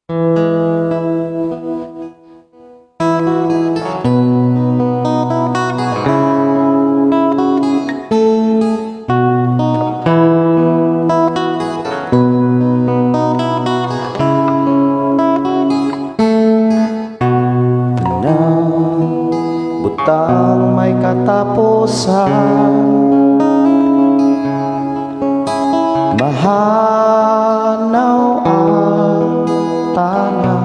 Butang may katapusan, mahanaw ang tanan.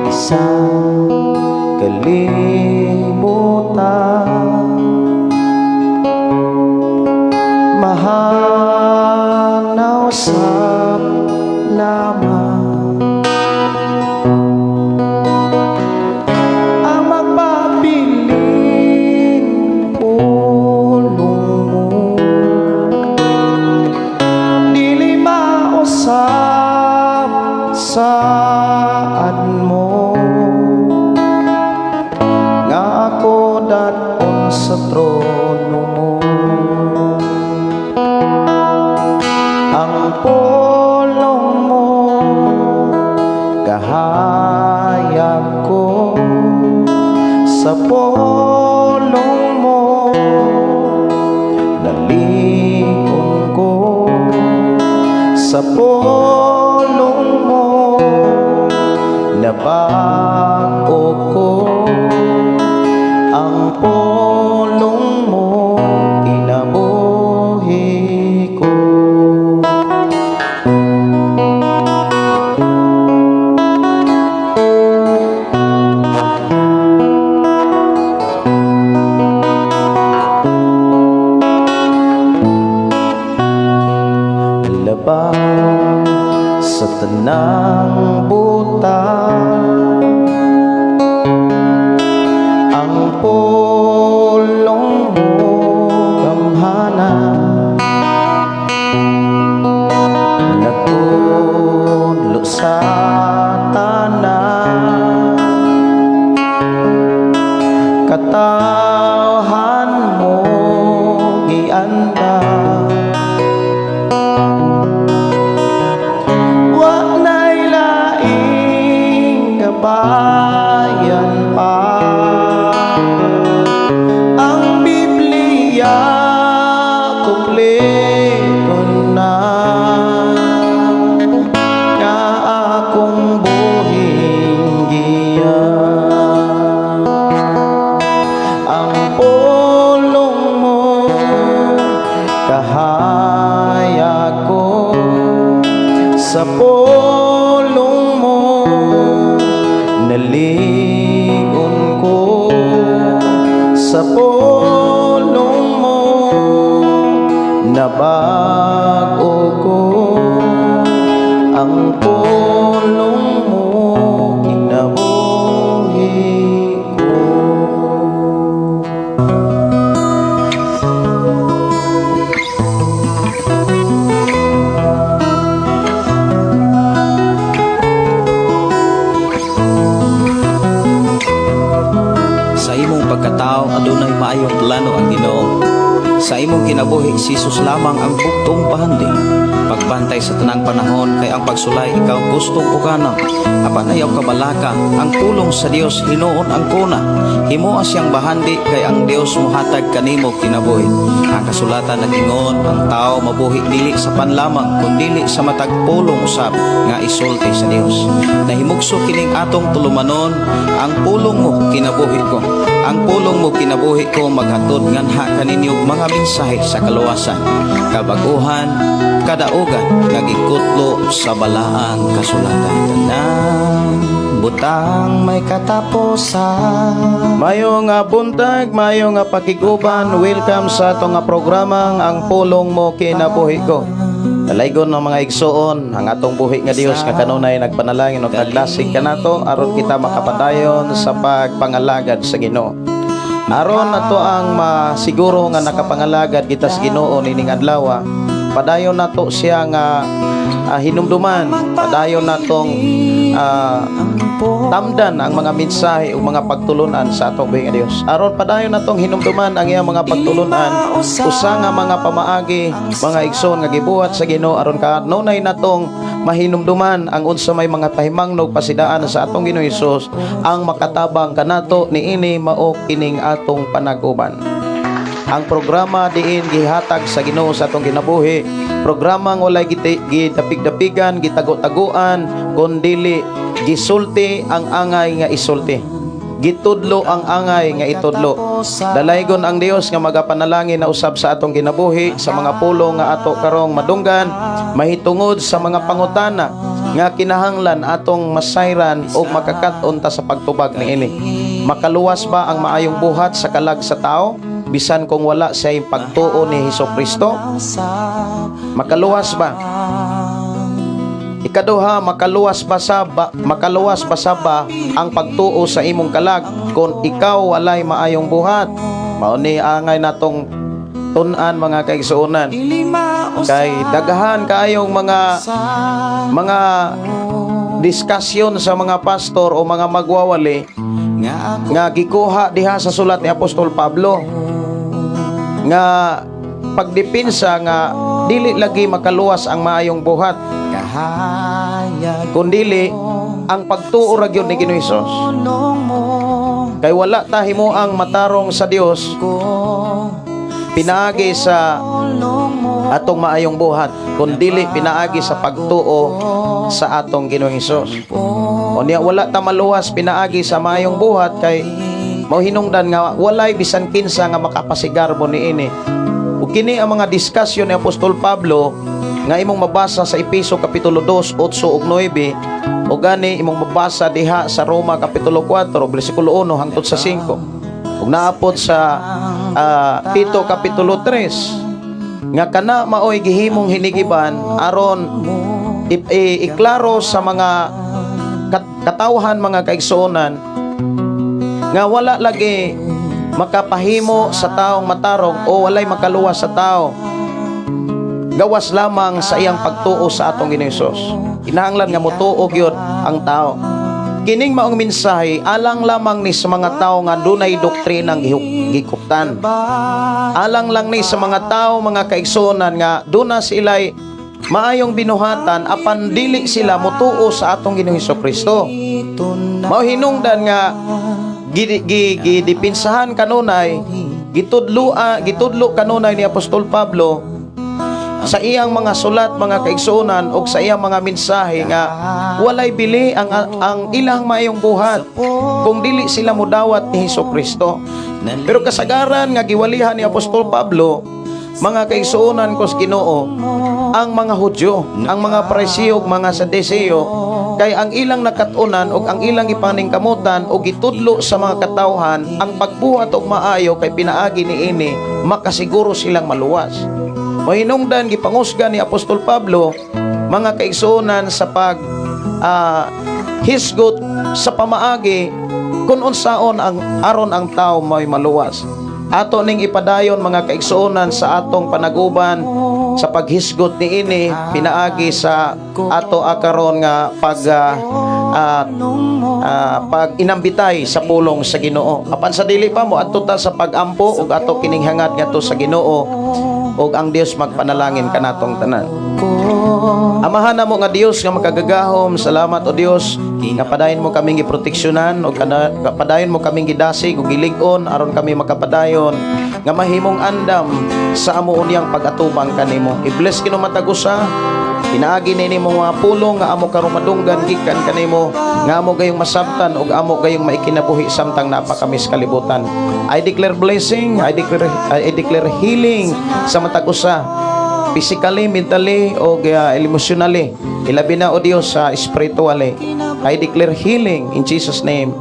Isang kalibutan, mahanaw sa lamang. Saan mo nga ako daton sa trono mo? Ang pulong mo kahayag ko, sa pulong mo nalingon ko, sa pulong mo nabago ko. Ang pulong mo kinabuhi ko. Labang sa tanang butang, ang pulong mo gamhanan. Nagtudlo sa tanan, katawhan mo gianda. Bayan pa ang Biblia, kumpleto na nga akong buhing giyan. Ang pulong mo kahayag ko, sa pulong mo nalingon ko, sa pulong mo nabago ko. Ang pulong mo kinabuhi ko. Sa imong pagkatao adunay maayong plano ang Ginoo. Sa imong kinabuhi si Jesus lamang ang bugtong pahandi. Pagbantay sa tanang panahon kay ang pagsulay ikaw gustong ukanang. Apan ayaw kabalaka, ang pulong sa Dios hinuon ang kuna. Himuha siyang bahandi kay ang Dios mohatag kanimo kinabuhi. Ang kasulatan nagingon, ang tao mabuhi dili sa panlamang kundi sa matag pulong usab nga isulti sa Dios. Nahimugso kining atong tulumanon, ang pulong mo kinabuhi ko. Ang pulong mo kinabuhi ko maghatod nganha kaninyong mga mensahe sa kaluwasan, kabaguhan, kadaugan, nagikutlo sa balaang kasulatan. Tanang butang may katapusan. Mayo nga buntag, mayo nga pakiguban. Welcome sa atong nga programang Ang Pulong Mo Kinabuhi Ko. Dalaygon ng mga igsoon ang atong buhi nga Dios nga kanunay nagpanalangin og naglasig kanato aron kita makapadayon sa pagpangalagad sa Ginoo. Aron nato ang masiguro nga nakapangalagad kita sa Ginoo nining adlaw, padayon nato siya nga hinumduman, padayon natong tamdan ang mga mensahe o mga pagtulunan sa atong buhing Dios. Aron padayon natong hinumduman ang iyang mga pagtulunan usa nga mga pamaagi, mga igsoon nga gibuhat sa Ginoo aron kanunay natong mahinumduman ang unsa may mga pahimangnog pasidaan sa atong Ginoo Hesus ang makatabang kanato niini mao kining atong panag-uban. Ang programa diin gihatag sa Ginoo sa atong kinabuhi, programang walay gidapig-dapigan, gitago-taguan, kundili gisulti ang angay nga isulti, gitudlo ang angay nga itudlo. Dalaygon ang Dios nga magapanalangin na usab sa atong kinabuhi sa mga pulong nga ato karong madunggan, mahitungod sa mga pangutana nga kinahanglan atong masayran o makakat-on ta sa pagtubag niini. Makaluwas ba ang maayong buhat sa kalag sa tao bisan kung wala sa pagtuo ni Hesukristo? Makaluwas ba? Ikaduha, makaluwas ba ang pagtuo sa imong kalag kung ikaw walay maayong buhat? Mao ni angay natong tun-an mga kaigsuonan. Kay dagahan kaayong mga diskusyon sa mga pastor o mga magwawali nga gikuha diha sa sulat ni Apostol Pablo nga pagdepensa nga dili lagi makaluwas ang maayong buhat, kundili ang pagtuo ra gyud ni Ginoong Hesus. Kay wala ta himuang matarong sa Dios pinaagi sa atong maayong buhat, kundili pinaagi sa pagtuo sa atong Ginoong Hesus. O niya wala ta maluwas pinaagi sa maayong buhat kay mao hinungdan nga walay bisan kinsa nga makapasigar mo niini. Ug kini ang mga diskusyon ni Apostol Pablo nga imong mabasa sa Efeso kapitulo 2, 8 ug 9, o gani imong mabasa diha sa Roma kapitulo 4 bersikulo 1 hangtod sa 5, ug naapot sa Tito kapitulo 3 nga kana maoy gihimong hinigiban aron iklaro sa mga katawhan mga kaigsuonan nga wala lagi makapahimo sa taong matarong o walay makaluwas sa tao gawas lamang sa iyang pagtuo sa atong Ginoong Hesus. Kinahanglan nga motuo gyud ang tao. Kining maong mensahe alang lamang ni sa mga tao nga dunay doktrinang gikuptan. Alang lang ni sa mga tao mga kaigsuonan nga duna sila'y maayong binuhatan apan dili sila motuo sa atong Ginoong Hesukristo. Mao hinungdan nga gidipinsahan kanunay, gitudlo kanunay ni Apostol Pablo sa iyang mga sulat mga kaigsuonan o sa iyang mga mensahe nga walay bili ang ilang maayong buhat kung dili sila modawat ni Hesukristo. Pero kasagaran nga giwalihan ni Apostol Pablo mga kaigsuonan ko sa Ginoo, ang mga Hudyo, ang mga Pariseo, mga Saduseo, kay ang ilang nakatunan o ang ilang ipaningkamutan o gitudlo sa mga katawhan ang pagbuhat og maayo kay pinaagi niini makasiguro silang maluwas. Mahinungdan gipangusga ni Apostol Pablo mga kaigsuonan sa hisgot sa pamaagi kung unsaon ang aron ang tao may maluwas. Ato ning ipadayon mga kaigsuonan sa atong panaguban sa paghisgot niini pinaagi sa ato akaron nga pag inambitay sa pulong sa Ginoo. Apan sa dili pa mo adto ta sa pagampo ug ato kining hangad ngadto sa Ginoo ug ang Dios magpanalangin kanatong tanan. Amahan na mo nga Dios nga makagagahom, salamat o Dios nga padayon mo kaming giproteksyonan o padayon mo kaming gidasig ug gilig-on aron kami makapadayon nga mahimong andam sa amo unyang pag-atubang kanimo. I-bless kino matagusa pinaagi nimo mga pulong nga amo karong madunggan gikan kanimo nga amo gayong masabtan ug amo gayong maikinabuhi samtang napakamis kalibutan. I declare blessing, I declare healing sa matagusa, physically, mentally o emotionally. Ilabi na o Dios sa spiritually. I declare healing in Jesus name.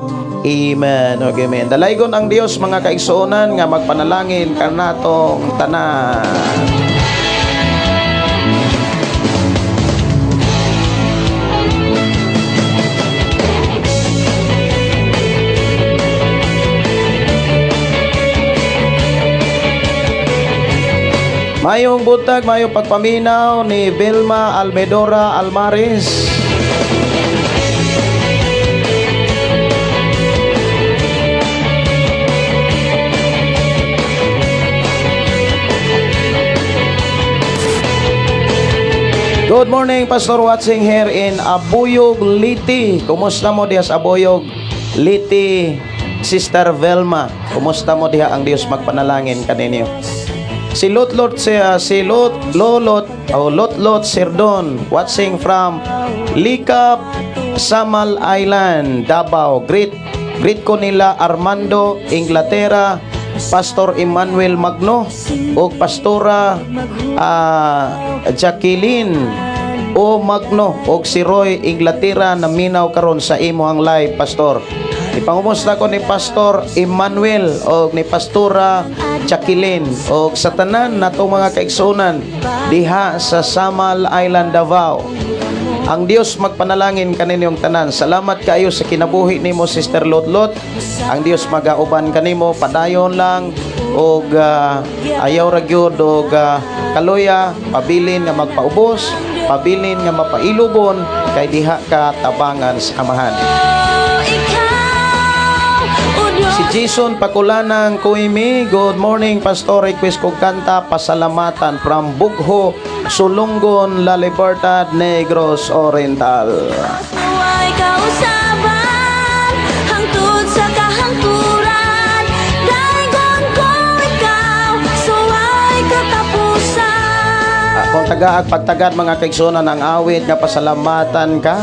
Amen. Okay, amen. Dalaygon ang Dios mga kaigsuonan nga magpanalangin kanatong tanan. Mayong buntag, mayong pagpaminaw ni Vilma Almedora Almaris. Good morning, Pastor, watching here in Abuyog, Liti. Kumusta mo diha sa Abuyog, Liti, Sister Velma? Kumusta mo diha? Ang Dios magpanalangin kaninyo. Si Lotlot Sirdon, watching from Likap, Samal Island, Davao. Greet ko nila Armando, Inglaterra, Pastor Emmanuel Magno o Pastora Jacqueline o Magno o si Roy Inglaterra na minaw karon sa imo ang live, Pastor. Ipangumusta ko ni Pastor Emmanuel o ni Pastora Jacqueline o sa tanan natong mga kaigsunan diha sa Samal Island, Davao. Ang Dios magpanalangin kaninyong tanan. Salamat kayo sa kinabuhi nimo, Sister Lotlot. Ang Dios magauban kanimo, padayon lang og ayaw ra gyud og kaloya, pabilin nga magpaubos, pabilin nga mapailubon kay diha ka tabangan sa amahan. Si Jason Pakulanang Kuimi, good morning, Pastor. Request ko kanta Pasalamatan from Bugho, Sulungon, La Libertad, Negros Oriental. Huwag kausaban, hangtod sa kahangturan, daigon ko ikaw, suway katapusan. Kung pagtagad mga kaigsunan ang awit nga Pasalamatan ka,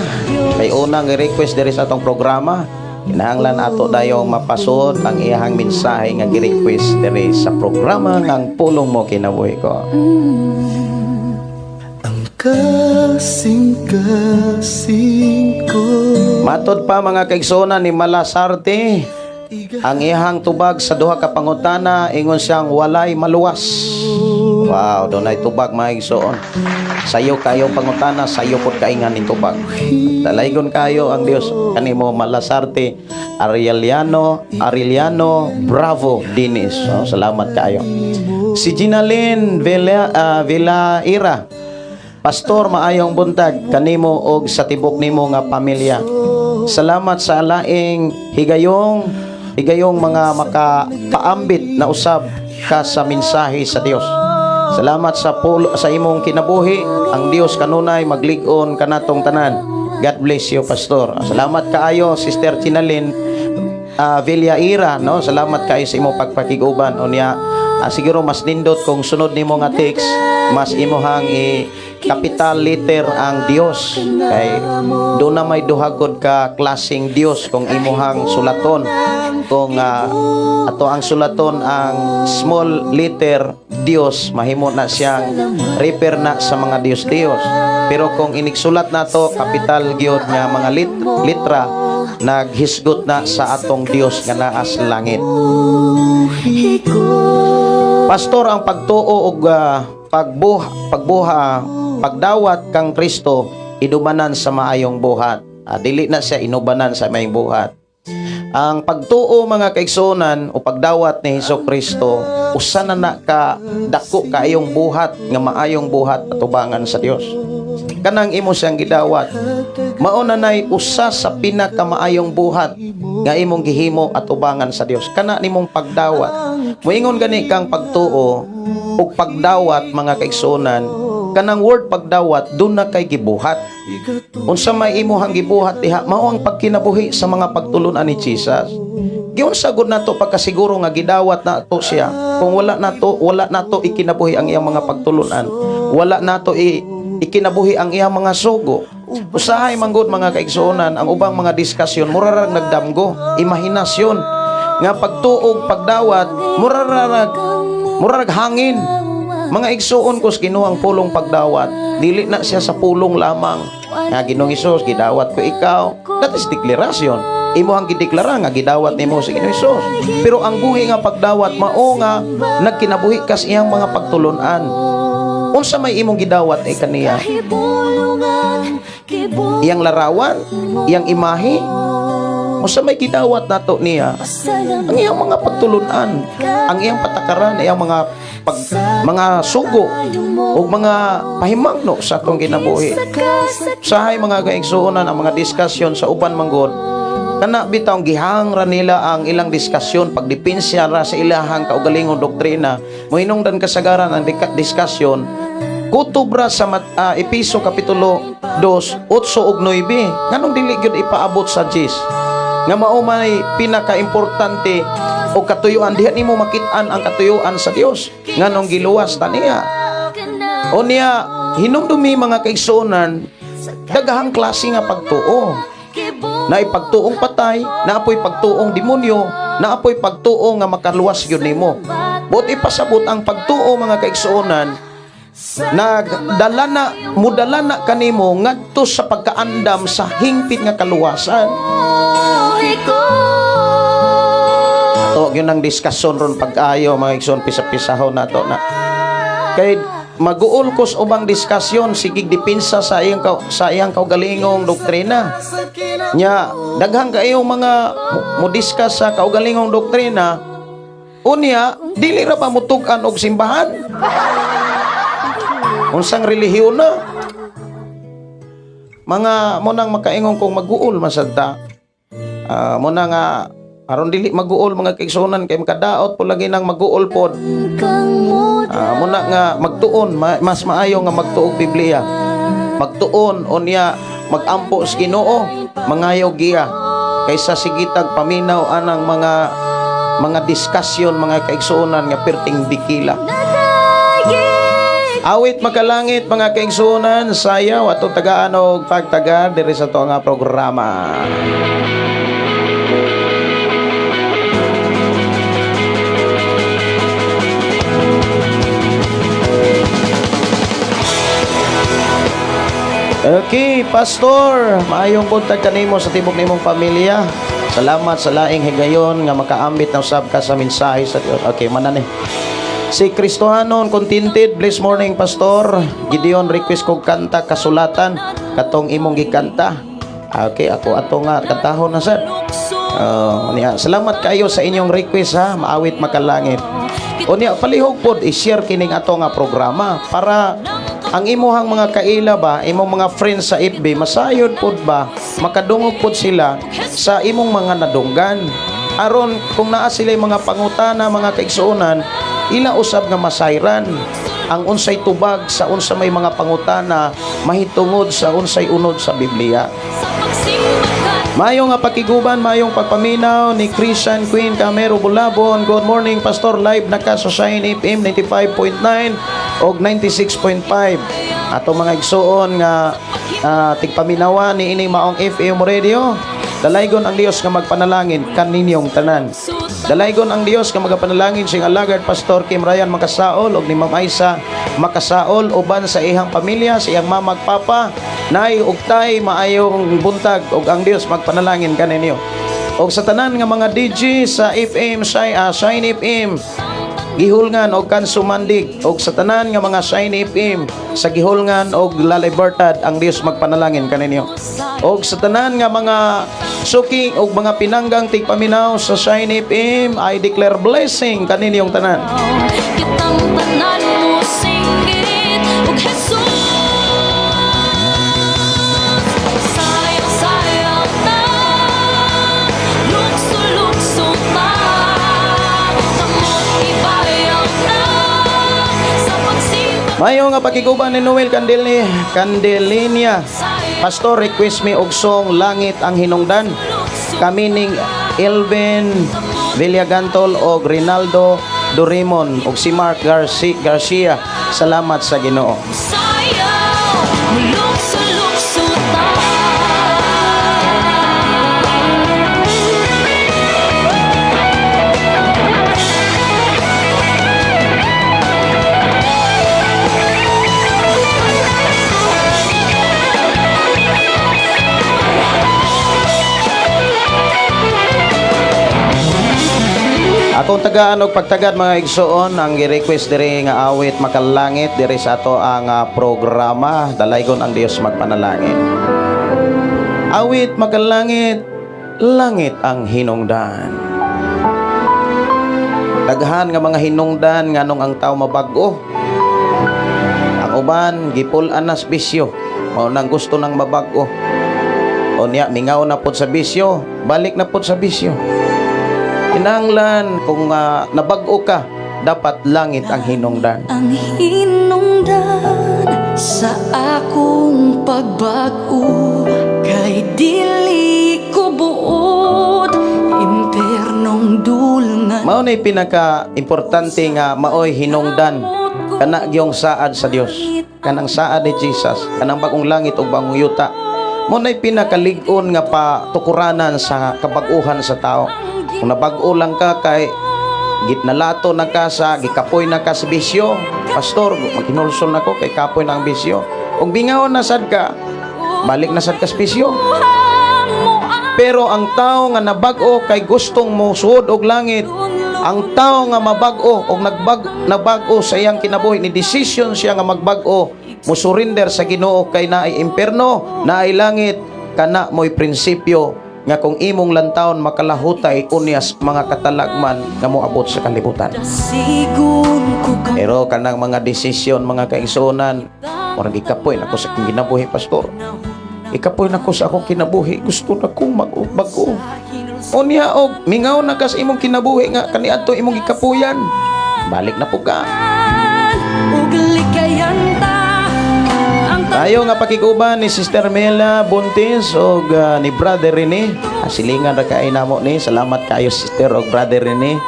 kay unang i-request diri sa atong programa. Kinahanglan ato dayong mapasod ang iyahang mensahe nga gi-request diri sa programa ng Pulong Mo Kinabuhi Ko. Ang kasing-kasing ko. Matod pa mga kaigsunan ni Malasarte, ang iyahang tubag sa duha ka pangutana ingon siyang walay maluwas. Wow, dunay tubag mga kaigsuon. Sayo kayo pangutana, sayo pod kaingan ni tubag. Dalaygon kayo ang Dios kanimo Malasarte Arellano Bravo Dinis. So, salamat kayo. Si Ginalyn Villaira, Pastor, maayong buntag kanimo og sa tibok nimo nga pamilya. Salamat sa laing higayong mga makapaambit na usab ka sa mensahe sa Dios. Salamat sa imong kinabuhi. Ang Dios kanunay maglig-on kanatong tanan. God bless you, Pastor. Salamat kaayo, Sister Ginalyn Villaira, no? Salamat kaayo sa imong pagpakiguban. Unya, siguro mas nindot kung sunod nimo nga text, mas imuhang capital letter ang Dios. Kay do na may duhagod ka klaseng Dios kung imuhang sulaton. Kung ato ang sulaton ang small letter Dios, mahimo na siyang refer na sa mga Dios. Pero kung inigsulat na to kapital gyud nga mga litra, naghisgot na sa atong Dios nga naa sa langit. Pastor, ang pagtuo og pagdawat kang Kristo inubanan sa maayong buhat. Dili na siya inubanan sa maayong buhat. Ang pagtuo mga kaigsunan o pagdawat ni Hesukristo usa na ka dako kaayong buhat nga maayong buhat atubangan sa Dios. Kanang imo siyang gidawat, mao na nay usa sa pinakamaayong buhat nga imong gihimo atubangan sa Dios. Kana nimong pagdawat. Moingon gani kang pagtuo ug pagdawat mga kaigsunan, kanang word pagdawat dun na kay gibuhat. Unsa may imuhang gibuhat diha mao ang pagkinabuhi sa mga pagtulunan ni Jesus. Giun sagod nato pagkasiguro nga gidawat nato siya. Kung wala nato ikinabuhi ang iyang mga pagtulunan. Wala nato ikinabuhi ang iyang mga sugo. Usahay manggod mga kaigsunan ang ubang mga diskusyon murarag nagdamgo, imahinasyon nga pagtuog pagdawat murarag hangin. Mga igsuon ko sa Ginoong pulong pagdawat, dili na siya sa pulong lamang. Nga Ginoong Hesus, gidawat ko ikaw. That is deklarasyon. Imo ang gideklara nga gidawat nimo sa Ginoong Hesus. Pero ang buhi nga pagdawat mao nga nagkinabuhi kas iyang mga pagtulunan. Unsa may imong gidawat kaniya? Iyang larawan, iyang imahe. Unsa may gidawat nato niya? Ang iyang mga pagtulunan, ang iyang patakaran, iyang mga mga sugo o mga pahimangno sa atong kinabuhi. Usahay mga kaigsuonan ang mga diskusyon sa uban manggod, kana bitaw gihang ra nila ang ilang diskusyon pagdepensya ra sa ilahang kaugalingong doktrina. Mohinungdan kasagaran ang diskusyon kutubra sa Episo Kapitulo 2, 8 ug 9. Nganong dili gyud ipaabot sa 10? Nga mao may pinaka-importante o katuyuan, diha nimo makit-an ang katuyuan sa Dios nganong giluwas ta niya. O niya hinumdumi mga kaigsuonan, daghang klase nga pagtuo. Naay pagtuong patay, naapoy pagtuong demonyo, naapoy pagtuo nga makaluwas gyud nimo. Buot ipasabot ang pagtuo mga kaigsuonan, mudala na kanimo ngadto sa pagkaandam sa hingpit nga kaluwasan. Ato yun ang diskusyon ron pag-ayo mga igsoon, pisa-pisahon na to na kay maguol kos ubang diskusyon sigig depensa sa iyang kaugalingong doktrina nya. Daghang kayong mga modiskas sa kaugalingong doktrina, unya dili ra pa mutugan og simbahan, unsang relihiyon na mga mo nang makaingon kong maguol masada. Mo na nga aron dili maguol mga kaigsuonan kay makadaot po lagi nang maguol pod. Mo na nga magtuon, mas maayo nga magtuog Biblia, magtuon unya magampo sa Ginoo, mangayaw giya kaysa sigitag paminaw anang mga diskusyon mga kaigsuonan nga perting dikila. Awit makalangit mga kaigsuonan, sayaw ato tagaan og pagtaga diri sa to nga programa. Okay, Pastor, maayong buntag kanimo sa tibok nimong pamilya. Salamat sa laing higayon nga makaambit na usab ka sa mensahe sa Dios. Okay, manani. Si Kristohanon Contented, blessed morning Pastor. Gideon request kog kanta kasulatan katong imong gikanta. Okay, ako ato nga kantahon na sir. Salamat kayo sa inyong request ha, maawit makalangit. Unya palihog pod i-share kining ato nga programa para ang imuhang mga kaila ba, imong mga friends sa FB, masayod pod ba, makadungog pod sila sa imong mga nadunggan. Aron kung naa sila mga pangutana, mga kaigsuonan, ila usab nga masayran ang unsay tubag sa unsa may mga pangutana mahitungod sa unsay unod sa Biblia. Mayong nga pakiguban, mayong pagpaminaw ni Christian Queen Camero Bulabon. Good morning Pastor, live na ka sa Shine FM 95.9 og 96.5. Ato mga igsuon nga tigpaminawan ni ining maong FM radio. Dalaygon ang Dios nga magpanalangin kaninyong tanan. Dalaygon ang Dios nga magapanalangin sing alagad Pastor Kim Ryan Makasaol og ni Ma'am Aisa Makasaol uban sa ihang pamilya, sa iyang mama ug papa. Nay ug tay maayong buntag og ang Dios magpanalangin kaninyo. Og sa tanan nga mga DJ sa FM Shine FM gihulngan og kansumandig, og sa tanan nga mga Shine FM sa gihulngan og La Libertad, ang Dios magpanalangin kaninyo. Og sa tanan nga mga suki og mga pinanggang tigpaminaw sa Shine FM, I declare blessing kaninyong tanan. Kitang tanan mo singgit ug Jesus. Sayang-sayang na lukso-lukso pa. Kamot ibayang na sa pagsipa. Mayo nga pakiguban ni Noel Candelinia. Pastor, request me og song Langit ang Hinungdan. Kami ning Elvin Villagantol og Rinaldo Dorimon og si Mark Garcia. Salamat sa Ginoo. Sayang, lukso-lukso ta. Akong tagaan og pagtagad mga igsoon, ang gi-request diri nga awit makalangit diri sa ato ang programa. Dalaygon ang Dios magpanalangin. Awit makalangit, langit ang hinungdan. Daghan nga mga hinungdan nganong ang tao mabag-o. Ang uban gipul-an nas bisyo. Mao nang gusto nang mabag-o. O niya mingaw na pod sa bisyo, balik na pod sa bisyo. Kinahanglan kung nabag-o ka, dapat langit ang hinungdan. Ang hinungdan sa akong pagbago kay dili ko buot impernong dulngan. Mao nay pinaka-importante nga maoy hinungdan kana gyong saad sa Dios, kanang saad ni Jesus, kanang bagong langit ug bagong yuta. Mao nay pinakalig-on nga patukuranan sa kabag-uhan sa tao. Kung nabag-o lang ka kay gitnalato na ka sa gikapoy na ka sa bisyo, pastor, maghinulsol na ko kay kapoy na ang bisyo. Ug bingawon na sad ka, balik na sad ka sa bisyo. Pero ang tao nga nabag-o kay gustong mo suod og langit, ang tao nga mabag-o og nabag-o sa iyang kinabuhi, ni decision siya nga magbag-o, mo surrender sa Ginoo kay naay imperno, naay langit, kana mo'y prinsipyo nga kung imong lantawon makalahutay unyas mga katalagman nga moabot sa kalibutan. Sigun ko ka Pero kanang mga desisyon, mga kaigsuonan, murag ikapoy nako sa akong kinabuhi, pastor. Ikapoy nako sa akong kinabuhi, gusto na kong mag-bago. Unya og mingaw na ka sa imong kinabuhi nga kaniadto imong ikapuyan. Balik na po ka. ug likayanta ang Tayo nga pakiguban ni Sister Mela Buntis o ni Brother Rene. Silingan ra kay namo ni. Salamat kayo Sister o Brother Rene.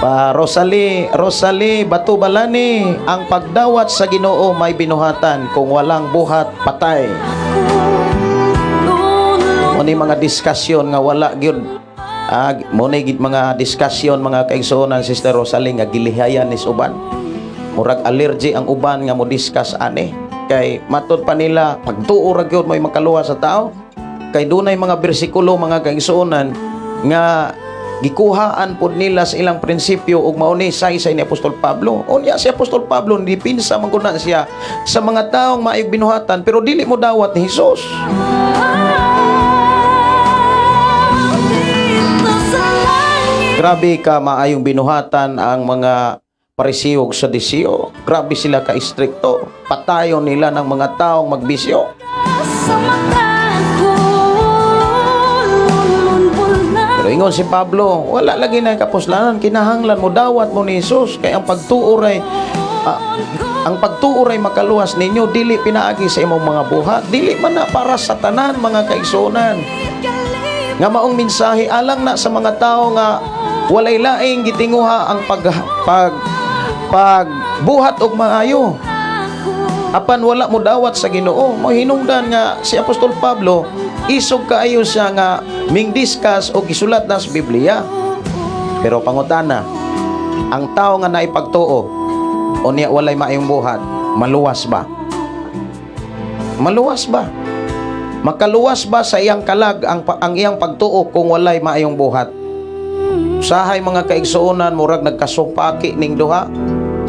Pa Rosalie Batubalani, ang pagdawat sa Ginoo may binuhatan, kung walang buhat patay. Mo ni mga diskusyon nga wala gyud. Mo ni gid mga diskusyon mga kaigsuonan Sister Rosalie nga gilihayan ni uban. Murag allergy ang uban nga mo discuss ani. Kay matod pa nila pagtuo ra gyud may makaluwa sa tao. Kay dunay mga bersikulo mga kaigsuonan nga gikuhaan pod nila sa ilang prinsipyo ug mao ni saysay ni Apostol Pablo. Unya si Apostol Pablo hindi pinsa man gud na siya sa mga taong maayong binuhatan pero dili mo dawat ni Hesus. Grabe ka maayong binuhatan ang mga Pariseo ug Saduseo. Grabe sila ka istrikto. Patayon nila ng mga taong magbisyo. Pero ingon si Pablo, wala lagi na kapuslanan, kinahanglan mo dawat mo ni Hesus kay ang pagtuoray makaluwas ninyo dili pinaagi sa imong mga buhat, dili man na para sa tanan mga kaigsuonan. Nga maong mensahe alang na sa mga tao nga walay laing gitinguha ang pagbuhat og maayo. Apan wala mo dawat sa Ginoo, mo hinungdan nga si Apostol Pablo isog kaayo siya nga ming-discuss o gisulat na sa Biblia. Pero pangutana, ang tao nga naipagtuo o niya walay maayong buhat, maluwas ba? Maluwas ba? Makaluwas ba sa iyang kalag ang iyang pagtuo kung walay maayong buhat? Usahay mga kaigsuonan, murag nagkasupaki ning duha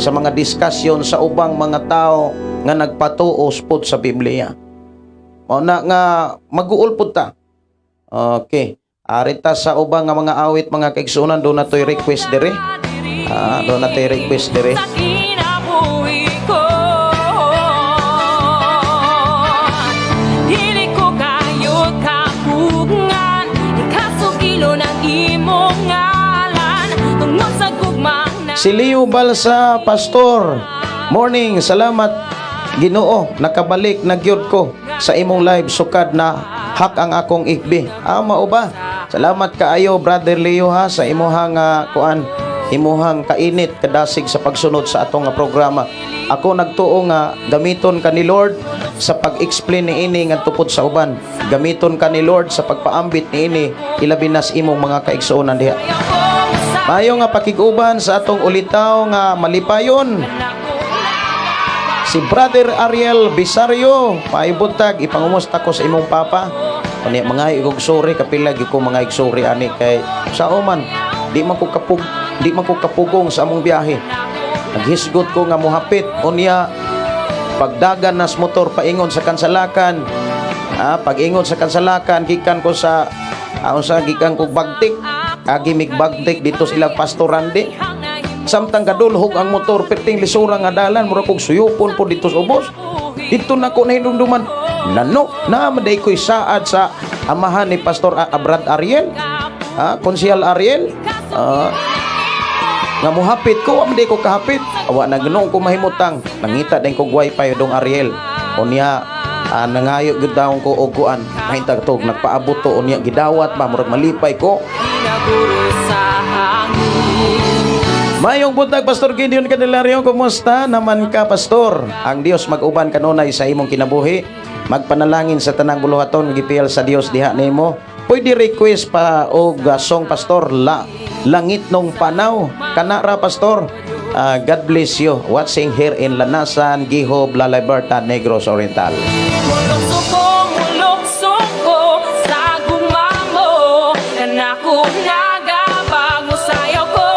sa mga diskusyon sa ubang mga tao nga nagpatuos pod sa Biblia. O na nga mag-uul pod ta. Okay. Arita sa ubang nga mga awit mga kaigsuonan, do na to'y request dire. Do na to'y request dire. sa kinabuhi ko. Dili ko kayo kapugngan, ikasugilo ng imong ngalan, tungod sa gugmang na Si Leo Balsa, Pastor. Morning, salamat Ginoo, nakabalik na gyud ko sa imong live, sukad na hak ang akong ikbi. Mao ba? Salamat kaayo Brother Leo ha sa imuhang imuhang kainit kadasig sa pagsunod sa atong programa. Ako nagtuo nga gamiton ka ni Lord sa pag-explain ni ini nga tupod sa uban. Gamiton ka ni Lord sa pagpaambit ni ini ilabi nas imong mga kaigsuonan diha. Mayo nga pakiguban sa atong ulitaw nga malipayon. Si Brother Ariel Bisario, paibuntag ipangumusta ko sa imong papa. Ani mga igugsuri kapila gyud ko mga igsuri ani kay sa oman di man ko kapugong sa among biyahe. Naghisgot ko nga mohapit unya pagdagan nas motor paingon sa kansalakan. Pag-ingon sa kansalakan gikan ko sa gikan ko bagtik. Agi mig bagtik dito sa ilang pastorande. Samtang kadulhog ang motor perting lisura nga dalan mura kog suyupon po dito sa ubos. Dito na ko nahindumduman. Nano na maday ko'y saad sa amahan ni Pastor Brad Ariel. Konsyal Ariel. Nga muhapit ko, maday ko kahapit. Awa na ganoon ko mahimutang. Nangita din ko wifi dong Ariel. O niya nangayo gud daw ko og kuan. Mahintag tog nagpaabot to o niya gidawat ba murag malipay ko. Naguro sa hangin. Mayong buntag Pastor Gideon Candelario, kumusta naman ka Pastor? Ang Dios mag-uban kanunay sa imong kinabuhi. Magpanalangin sa tanang buluhaton gipil sa Dios diha nimo. Pwede request pa og song Pastor Langit nung Panaw. Kana ra Pastor. God bless you. Watching here in Lanasan, Gihob, La Libertad, Negros Oriental. Mulok-suko sa gumamo. Kanako nagabag mo sayaw ko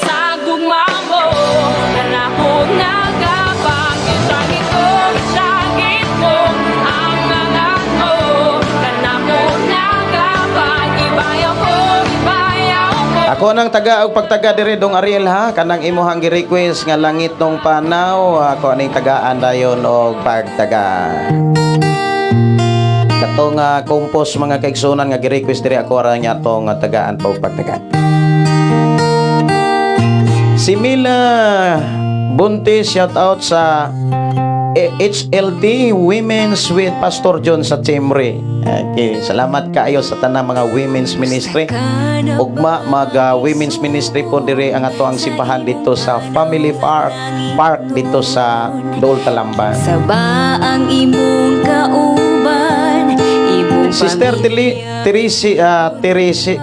sa gumamo. Kanako nagabag isagit ko ang nangat mo. Kanako nagabag ibayaw ko. Ako nang taga og pagtaga diri dong Ariel ha, kanang imuhang gi-request nga Langit nung Panaw, ako aning tagaan dayon og pagtaga. Katong compose mga kaigsunan nga gi-request diri ako ra nya tong tagaan pa og pagtaga. Si Mila Buntis, shout out sa HLT Women's with Pastor John sa Chimre. Okay, salamat kaayo sa tanang mga women's ministry. Ugma women's ministry po diri ang ato ang simbahan dito sa Family Park dito sa Dol Talamban. Sabaang imong kauban, imong Sister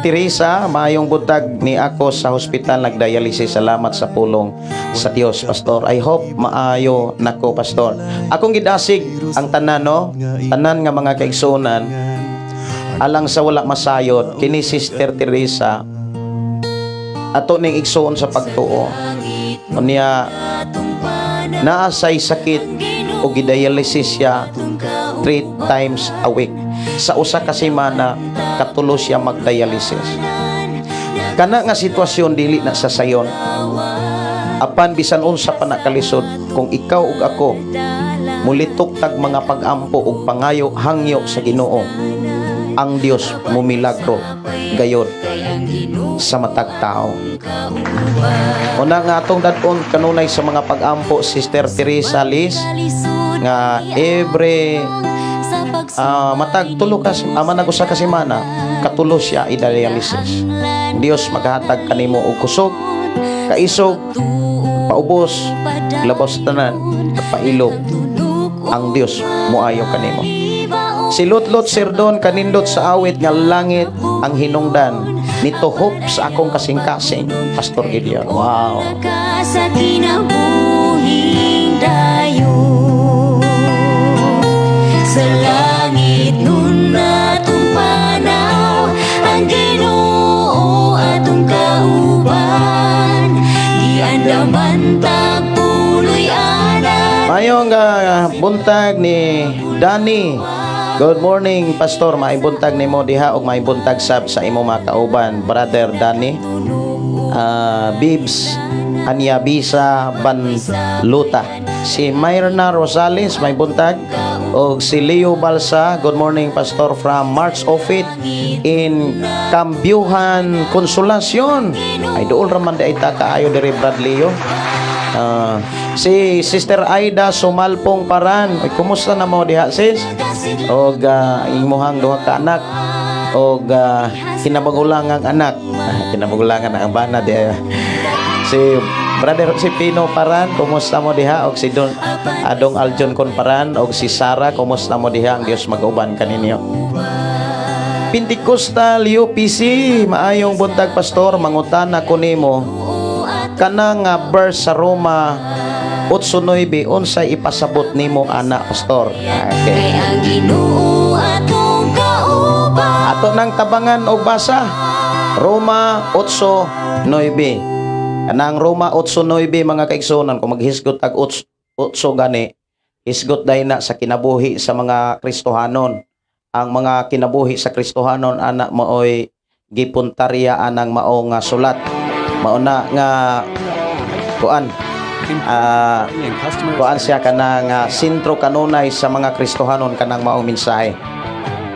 Teresa, maayong buntag ni ako sa hospital nagdialysis. Salamat sa pulong sa Dios, Pastor. I hope maayo nako, Pastor. Akong gidasig ang tanan, no? Tanan nga mga kaigsunan alang sa wala masayod kini Sister Teresa ato ning igsuon sa pagtuo. Unya naasay sakit o gidialysis siya 3 times a week. Sa usa ka semana katulo siya magdialysis. Kana nga sitwasyon dili na sa sayon. Apan bisan unsa pa nakalisod kung ikaw ug ako mulitok tag mga pag-ampo ug pangayo hangyo sa Ginoo, ang Dios mumilagro gayon sa matag tao. Una nga atong dadon kanunay sa mga pag-ampo Sister Teresa Liz nga every matag tulo ka manag usa ka semana katulo siya i-dialysis. Dios maghatag kanimo og kusog, kaisog, paubos, labos tanan, pailog. Ang Dios moayo kanimo. Si Lutlot Sirdon kanindot sa awit nga langit ang hinungdan nituhop sa akong kasing-kasing. Pastor Gideon. Wow. sa kinabuhing dayon. Sa langit nun atong panaw, ang Ginoo atong kauban. Di andaman tagpuloy ana. Mayong buntag ni Danny. Good morning, Pastor. Maayong buntag ni mo diha ug maayong buntag sab sa imo mga kauban, Brother Danny. Bibs Anya Bisa Banluta. Si Myrna Rosales may buntag og si Leo Balsa. Good morning, Pastor, from March of It in Cambyuhan Consolacion. Ay dool raman di ay kaayo diri, Brad Leo. Si Sister Aida Sumalpong Paran. Ay, kumusta na mo diha, sis? Og imuhang duha ka anak og kinabagulangang anak. Kinabagulangan ang bana diha. Si Brother si Pino Paran, kumusta mo diha? Og si Adong Aljon Kon Paran og si Sara, kumusta mo diha? Ang Dios mag-uban kaninyo. Pentecostal UPC, maayong buntag, Pastor. Mangutan ako nimo kanang verse sa Roma 8:9 unsay ipasabot nimo, ana, Pastor? Okay. Ang Ginoo atong kauban. Ato nang tabangan og basa Roma 8:9. Kanang Roma 8:9, mga kaigsunan, kung maghisgot tag 8 gani, hisgot day na sa kinabuhi sa mga Kristohanon. Ang mga kinabuhi sa Kristohanon ana maoy gipuntarya anang mao nga sulat. mauna nga kuan kuan siya kanang sentro kanunay sa mga Kristohanon kanang maong mensahe.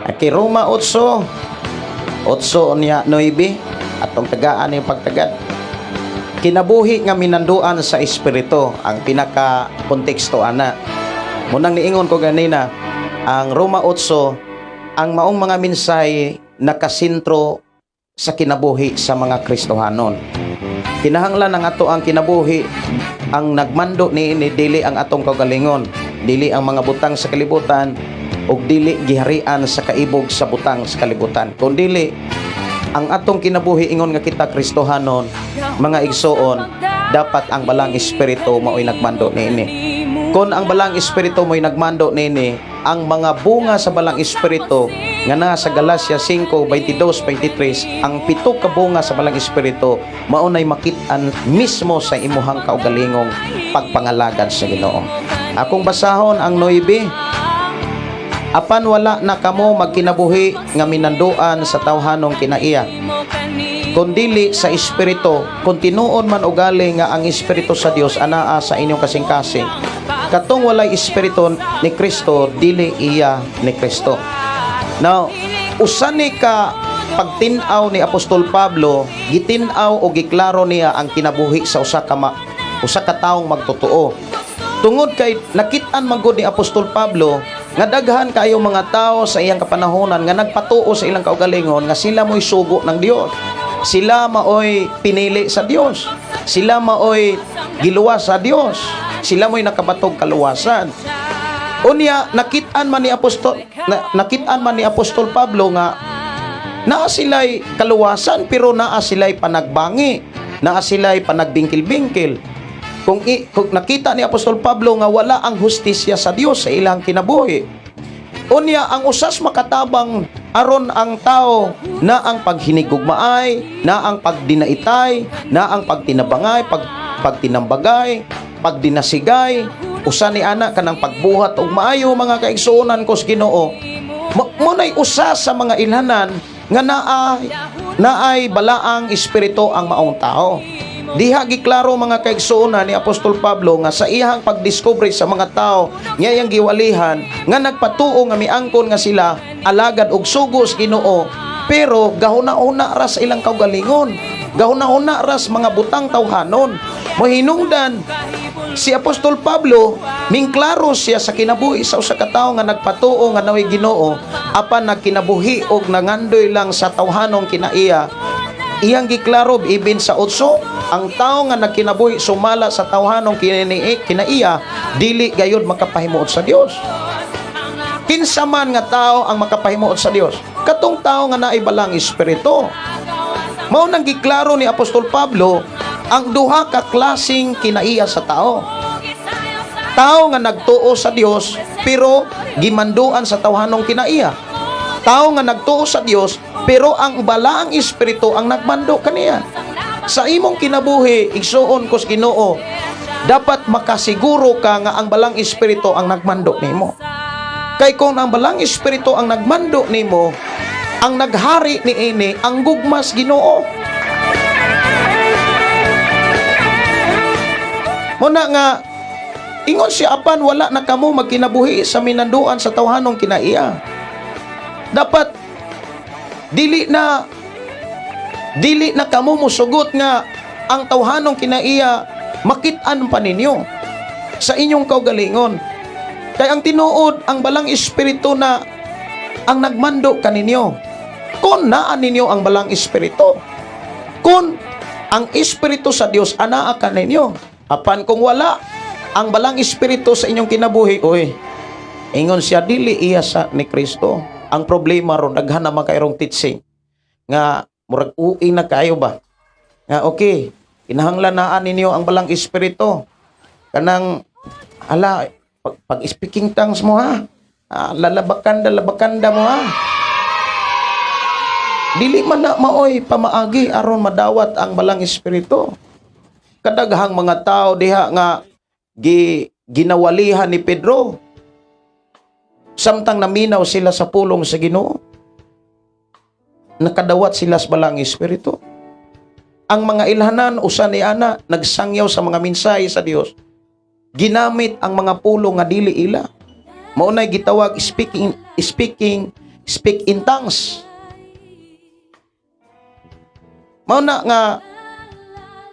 Kay Roma 8 niya 9 atong tagaan yung pagtagad. Kinabuhi nga minanduan sa espiritu ang pinaka konteksto ana. Munang niingon ko ganina, ang Roma 8 ang maong mga mensahe nakasentro sa kinabuhi sa mga Kristohanon. Kinahanglan ang ato ang kinabuhi ang nagmando ni dili ang atong kaugalingon, dili ang mga butang sa kalibutan ug dili giharian sa kaibog sa butang sa kalibutan, kundi ang atong kinabuhi ingon nga kita Kristohanon, mga igsoon, dapat ang balang espiritu mao'y nagmando niini. Kung ang balang espiritu mo'y nagmando nini, ang mga bunga sa balang espiritu nga na sa Galacia 5:22-23, ang 7 ka bunga sa balang espiritu maunay makit-an mismo sa imuhang kaugalingong pagpangalagad sa Ginoo. Akong basahon ang 9. Apan wala na kamo magkinabuhi nga minanduan sa tawhanong kinaiya, kundili sa espiritu, kung tinuon man ugali nga ang espiritu sa Dios anaa sa inyong kasing-kasing. Katong walay espiritu ni Kristo, dili iya ni Kristo. Now, usani ka pagtin-aw ni Apostol Pablo, gitin-aw o giklaro niya ang kinabuhi sa usa ka taong magtotoo. Tungod kay nakit-an man gud ni Apostol Pablo nga daghan kayo mga tao sa iyang kapanahonan nga nagpatuo sa ilang kaugalingon nga sila mo'y sugo ng Dios. Sila maoy pinili sa Dios. Sila maoy giluwas sa Dios. Sila mo'y nakabatog kaluwasan. Unya nakit-an man ni Apostol Pablo nga naa sila'y kaluwasan pero naa sila'y panagbangi, naa sila'y panagbingkil-bingkil. Kung nakita ni Apostol Pablo nga wala ang hustisya sa Dios sa ilang kinabuhi. Unya ang usas makatabang aron ang tao na ang paghinigugmaay, na ang pagdinaitay, na ang pagtinabangay, pagtinambagay, pagdinasigay, usa ni ana kanang pagbuhat og maayo mga kaigsuonan ko sa Ginoo. Munay usa sa mga ilhanan nga naay balaang espiritu ang maong tao. Diha giklaro mga kaigsuonan ni Apostol Pablo nga sa iyang pagdiskubre sa mga tao nga iyang giwalihan nga nagpatuo nga miangkon nga sila alagad og sugo sa Ginoo, pero gahuna-una ras ilang kaugalingon, gahuna-una ras mga butang tawhanon. Mohinungdan si Apostol Pablo mingklaro siya sa kinabuhi sa usa ka tawo nga nagpatuo nga naway Ginoo apan nagkinabuhi og nangandoy lang sa tawhanong kinaiya. Iyang giklaro ibin sa 8, ang tao nga nagkinabuhi sumala sa tawhanong kinaiya dili gayud makapahimuot sa Dios. Kinsa man nga tao ang makapahimuot sa Dios? Katong tao nga naay balang espiritu. Mao nang giklaro ni Apostol Pablo ang duha ka klaseng kinaiya sa tao. Tao nga nagtuo sa Dios pero gimanduan sa tawhanong kinaiya. Tao nga nagtuo sa Dios pero ang balaang espiritu ang nagmando kaniya. Sa imong kinabuhi, igsuon ko sa Ginoo, dapat makasiguro ka nga ang balang espiritu ang nagmando nimo. Kay kung ang balang espiritu ang nagmando nimo, ang naghari niini ang gugmas Ginoo. Muna nga ingon siya apan wala na kamo magkinabuhi sa minanduan sa tawhanong kinaiya. Dapat dili na kamo musugot nga ang tawhanong kinaiya makit-an pa ninyo sa inyong kaugalingon. Kay ang tinuod ang balang espiritu na ang nagmando kaninyo. Kung naan ninyo ang balang espiritu, kung ang espiritu sa Dios anaa kaninyo, apan kung wala ang balang espiritu sa inyong kinabuhi, ingon siya dili iya sa ni Kristo. Ang problema ron daghan na makairong teaching nga murag uing na kayo ba nga okay kinahanglan naan ninyo ang balang espiritu kanang pag speaking tongues mo ha, lalabakanda mo ha, dili man na maoy pamaagi aron madawat ang balang espiritu. Kadaghang mga tao diha nga ginawalihan ni Pedro samtang naminaw sila sa pulong sa Ginoo, nakadawat sila sa balang espiritu. ang mga ilhanan usa ni ana nagsangyaw sa mga mensahe sa Dios. Ginamit ang mga pulong nga dili ila. Maunay gitawag speak in tongues. Mauna nga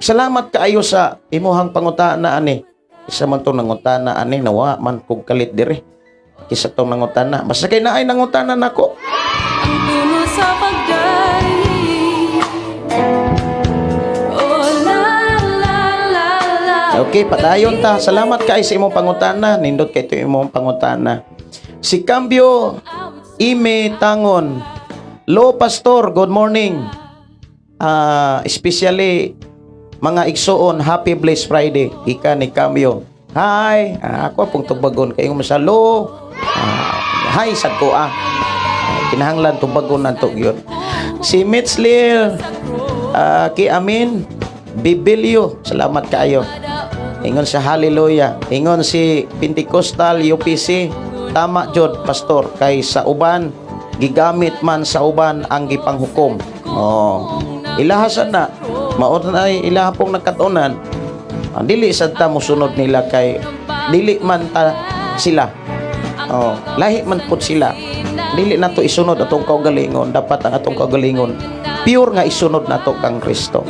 salamat kaayo sa imuhang pangutana ani. Isa man tong nangutana ani nawa man kog kalit diri. Kisa tong nangutana. Basta kay naay nangutana nako. Ang puno sa pagdali. Oh la la la la. Okay, padayon ta. Salamat kay sa imong pangutana. Nindot kay ito imong pangutana. Si Cambio Ime Tangon. Lo Pastor, good morning. Especially mga igsoon, happy blessed Friday. Ika ni Cambio. Hi, ako pong tubagon kayo masalo. Hi sad ko kinahanglan tubagon nanto gyud. Si Mitzlir ki Amin Bibilyo, salamat kaayo. Ingon sa hallelujah. Ingon si Pentecostal UPC, tama jud pastor kay sa uban gigamit man sa uban ang gipanghukom. Ilahasan na mauna ay ilaha pong nagkatunan. Dili sad ta mosunod nila kay dili man ta sila. Lahi man pud sila. Dili nato isunod atong kaugalingon, dapat ang atong kaugalingon pure nga isunod nato kang Kristo.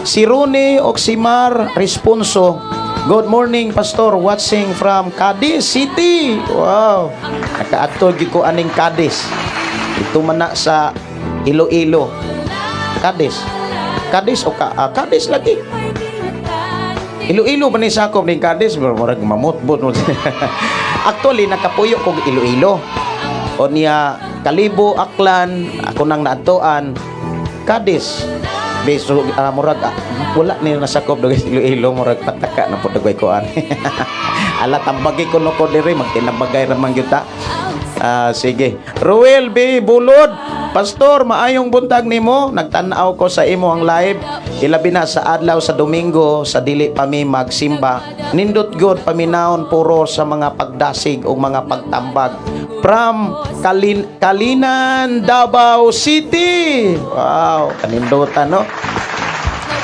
Si Rune Oximar Responso, good morning pastor, watching from Cadiz City. Wow, nakaadto gyud ko aning Cadiz. Ito man na sa Iloilo. Cadiz o Cadiz lagi. Iloilo ba ni sakop ning Cadiz? Murag mamutbot mo. Actually nakapuyo kog Iloilo. O niya Kalibo, Aklan, ako nang naadtoan Cadiz. Beso murag wala ni nasakop dog Iloilo, murag pataka na pud dagway koan. Ala tambagi ko no ko diri magtinabagay ra man gyud ta. Sige. Ruel B. Bulod, pastor, maayong buntag nimo. Nagtan-aw ko sa imo ang live. Ilabi na sa adlaw sa Domingo sa dili pa mi magsimba. Nindot god paminawon puro sa mga pagdasig o mga pagtambag. From Kalinan, Davao City. Wow, kanindutan no.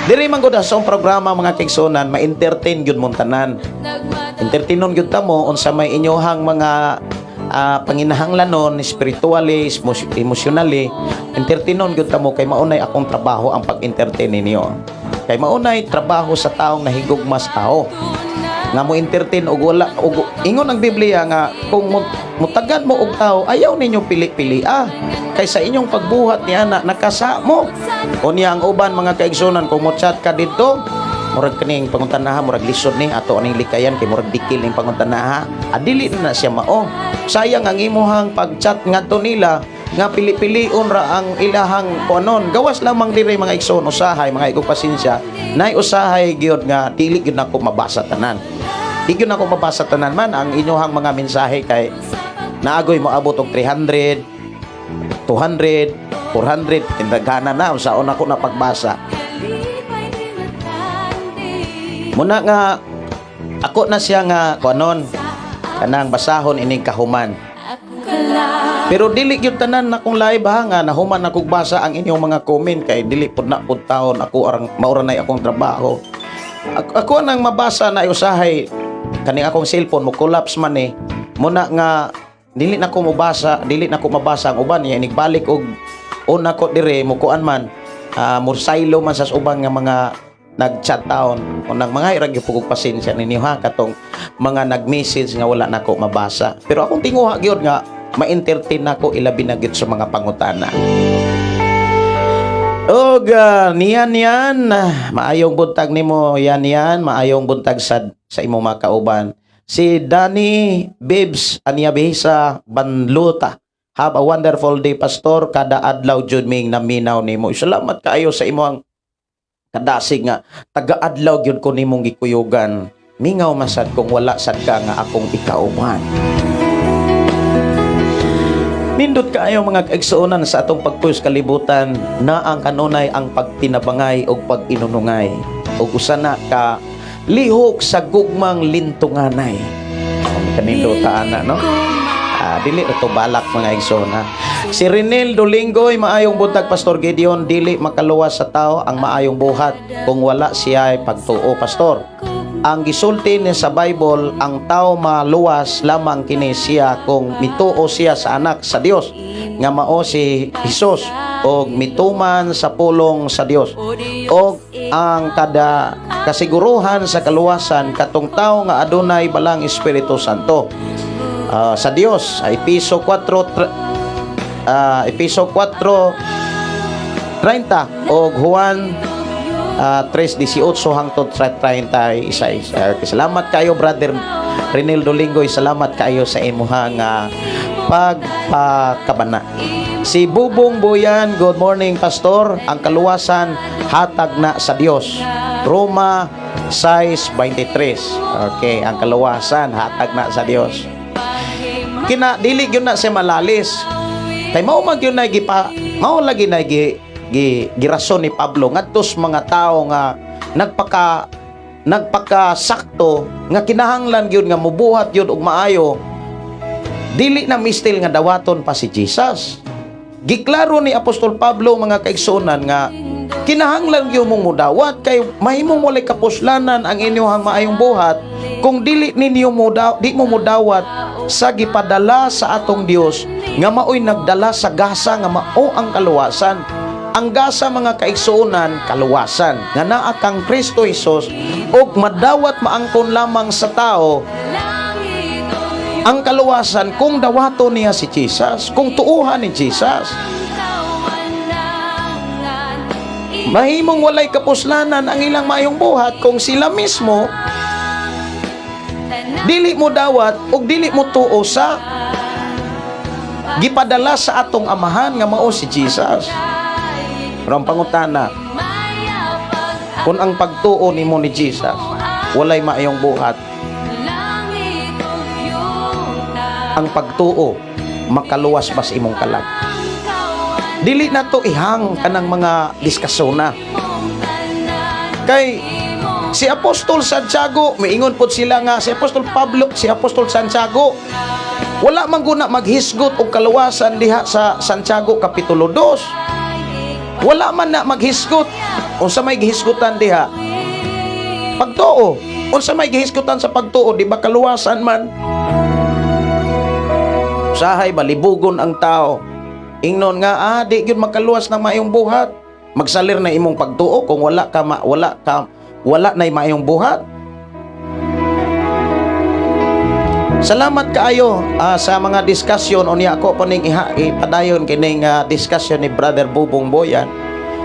Diri man gud sa programa mga kigsunan, ma-entertain gyud mo tanan. Entertainon gyud ta mo unsa may inyohang mga panginahanglanon spiritually, emotionally. Entertainon gyud ta mo kay maunay akong trabaho ang pag-entertain ninyo. Kay maunay trabaho sa taong nahigugmas tao. Nga mo entertain og wala og ingon ang Biblia nga kung mutagad mo og tao ayaw ninyo pili-pili kay sa inyong pagbuhat niya na nakasa mo. Unya ang uban mga kaigsunan kung mo chat ka dito murag kaning pangutanaha murag lisod ni ato aning likayan kay murag dikil ning pangutanaha adili na siya mao. Sayang ang imuhang pag-chat ngadto nila nga pili-pilion ra ang ilahang kuanon. Gawas lamang diri mga igsoon usahay mga igong pasensya nay usahay gyud nga dili gyud nako mabasa tanan. Di gyud nako mabasa tanan man ang inyohang mga mensahe kay naagoy mo abot og 300, 200, 400 tindagana na usaon ako na pagbasa. Muna nga ako na siya nga kuanon kanang basahon ining kahuman. Pero dili gyud tanan akong live nga nahuman akong basa ang inyong mga comment kay dili pud na pud taon ako arang maura nay akong trabaho. Ako nang mabasa na usahay kaning akong cellphone mo collapse man muna nga dili na ko mabasa ang uban niya inigbalik og una ko dire mo kuan man mursaylo man sa uban nga mga nag-chat taon unang mga irag gyud pasensya ninyo katong mga nag-message nga wala nako mabasa. Pero akong tinguha gyud nga ma-entertain nako ilabi na gyud sa mga pangutana. Niyan maayong buntag nimo yan maayong buntag sa imong mga kauban. Si Danny Bibs Anyabisa Banluta, have a wonderful day pastor, kada adlaw jud ming naminaw nimo. Salamat kaayo sa imong kadasig nga taga-adlaw gyud ko nimong gikuyugan. Mingaw masad kung wala sad ka nga akong ikauban. Nindot kaayo mga kaigsuonan sa atong pagpuyos kalibutan na ang kanunay ang pagtinabangay o pag-inunungay o usana ka lihok sa gugmang lintunganay. Ang kanindot ana no? Dili na to balak mga igsoon ha. Si Renel Dolingoy, maayong buntag Pastor Gideon, dili makaluwas sa tao ang maayong buhat kung wala siya ay pagtuo, Pastor. Ang gisulti ni sa Bible, ang tao maluwas lamang kini siya kung mituo siya sa anak sa Dios nga mao si Hesus og mituman sa pulong sa Dios. Og ang kada kasiguruhan sa kaluwasan katong tao nga adunay balang Espiritu Santo sa Dios. Episo 4:30 og Juan 3:18 hangtod 36. Salamat kayo Brother Renel Dolingoy, salamat kayo sa imuhang pagpakabana. Si Bubong Boyan, good morning Pastor. Ang kaluwasan hatag na sa Dios. Roma 6:23. Okay, ang kaluwasan hatag na sa Dios. Kina dili gyud na siya malalis. Kay mao man gyud na mao lagi na girason ni Pablo ngadtos mga tao nga nagpakasakto nga kinahanglan gyud nga mubuhat gyud og maayo. Dili na mistil nga dawaton pa si Jesus. Giklaro ni Apostol Pablo mga kaigsunan nga kinahanglan gyud mong mudawat kay mahimong walay kapuslanan ang inyong maayong buhat kung dili ninyo di mo mudawat sa gipadala sa atong Dios nga maoy nagdala sa gasa nga mao ang kaluwasan. Ang gasa mga kaigsuonan kaluwasan nga naa kang Kristo Hesus ug madawat maangkon lamang sa tao ang kaluwasan kung dawato niya si Jesus, kung tuuhan ni Jesus. Mahimong walay kapuslanan ang ilang maayong buhat kung sila mismo dili mo dawat ug dili mo tuo sa gipadala sa atong amahan nga mao si Jesus. Pero ang pangutana, kung ang pagtuo nimo ni Jesus walay maayong buhat, ang pagtuo makaluwas bas imong kalag. Dili na to ihang kanang mga diskusyona. Kay si Apostol Santiago, miingon po sila nga si Apostol Pablo, si Apostol Santiago, wala man guna maghisgot og kaluwasan diha sa Santiago Kapitulo 2. Wala man na maghisgot. Unsa may gihisgutan diha? Pagtuo. Unsa may gihisgutan sa pagtuo, di ba kaluwasan man? Usahay balibugon ang tao. Ingnon nga di gyud makaluwas ng maayong buhat. Magsalir na imong pagtuo kung wala nay maayong buhat. Salamat kaayo sa mga diskusyon unya ako paning ipadayon kining diskusyon ni Brother Bubong Boyan.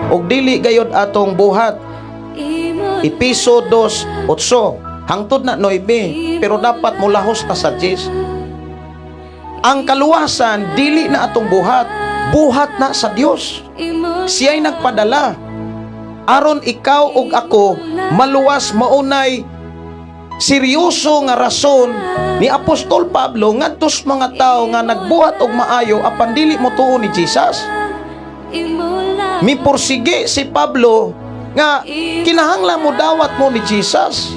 Og dili gayud atong buhat. Episo 2:8 hangtod na 9 pero dapat mulahos ta sa 10. Ang kaluwasan dili na atong buhat, buhat na sa Dios. Siya'y nagpadala aron ikaw ug ako maluwas maunay seryoso nga rason ni Apostol Pablo ngadtos mga tao nga nagbuhat og maayo apan dili mo tuo ni Jesus. Miporsige si Pablo nga kinahanglan mo dawat mo ni Jesus.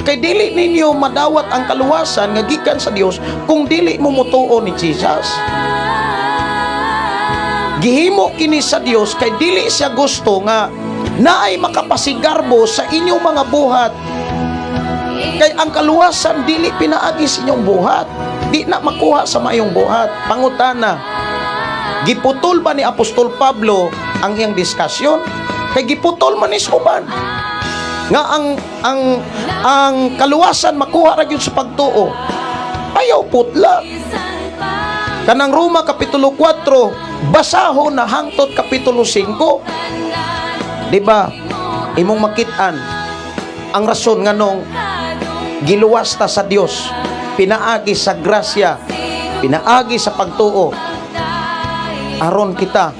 Kay dili ninyo madawat ang kaluwasan nga gikan sa Dios kung dili mo mutuo ni Jesus. Gihimo kini sa Dios kay dili siya gusto nga naay makapasigarbo sa inyong mga buhat. Kay ang kaluwasan dili pinaagi sa inyong buhat, di na makuha sa mayong buhat. Pangutana, giputol ba ni Apostol Pablo ang iyang diskusyon? Kay giputol man is uban nga ang kaluwasan makuha ra gyud sa pagtuo. Ayaw putla. Kanang Roma Kapitulo 4 basahon na hangtod Kapitulo 5. Di ba? Imong makit-an ang rason nganong giluwas ta sa Dios, pinaagi sa grasya, pinaagi sa pagtuo aron kita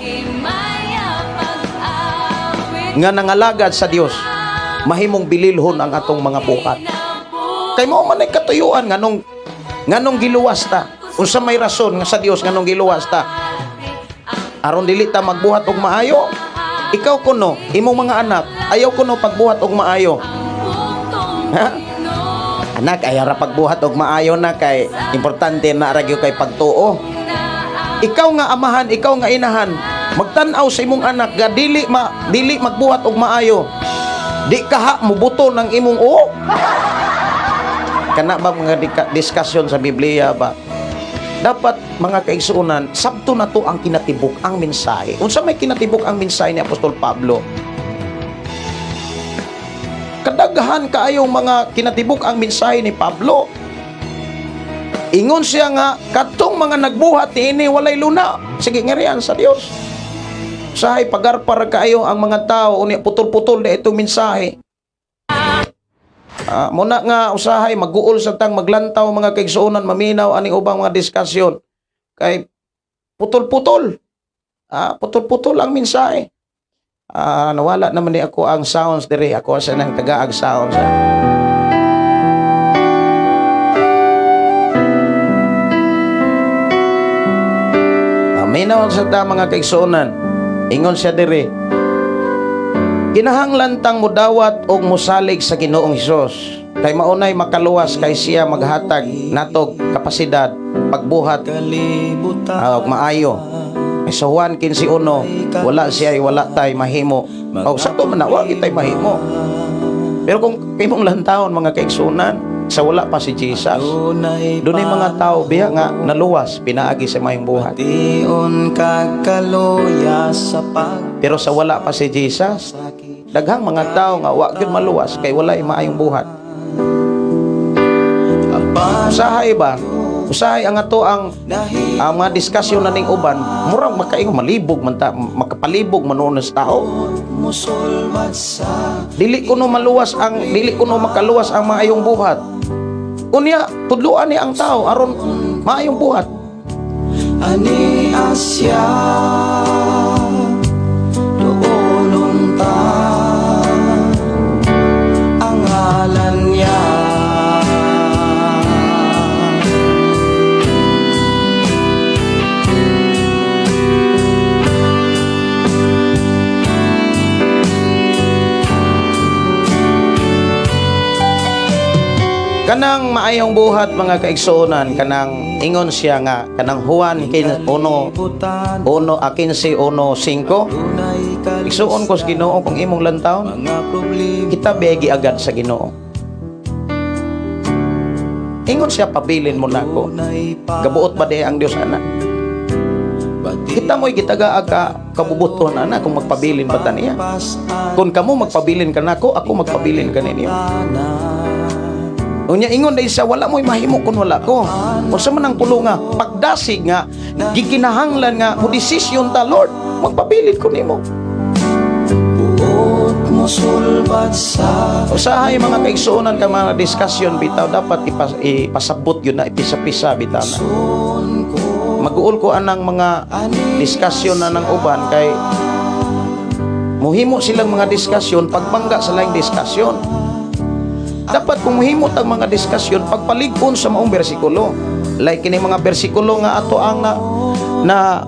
nga nangalagad sa Dios mahimong bililhon ang atong mga buhat. Kay mao man ay katuyuan nganong giluwas ta. Unsa may rason nga sa Dios nganong giluwas ta? Aron dili ta magbuhat og maayo. Ikaw kuno, imong mga anak, ayaw kuno pagbuhat og maayo. Ha? Anak, ay ara pagbuhat og maayo na kay importante na ra gyud kay pagtuo. Ikaw nga amahan, ikaw nga inahan, magtan-aw sa imong anak ga dili magbuhat og maayo. Di kaha mubuto ng imong o. Kana ba mga diskusyon sa Biblia ba? Dapat mga kaigsuonan, sabto na to ang kinatibuk ang mensahe. Unsa may kinatibuk ang mensahe ni Apostol Pablo? Kadaghan kaayong mga kinatibuk ang mensahe ni Pablo. Ingon siya nga, katong mga nagbuhat ini walay luna. Sige nga riyan sa Dios. Usahay pagarpar kaayo ang mga tao unya putol-putol na itong mensahe. Muna nga usahay mag-uol sa tang maglantaw mga kaigsuonan maminaw aning ubang mga diskusyon. Kay putol-putol. Putol-putol ang mensahe. Nawala naman ni ako ang sounds diri. Ako sa nang tagaag sounds. Minaw sa ta mga kaigsuonan. Ingon siya diri. Kinahanglan tang mudawat og musalig sa Ginoong Hesus. Kay maunay makaluwas kay siya maghatag natog kapasidad pagbuhat og maayo. Sa Juan 15:1, wala siya wala tay mahimo. O sakto man na wa kitay mahimo. Pero kung imong lantawon mga kaigsuonan, sa wala pa si Jesus, dunay mga tao biya nga naluwas pinaagi sa mayong buhat. Pero sa wala pa si Jesus, daghang mga tao nga wa gyud maluwas kay walay maayong buhat. Usahay ba? Usahay ang ato ang mga diskusyon na ning uban, murang makaingon malibog man ta, makapalibog man sa tao. Dili kuno makaluwas ang maayong buhat. Unya tudloan ni ang tao aron maayong buhat. Ani asya doolon ta ang ngalan niya. Kanang maayong buhat mga kaigsuonan, kanang ingon siya nga kanang Juan 15:1-5. Igsuon ko sa Ginoo kung imong lantawon, kita biyagi agad sa Ginoo. Ingon siya, pabilin mo nako. Gabuot ba di ang Dios ana? Kita mo'y gitaga ka kabubuton ana kung magpabilin ba ta niya? Kung kamo magpabilin ka nako, ako magpabilin ka ninyo. Unya ingon dahil sa wala mo'y mahimo kung wala ko. Unsa man ang pulo nga pagdasig nga gikinahanglan nga mo desisyon ta Lord, magpabilin ko nimo. Usahay mga kaigsuonan ka mga diskusyon bitaw dapat ipasabot yun na ipisa-pisa bitaw na. Mag-uol ko anang mga diskusyon na ng uban kay muhimo silang mga diskusyon pagmangga sa laing diskusyon. Dapat kung muhimot ang mga diskusyon pagpalig-on sa maong bersikulo. Like kini mga bersikulo nga ato ang na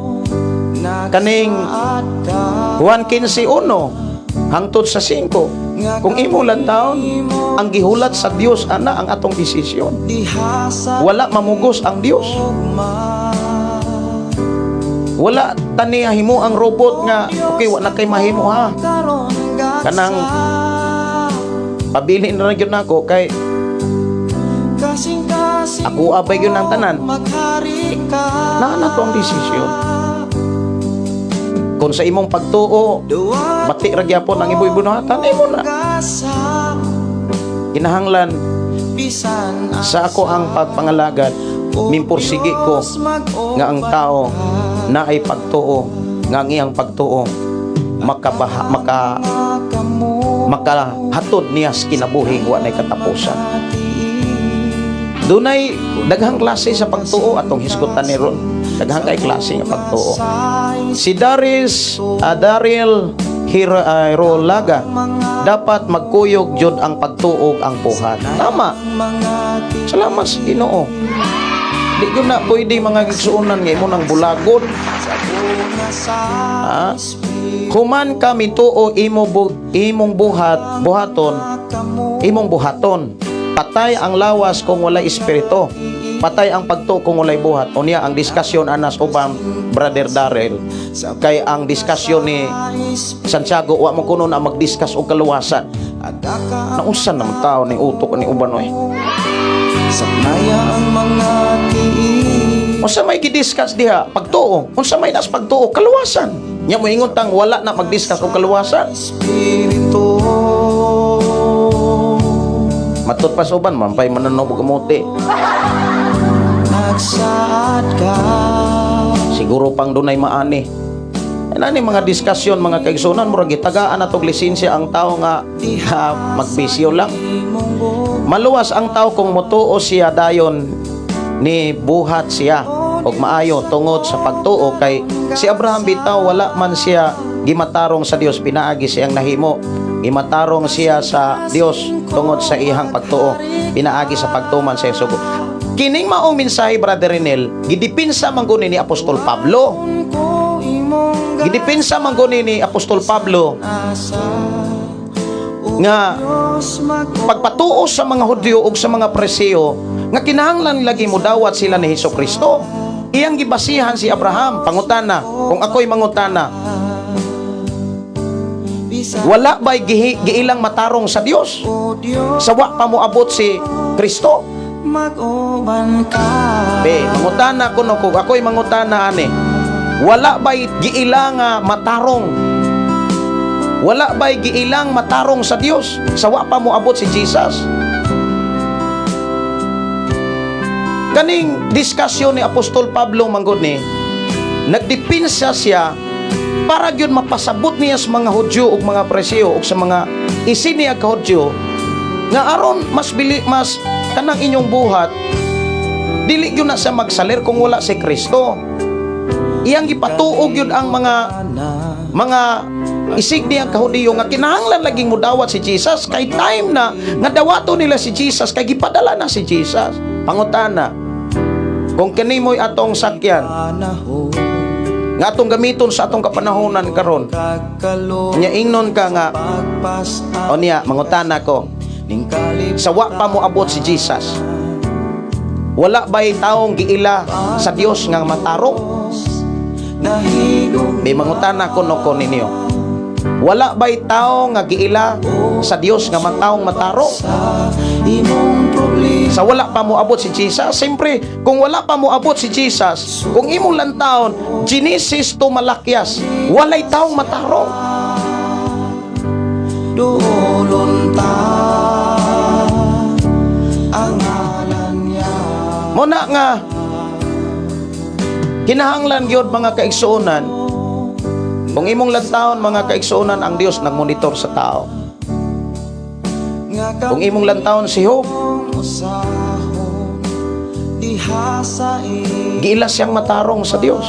kaning Juan 15:1 hangtod sa 5. Kung imo lantawon ang gihulat sa Dios ana ang atong desisyon. Wala mamugos ang Dios. Wala tani himo ang robot nga okay wa na kay mahimo ha. Kanang pabilin na yun ako kay ako abay yun ang tanan na to ang desisyon. Kung sa imong pagtuo bati ragyapon ang iboy bunuhatan imo na kinahanglan sa ako ang pagpangalagad mimpursigi ko nga ang tao na ay pagtuo nga ang iyang pagtuo makahatod niya sa kinabuhi wa nay katapusan. Dunay daghang klase sa pagtuo atong hisgutan ni ron. Daghang kay klase nga pagtuo. Si Daryl Hirolaga dapat magkuyog jud ang pagtuog ang buhat. Tama. Salamat sa Ginoo. Di gyud na pwede mga gigsuonan nga imo nang bulagon. Human kami tuo imong buhaton Patay ang lawas kung walay espiritu. Patay ang pagtuo kung walay buhat. Unya ang diskasyon anas ubang Brother Darrell kay ang diskasyon ni Santiago wa mo kuno na magdiskas og kaluwasan. Naunsan naman tao ni utok ni uban oy. Saknaya ang mga tiil. Unsa may gidiskas diha? Pagtuo. Unsa may nas pagtuo? Kaluwasan. Nya mo ingon tang wala na magdiskas og kaluwasan. Espiritu. Matud pa sa uban mampay mananaw og kamote. Nagsaad ka. Siguro pang dunay maani. Ani mga diskasyon mga kaigsunan murag gitagaan atog lisensya ang tao nga magbisyo lang. Maluwas ang tao kung motuo siya dayon ni buhat siya og maayo tungod sa pagtuo kay si Abraham bitaw wala man siya gimatarong sa Dios pinaagi siyang nahimo. Gimatarong siya sa Dios tungod sa ihang pagtuo. Pinaagi sa pagtuman sa Hesus. Kining maong mensahe Brother Renel gidipinsa man guni ni Apostol Pablo. Gidipinsa man guni ni Apostol Pablo nga pagpatuo sa mga Hudyo ug sa mga Preseo nga kinahanglan lagi mo dawat sila ni Hesukristo. Iyang gibasihan si Abraham. Pangutana, kung ako'y mangutana, wala ba'y giilang matarong sa Dios? Sawa pa mo abot si Kristo? Mag-uban ka. Be, mangutana ko no, kung ako'y mangutana ani, wala ba'y giilang matarong? Wala ba'y giilang matarong sa Dios? Sawa pa mo abot si Jesus? Kaning diskasyon ni Apostol Pablo manggod ni, nagdipinsa siya para gyud mapasabot niya sa mga Hudyo ug mga Preseo ug sa mga isiniya ka Hudyo nga aron mas kanang inyong buhat dili gyud na sa magsalir kung wala si Kristo. Iyang gipatuog yun ang mga isig niyang kahudiyo nga kinahanglan laging mudawat si Jesus kay time na nga dawato nila si Jesus kay gipadala na si Jesus. Pangutana, kung kini mo'y atong sakyan nga atong gamiton sa atong kapanahonan karon, nya ingnon ka nga o niya mangutana ko, sawa pa mo abot si Jesus, wala ba'y taong giila sa Dios nga matarong? May mangutana ko no ko ninyo, wala ba'y tao nga giila sa Dios nga mataong matarong? Sa wala pa mo abot si Jesus, siyempre kung wala pa mo abot si Jesus, kung imong lantaon Genesis to Malakyas, walay taong matarong. Dulon ta ang ngalan niya. Muna nga kinahanglan gyud mga kaigsuonan, kung imong lantaon mga kaigsuonan ang Dios nagmonitor sa tao. Kung imong lantaon si Job, giila siyang matarong sa Dios.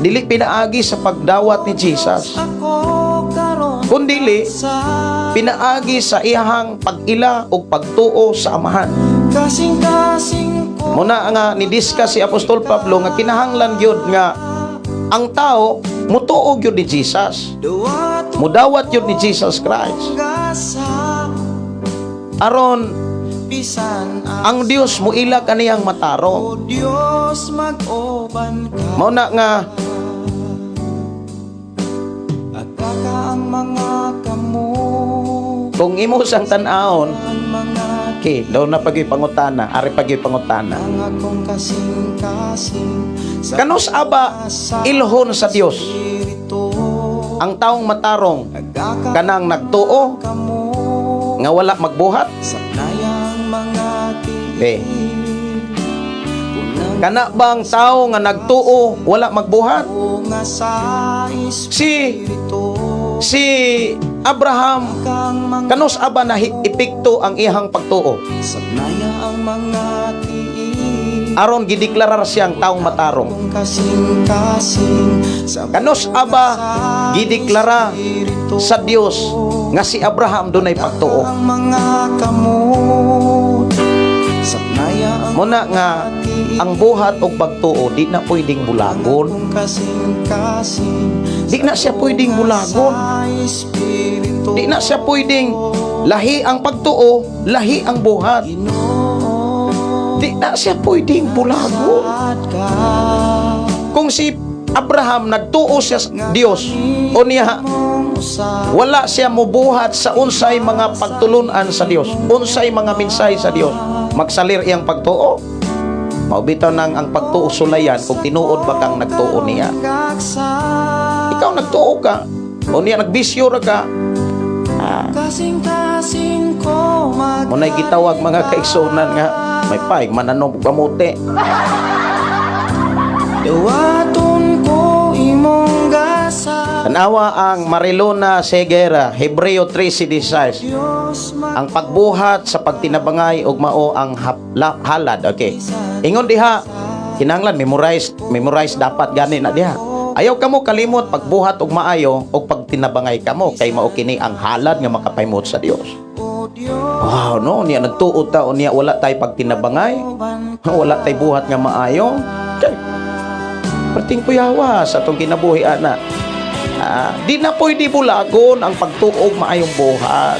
Dili pinaagi sa pagdawat ni Jesus, kundili pinaagi sa iyahang pag-ila o pagtuo sa Amahan. Muna nga nidiskas si Apostol Pablo nga kinahanglan gyud nga ang tao mutuo gyud ni Jesus, mudawat gyud ni Jesus Christ, aron ang Dios muila kaniyang matarong. Muna nga kung imo sang tan-aon, okay, daw na pagyoy pangutana, ari pagyoy pangutana. Kanos aba ilhon sa Dios ang taong matarong kanang nagtuo nga wala magbuhat? Be, kana bang tao nga nagtuo wala magbuhat? Si Abraham, kanos aba na epekto ang ihang pagtuo? Aron gideklarar siyang taong matarong. Kanos aba gideklara sa Dios nga si Abraham dunay pagtuo? Saknaya ang Muna nga ang buhat og pagtuo di na pwedeng bulagon. kasing-kasing Di na siya pwedeng bulagon. sa Espiritu Di na siya pwedeng lahi ang pagtuo, lahi ang buhat. Di na siya pwedeng bulagon. ka. Kung si Abraham nagtuo siya sa Dios, o niya wala siya mubuhat sa unsay mga pagtulunan sa Dios, unsay mga mensahe sa Dios, magsalir iyang pagtuo. Maubitaw nang ang pagtuo sulayan kung tinuod ba kang nagtuo niya. Ikaw nagtuo ka, o niya nagbisyo ra ka. Kasing-kasing ko Muna'y gitawag mga kaigsunan nga may paig mananog kamote. Dawaton ko imong gasa Tanawa ang Marilona Segera, Hebreo 3:16. Ang pagbuhat sa pagtinabangay ug mao ang halad. Okay. Ingon diha, kinahanglan memorize dapat gani na diha. Ayaw kamo kalimot pagbuhat og maayo ug pagtinabangay kamo kay mao kini ang halad nga makapahimot sa Dios. Wow, no, niya nagtuo ta o niya wala tay pagtinabangay, wala tay buhat nga maayo. Okay. Perting kuyawa sa atong kinabuhi ana. Di na pwede bulagon ang pagtuog maayong buhat.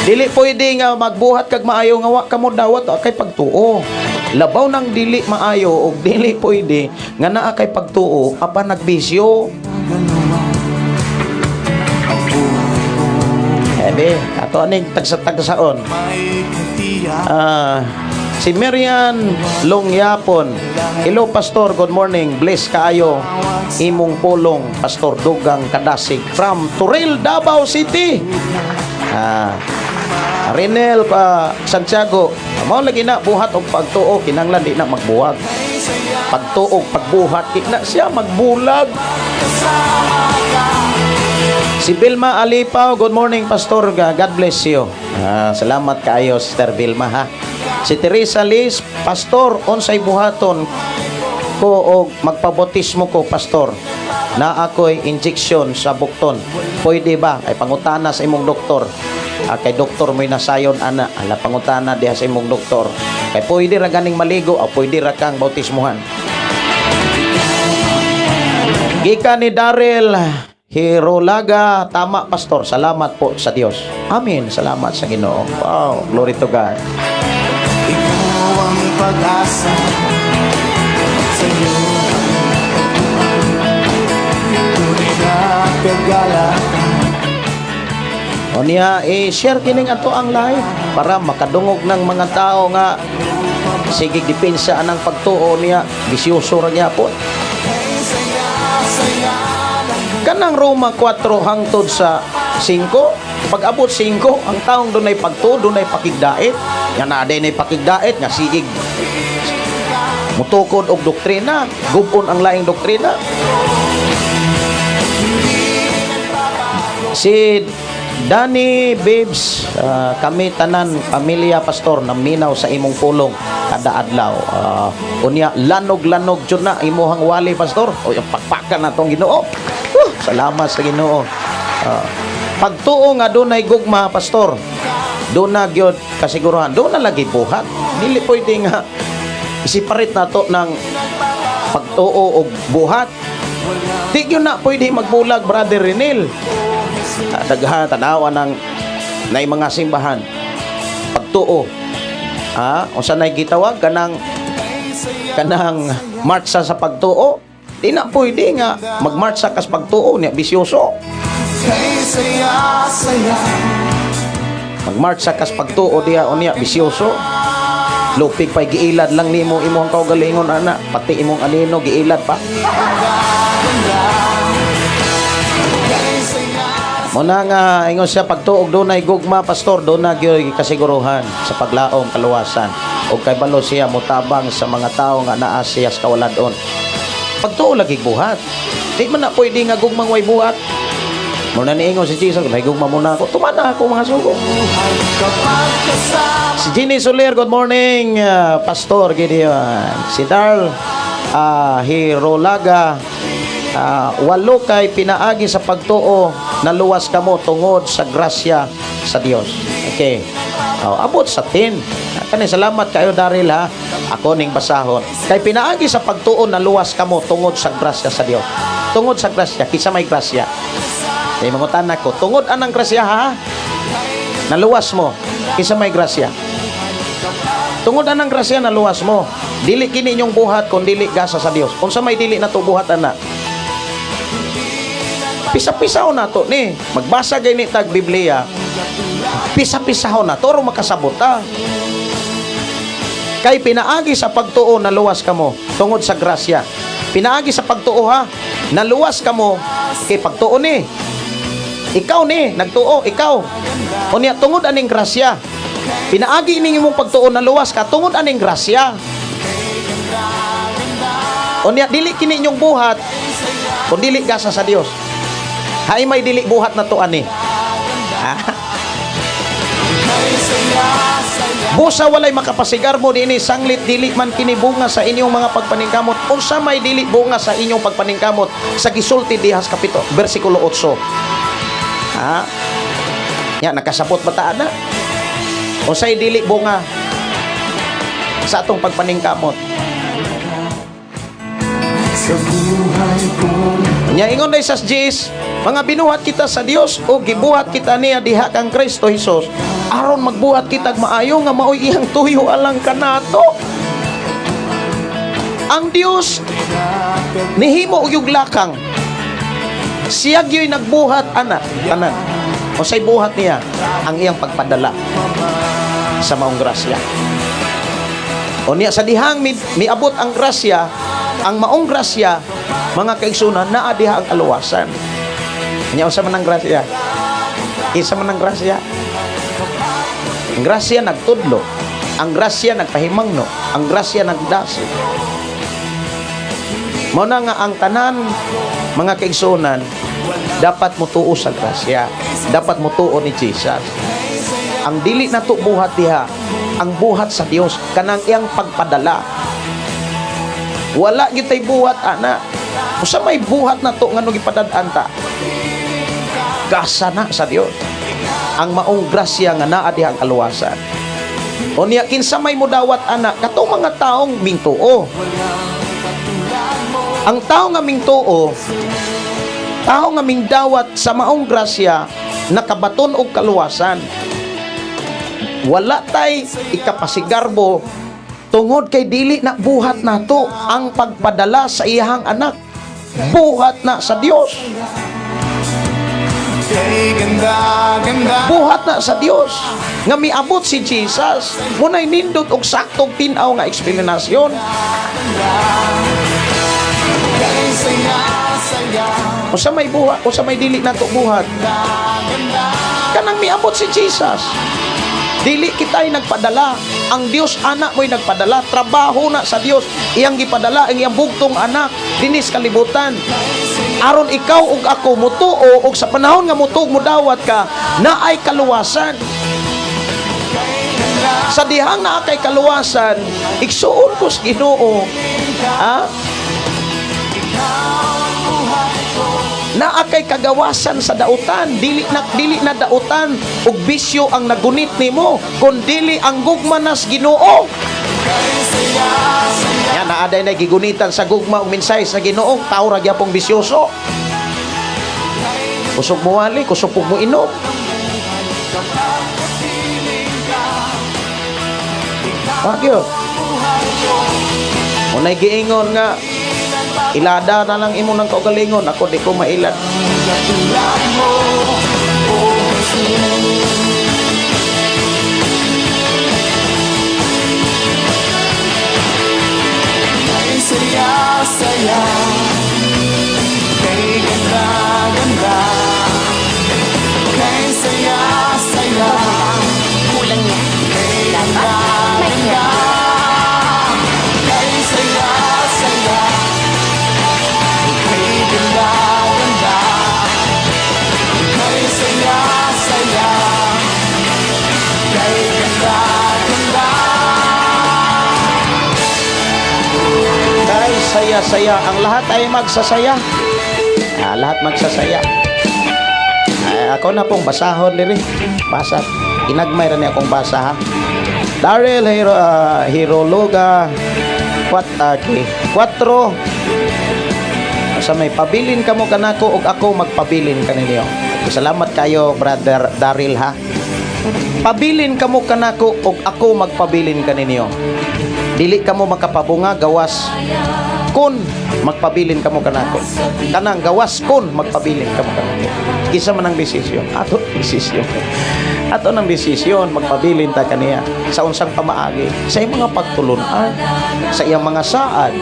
Dili pwede nga magbuhat kag maayo nga wa kamo dawat kay pagtuo. Labaw ng dili maayo o dili pwede nga naa kay pagtuo apan nagbisyo. Ebe, ato aning tagsa-tagsaon. Si Marian Longyapon. Hello Pastor, good morning. Bless kaayo imong pulong Pastor Dugang Kadasig from Turil, Davao City. Renel Santiago, mao lagi na buhat og pagtuo kinahanglan di na magbuwag. Pagtuo pagbuhat di na siya magbulag. Si Vilma Alipaw, good morning Pastor, God bless you. Salamat kaayo Sister Vilma ha. Si Teresa Liz, Pastor, unsay buhaton ko og magpabotismo ko Pastor na ako'y injection sa bukton. Pwede ba? Ay pangutana sa imong doktor. Kay doktor mo'y nasayon ana. Ala pangutana diha sa imong doktor. Kay pwede ra ganing maligo o pwede ra kang bautismuhan. Gika ni Daryl Hirolaga, tama Pastor. Salamat po sa Dios. Amen. Salamat sa Ginoo. Wow, glory to God. Ikaw ang pag-asa sa iyo. Tunay na kagala. O niya, share kining ato ang live para makadungog ng mga tao nga sige depensa anang pagtuo niya, bisyoso ra niya po. Kanang Roma 4 hangtod sa 5, pag abot 5, ang taong dunay pagtuo, dunay pakigdait, nga naaday nay pakigdait nga siig mutukod og doktrina, gubon ang laing doktrina. Si Danny Babes, kami tanan pamilya Pastor naminaw sa imong pulong kada adlaw. Unya lanog-lanog jud na imuhang wali Pastor. O yung pakpakan natong Ginoo. Salamat sa Ginoo. Pagtuo nga dunay gugma Pastor. Doon na gyud kasiguruhan. Doon na lagi buhat. Dili pwede nga isiparit nato ng pagtuo og buhat. Di gyud na pwede magbulag Brother Renel. Daghan tanawa ng nay mga simbahan pagtuo unsa nay gitawag kanang marcha sa pagtuo di na pwede nga magmarcha kas pagtuo niya bisyoso magmarcha kas pagtuo diha unya bisyoso lupig pay giilad lang nimo imong kaugalingon ana pati imong anino giilad pa. Muna nga ingon siya pagtuog dunay gugma Pastor do na gyud kasiguruhan sa paglaom kaluwasan ug kay balo siya motabang sa mga tawo nga naa siya sa kawaladon. Pagtuo lagi buhat. Di man na pwede nga gugmang way buhat. Muna ni ingon si Jesus, may gugma muna ako. Tumana ako mga sugo. Si Jenny Soler, good morning Pastor Gideon. Si Darl Hirolaga, walo kay pinaagi sa pagtuo naluwas kamo tungod sa grasya sa Dios. Okay. Abot sa 10. Kani salamat kayo Daryl ha. Ako ning basahon. Kay pinaagi sa pagtuon na luwas kamo tungod sa grasya sa Dios. Tungod sa grasya, kisa may grasya. Kay mangutan ko, tungod anang grasya ha? Naluwas mo, kisa may grasya. Tungod anang grasya naluwas mo. Dili kini inyong buhat kun dili gasa sa Dios. Unsa may dili na to buhat ana? Pisa-pisaw na to ni. Magbasa gay ni tag Biblia. Pisa-pisaw na to ro makasabot ta. Kay pinaagi sa pagtuo na luwas kamo tungod sa grasya. Pinaagi sa pagtuo ha. Naluwas kamo kay pagtuo ni. Ikaw ni nagtuo, ikaw. Unya tungod aning grasya. Pinaagi ning imong pagtuo na luwas ka tungod aning grasya. Unya dili kini inyong buhat kun dili gasa sa Dios. Hay may dili buhat na to ani. Busa walay makapasigar mo dinhi sanglit dili man kini bunga sa inyong mga pagpaningkamot. Unsa may dili bunga sa inyong pagpaningkamot sa gisulti dihas kapito bersikulo 8. Ya nakasabot bata na. Unsay dili bunga sa atong pagpaningkamot. Nya ingon day sas Jis, mga binuhat kita sa Dios o gibuhat kita niya diha kang Kristo Jesus aron magbuhat kita maayo nga maoy iyang tuyo alang kanato. Ang Dios nihimo og yung lakang. Siya gyoy nagbuhat ana tanan. O say buhat niya ang iyang pagpadala sa maong grasya. O niya sa dihang miabot ang grasya, ang maong grasya, mga kaigsunan, naa diha ang kaluwasan. Niya usa man ang grasya. Isa man ang grasya. Ang grasya nagtudlo, ang grasya nagpahimangno, ang grasya nagdasi. Mao na nga ang tanan mga kaigsunan dapat mutuo sa grasya, dapat mutuo ni Jesus. Ang dili nato buhat diha, ang buhat sa Dios kanang iyang pagpadala. Wala gitay buhat ana. Usa may buhat na to ngano gipadad-an ta. Gasa na sa Dios. Ang maong grasya nga naa diha ang kaluwasan. Unya kinsa may mudawat ana katong mga taong mingtuo. Ang tao nga mingtuo, tao nga mingdawat sa maong grasya nakabaton og kaluwasan. Wala tay ikapasigarbo tungod kay dili na buhat nato ang pagpadala sa iyang anak. Buhat na sa Dios. Buhat na sa Dios nga miabot si Jesus. Munay nindot og saktong tin-aw nga eksplanasyon. Usa may buhat, usa may dili nato buhat. Kanang miabot si Jesus. Dili kita'y nagpadala. Ang Dios anak mo'y nagpadala. Trabaho na sa Dios. Iyang gipadala ang iyang bugtong anak dinis kalibutan. Aron ikaw ug ako mutuo ug sa panahon nga mutuog mo dawat ka naay kaluwasan. Sa dihang naa kay kaluwasan, igsuon ko sa Ginoo. Naa kay kagawasan sa dautan, dili na dautan ug bisyo ang nagunit nimo kun dili ang gugma nas Ginoo. Yan naaday na gigunitan sa gugma ug minsay sa Ginoo, tao ra gyapong bisyoso. Kusog mo wali, kusog mo inom. Wagyo. Unay giingon nga ilada na lang imo ng kaugalingon, ako di ko mailad. Saya-saya, kay ganda-ganda, kay saya-saya, Kulang niya. Dapat may kaya. kay saya-saya, kay ganda-ganda, kay saya-saya, kay ganda-ganda. Dahil saya-saya, ang lahat ay magsasaya. Lahat magsasaya. Ako na pong basahon diri. Basa. Inagmay ra ni akong basa ha. Daryl Hirologa 4 sa may pabilin kamo kanako ug ako magpabilin kaninyo. Salamat kayo brother Daryl ha. Pabilin kamo kanako ug ako magpabilin kaninyo. Dili kamo makapabunga gawas kun magpabilin kamo kanako. Kanang gawas kun magpabilin kamo kanako. Kisa man ang desisyon. Ato desisyon. Ato nang desisyon magpabilin ta kaniya sa unsang pamaagi, sa iyang mga pagtulunan, sa iyang mga saad.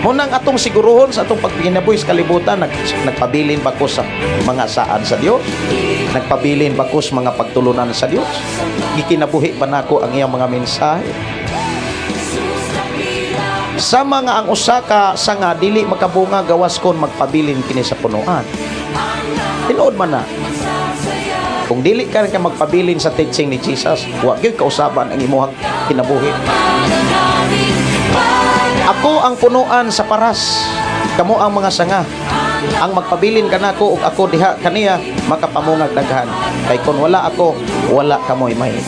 Munang atong siguruhon sa atong pagpinabuhi sa kalibutan, nagpabilin ba ko sa mga saad sa Dios? Nagpabilin ba ko sa mga pagtulunan sa Dios? Gikinabuhi ba nako ang iyang mga mensahe? Sa mga ang usaka sa nga dili makabunga gawas kon magpabilin kini sa punuan. Tinuod man na. Kung dili ka magpabilin sa teaching ni Jesus, huwag yung kausaban ang imuhang kinabuhi. Ako ang punuan sa paras, kamo ang mga sanga. Ang magpabilin ka na ako, ug ako diha kaniya, makapamungag daghan. Kay kung wala ako, wala kamoy mahimo.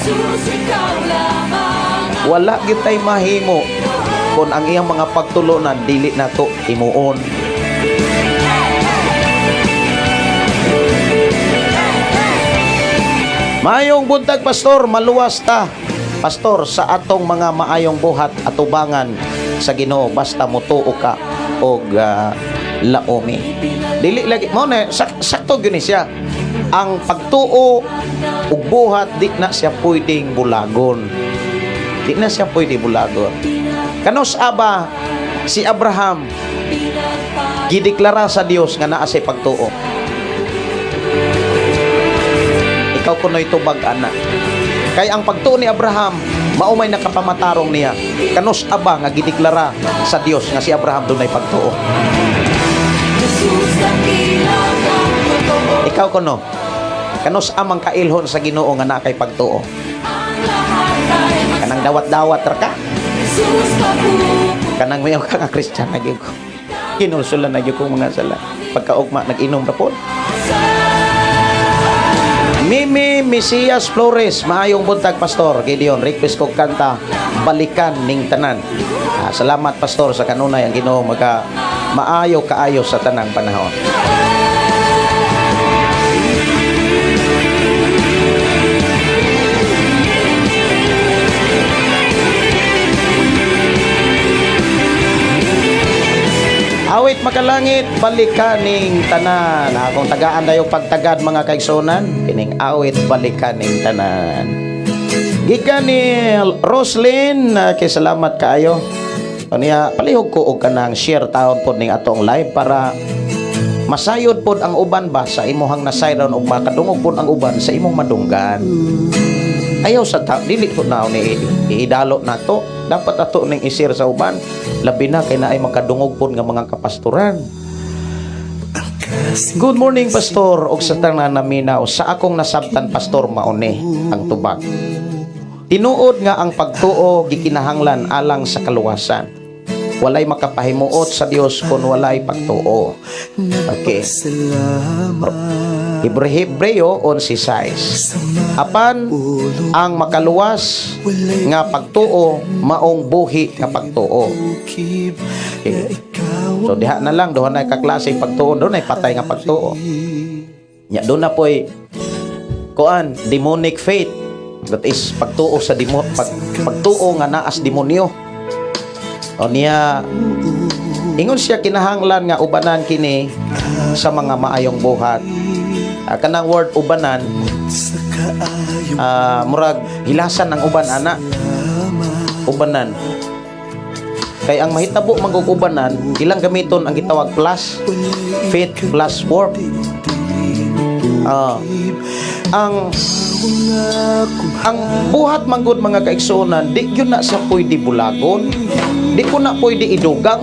Wala gitay mahimo kung ang iyang mga pagtulunan dili nato imuon. Maayong buntag pastor, maluwas ta pastor sa atong mga maayong buhat at ubangan sa Ginoo basta motuo ka og laomi. Dili lagi mo na sakto gyud ni siya. Ang pagtuo ug buhat di na siya pwedeng bulagon. Di na siya pwede bulagon. Kanos aba si Abraham gideklara sa Dios nga naa siya pagtuo. Ikaw kunoy tubag ana. Kay ang pagtuo ni Abraham maumay nakapamatarong niya. Kanos aba nga gideklara sa Dios nga si Abraham dunay pagtuo. Ikaw kuno. Kanos amang kailhon sa Ginoo nga naa kay pagtuo. Kanang dawat-dawat ra ka. Kanang mayaw ka nga Kristyan na gyud ko. Kinulsulan na gyud kong mga sala. Pagkaugma nag-inom ra pod. Mimi Mesias Flores, maayong buntag pastor. Gideon, request ko kanta Balikan ning tanan. Salamat pastor sa kanunay ang Ginoo maka maayo kaayo sa tanang panahon. Awit makalangit, balikaning tanan. Akong tagaan dayo pagtagad mga kaigsonan. Kining awit balikaning tanan. Gikan ni Roslyn, kay salamat kaayo. Kaniya palihog ko og kanang share taon pod ning atong live para masayod pod ang uban ba sa imuhang nasayron ug makadungog pod ang uban sa imong madunggan. Ayaw sa dili po na ni iidalo nato. Dapat ato ning isir sa uban labi na kay naay makadungog pod nga mga kapastoran. Good morning pastor og sa tanan naminaw sa akong nasabtan pastor mauni ang tubag. Tinuod nga ang pagtuo gikinahanglan alang sa kaluwasan. Walay makapahimuot sa Dios kung walay pagtuo. Okay. Hebreo 11:6. Apan ang makaluwas nga pagtuo maong buhi nga pagtuo. Okay. So diha na lang doon ay kaklaseng pagtuo, doon ay patay nga pagtuo. Nya doon na po'y kuan demonic faith. That is pagtuo sa pagtuo nga naas demonyo. O niya ingon siya kinahanglan nga ubanan kini sa mga maayong buhat. Kanang word ubanan murag hilasan ng uban ana. Ubanan. Kay ang mahitabo magugubanan ilang gamiton ang gitawag plus faith plus work. Ang buhat manggod mga kaigsonan di yun na siya pwede bulagon, di ko na pwede idugang,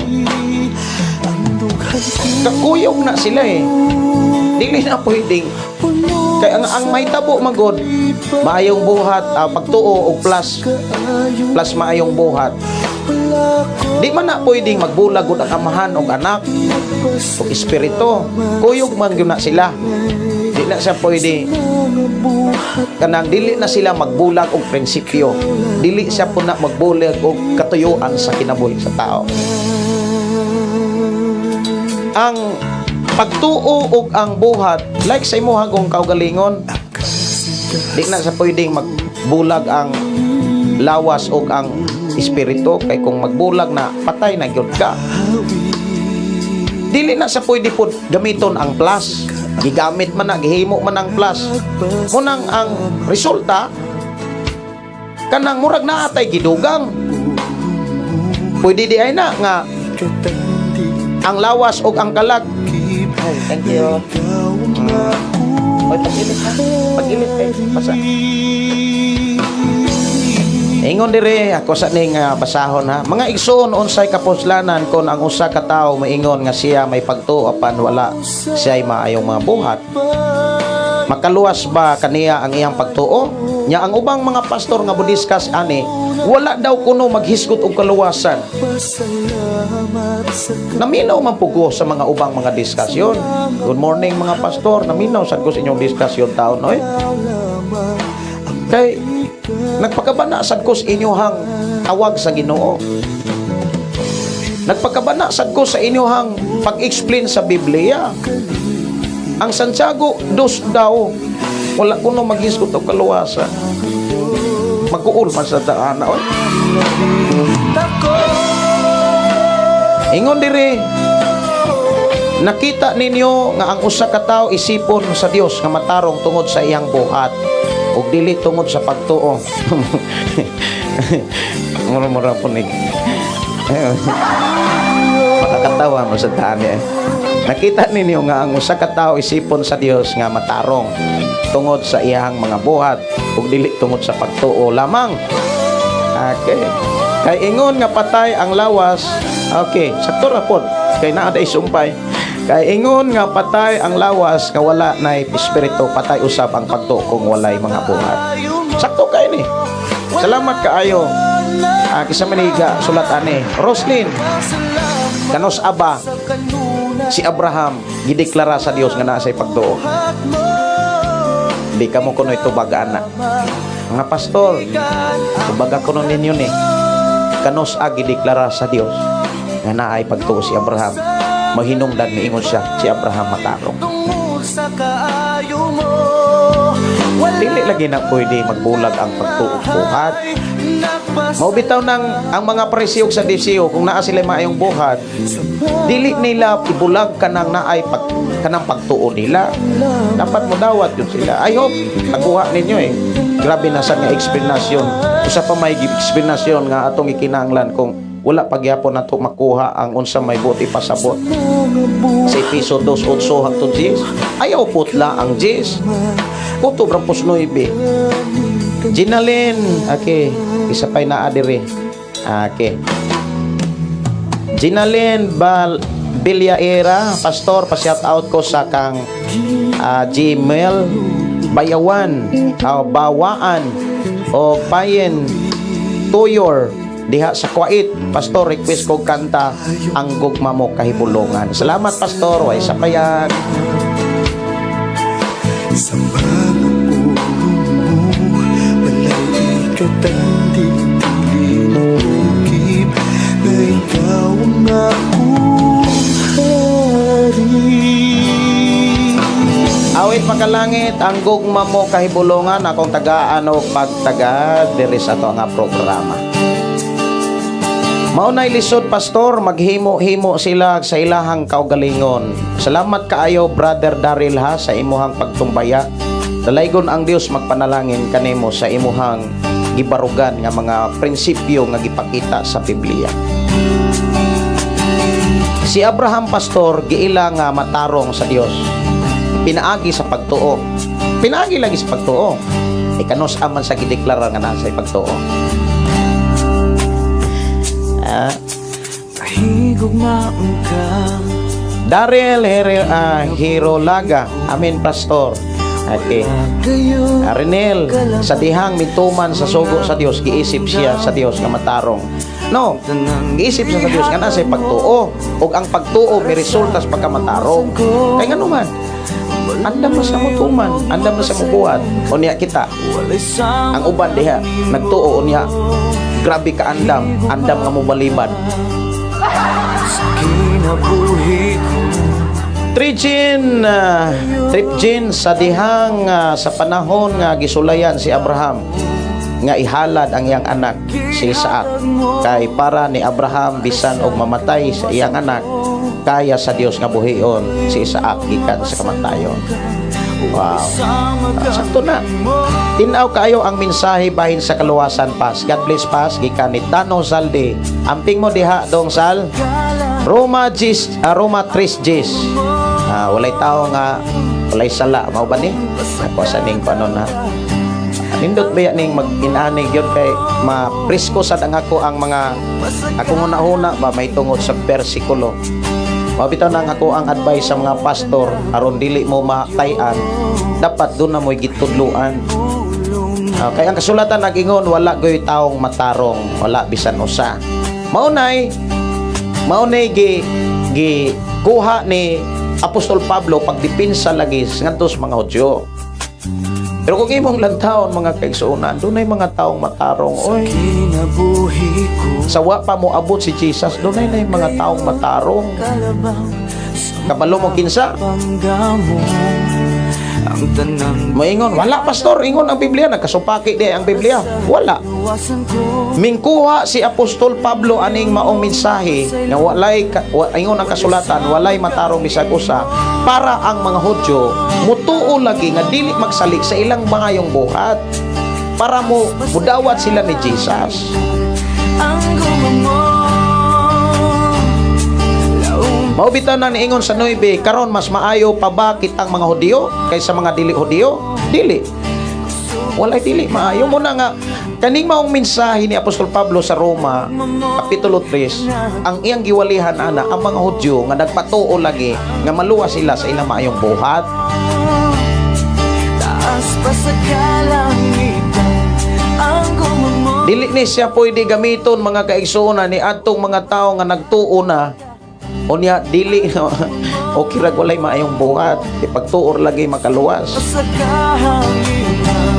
kakuyog na sila dili na pwedeng kaya ang mahitabo manggod maayong buhat pagtuo o plus maayong buhat di man na pwedeng magbulag ang amahan o anak o espiritu, kuyog man yun na sila. Di na siya pwede kanang dili na sila magbulag og prinsipyo, dili siya po na magbulag og katuyuan sa kinabuhi sa tao. Ang pagtuo og ang buhat like sa imuha kung kaugalingon, di na sa pwedeng magbulag ang lawas og ang espiritu, kay kung magbulag na patay na gyud ka. Dili na sa pwede po gamiton ang plus, gigamit man na, gihimo man ang plus, munang ang resulta kanang murag na atay gidugang. Pwede di ay na nga ang lawas og ang kalag. Thank you. Pag-ilit ha? Pag-ilit eh. Basa. Ingon dire ako sa ning basahon ha. Mga igsoon unsay kapuslanan kon ang usa ka tawo maingon nga siya may pagtuo apan wala siya maayong mga buhat. Makaluwas ba kaniya ang iyang pagtuo? Nya ang ubang mga pastor nga budiskas ani, wala daw kuno maghisgot og kaluwasan. Naminaw man po ko sa mga ubang mga diskasyon. Good morning mga pastor, naminaw sad ko sa inyong diskasyon taon oy. Kay nagpakabana sad ko sa inyohang tawag sa Ginoo. Nagpakabana sad ko sa inyohang pag-explain sa Biblia. Ang Santiago 2 daw, wala kuno maghisgot og kaluwasan. Magkuul man sa daan oy. Ingon diri, nakita ninyo nga ang usa ka tawo isipon sa Dios nga matarong tungod sa iyang buhat ug dili tungod sa pagtuo. Mura-mura po ni. Makakatawa mo sa daan eh. Nakita ninyo nga ang usa ka tawo isipon sa Dios nga matarong tungod sa iyang mga buhat ug dili tungod sa pagtuo lamang. Okay. Kay ingon nga patay ang lawas. Okay, sakto ra pod. Kay naa day sumpay. Kay ingon nga patay ang lawas nga wala nay espiritu, patay usab ang pagtuo kung walay mga buhat. Sakto kay ni. Salamat kaayo. Kisa maniga sulat ani. Roslyn. Kanos aba si Abraham gideklara sa Dios nga naa say pagtuo. Di ka mo kuno itubag ana. Mga pastor, tubaga kuno ninyo ni. Kanos gideklara sa Dios nga naay pagtuo si Abraham. Mahinungdan miingon siya si Abraham matarong. Dili lagi na pwede magbulag ang pagtuo buhat. Maubitaw nang ang mga presiyog sa desyo kung naa sila maayong buhat, dili nila ibulag kanang naay kanang pagtuo nila. Dapat mo dawat yun sila. I hope nakuha ninyo eh. Grabe na sa nga eksplanasyon. Usa pa may eksplanasyon nga atong ikinahanglan kung wala pagyapon nato makuha ang unsa may buti pasabot. Sa episode 2:8 hangtod 10. Ayaw putla ang 10. Kuto brampos 9. Ginalyn, okay, isa pa'y naadiri. Okay. Ginalyn Bilyaera, pastor, pa-shout out ko sa kang Gmail, Bayawan, Bawaan, o Payen, Tuyor, diha sa Kuwait. Pastor, request ko kanta ang gugma mo kahibulungan. Salamat, pastor. Way sa payan. Sa mga puno mo, wala'y ikatandi-tili ng bukib, na ikaw ang akong hari. Awit makalangit, ang gugma mo kahibulungan, akong tagaan o pagtaga, diri sa ito nga programa. Maunay lisod, pastor, maghimo-himo sila sa ilahang kaugalingon. Salamat kaayo, Brother Daryl ha, sa imuhang pagtumbaya. Dalaygon ang Dios magpanalangin kanimo sa imuhang gibarugan nga mga prinsipyo nga gipakita sa Biblia. Si Abraham, pastor, giila nga matarong sa Dios. Pinaagi sa pagtuo. Pinaagi lagi sa pagtuo. Ikanos aman sa gideklara nga nasa pagtuo. Higugmaon ka, Daryl Hirolaga, amin pastor. Okay. Arenel, sa dihang mituman sa sugo sa Dios, giisip siya sa Dios nga matarong. No, giisip siya sa Dios nga nasa pagtuo. Ug ang pagtuo may resulta sa pagkamatarong. Kay ngano man, andam na sa mutuman, andam na sa mubuhat. Unya kita, ang uban diha, nagtuo unya, grabe ka andam nga mo balibad. Kinabuhi ko Tripjin sa dihang sa panahon nga gisulayan si Abraham nga ihalad ang iyang anak si Isaac kay para ni Abraham bisan og mamatay sa iyang anak kaya sa Dios nga buhion si Isaac gikan sa kamatayon. Wow. Sakto na. Tinaw kayo ang mensahe bahin sa kaluwasan pas. God bless pas gikan ni Tano Saldi. Amping mo diha dong Sal. Roma 3 Gis. Walay tao nga walay sala mao ba ni? Ako sa ning panon na. Nindot ba ning mag-inanig yun kay ma-presko sad ang ako ang mga akong una-una ba may tungod sa bersikulo. Mabitaw na ako ang advice sa mga pastor aron dili mo matayan dapat doon na mo'y gitudluan. Kaya ang kasulatan nagingon wala goy taong matarong, wala bisan usa. Maunay gi kuha ni Apostol Pablo pagdipinsa lagi ngadtos mga Hudyo. Pero kung imong lantawon mga kaigsuonan, dunay mga taong matarong. Oy, kinabuhi ko sawa pa mo abot si Jesus, dunay na mga taong matarong. kalabang Kabalo mo kinsa? bangga mo ang tanang Moingon, wala pastor, ingon ang Biblia, nagkasupaki di ang Biblia. Wala. iwasan ko Mingkuha si Apostol Pablo aning maong mensahe nga ingon ang kasulatan, walay matarong bisag usa para ang mga Hudyo mutuo lagi nga dili magsalik sa ilang bangayong buhat para mo mudawat sila ni Jesus. ang gumamo Maubitaw na niingon sa 9, karon mas maayo pa ba kitang mga Hudyo kaysa mga dili Hudyo? Dili. Walay dili maayo mo na nga kaning maong mensahe ni Apostol Pablo sa Roma kapitulo 3 ang iyang giwalihan ana ang mga Hudyo nga nagpatuo lagi nga maluwas sila sa ilang maayong buhat. taas pa sa kalangitan ang gumamo Dili ni siya pwede gamiton mga kaigsuonan ni adtong mga tao nga nagtuo na unya dili okay ra walay maayong buhat ipagtuor lagi makaluwas. sa kahanginan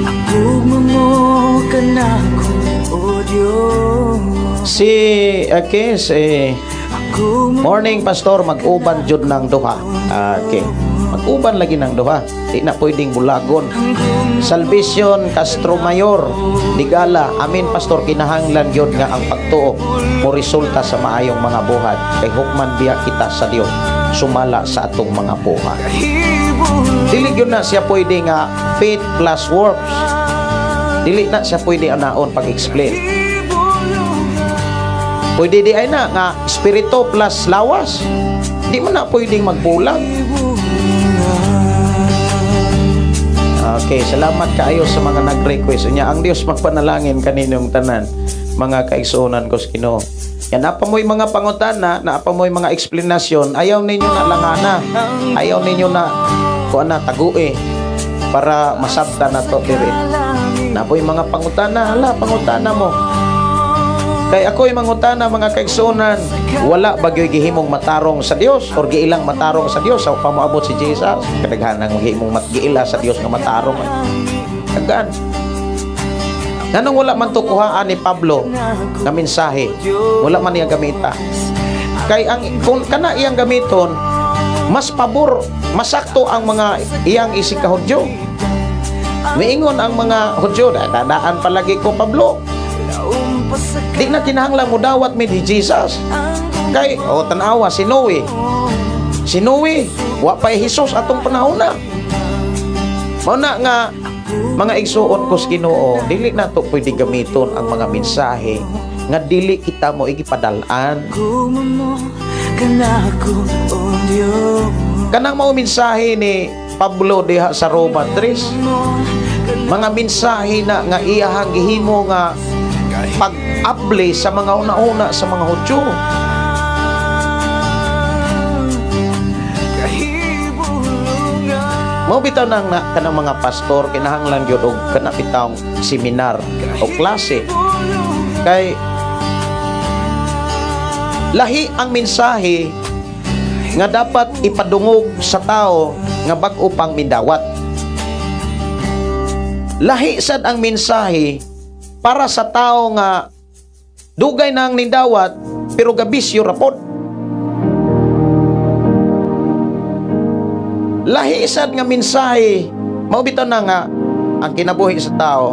ang gumamo ka na ko o Diyos Si morning pastor mag-uban jud ng duha. Okay. Mag-uban lagi ng duha. Di na pwedeng bulagon. Salvation Castro Mayor Digala. Amin pastor kinahanglan gyud nga ang pagtuo mo resulta sa maayong mga buhat kay hukman biya kita sa Dios sumala sa atong mga buhat. Dili gyud na siya pwede nga faith plus works. Dili na siya pwede anaon pag-explain. Pwede di ay na nga espiritu plus lawas. Di mo na pwedeng magbulag. Okay, salamat kaayo sa mga nag-request. Unya ang Dios magpanalangin kaninong tanan mga kaigsuonan ko sa Ginoo. Yan napa mo'y mga pangutana, napa mo'y mga eksplanasyon, ayaw ninyo na langana. Ayaw ninyo na kuan na tague para masabta na to diri. Napoy mga pangutana, hala pangutana mo. Kay ako'y mangutana mga kaigsuonan, wala bagyo'y gihimong matarong sa Dios or giilang matarong sa Dios sa pamoabot si Jesus. Kadaghanang gihimong giila sa Dios nga matarong. Kagan. Nanong wala man to kuhaan ni Pablo na mensahe, wala man niya gamita. Kay ang kung kana iyang gamiton, mas pabor, masakto ang mga iyang isig ka Hudyo. Miingon ang mga Hudyo, dadaan palagi ko Pablo. Di na kinahanglan mo dawat mi di Jesus. Kay tanawa si Noe. Si Noe, wa pay Hesus atong panahon na. Mao na nga mga igsuon ko sa Ginoo, dili na to pwede gamiton ang mga mensahe nga dili kita mo igipadalan. Kanang mao mensahe ni Pablo diha sa Roma 3. Mga mensahe na nga iyahang gihimo nga pag-able sa mga una-una sa mga Hudyo. Mao bitaw nang kanang mga pastor kinahanglan gyud og kana bitawng seminar o klase. Kay lahi ang mensahe nga dapat ipadungog sa tao nga bag-o pang mindawat. Lahi sad ang mensahe para sa tao nga dugay na ang nindawat pero gabisyo rapod. Lahi sad nga mensahe mao bitaw na nga ang kinabuhi sa tao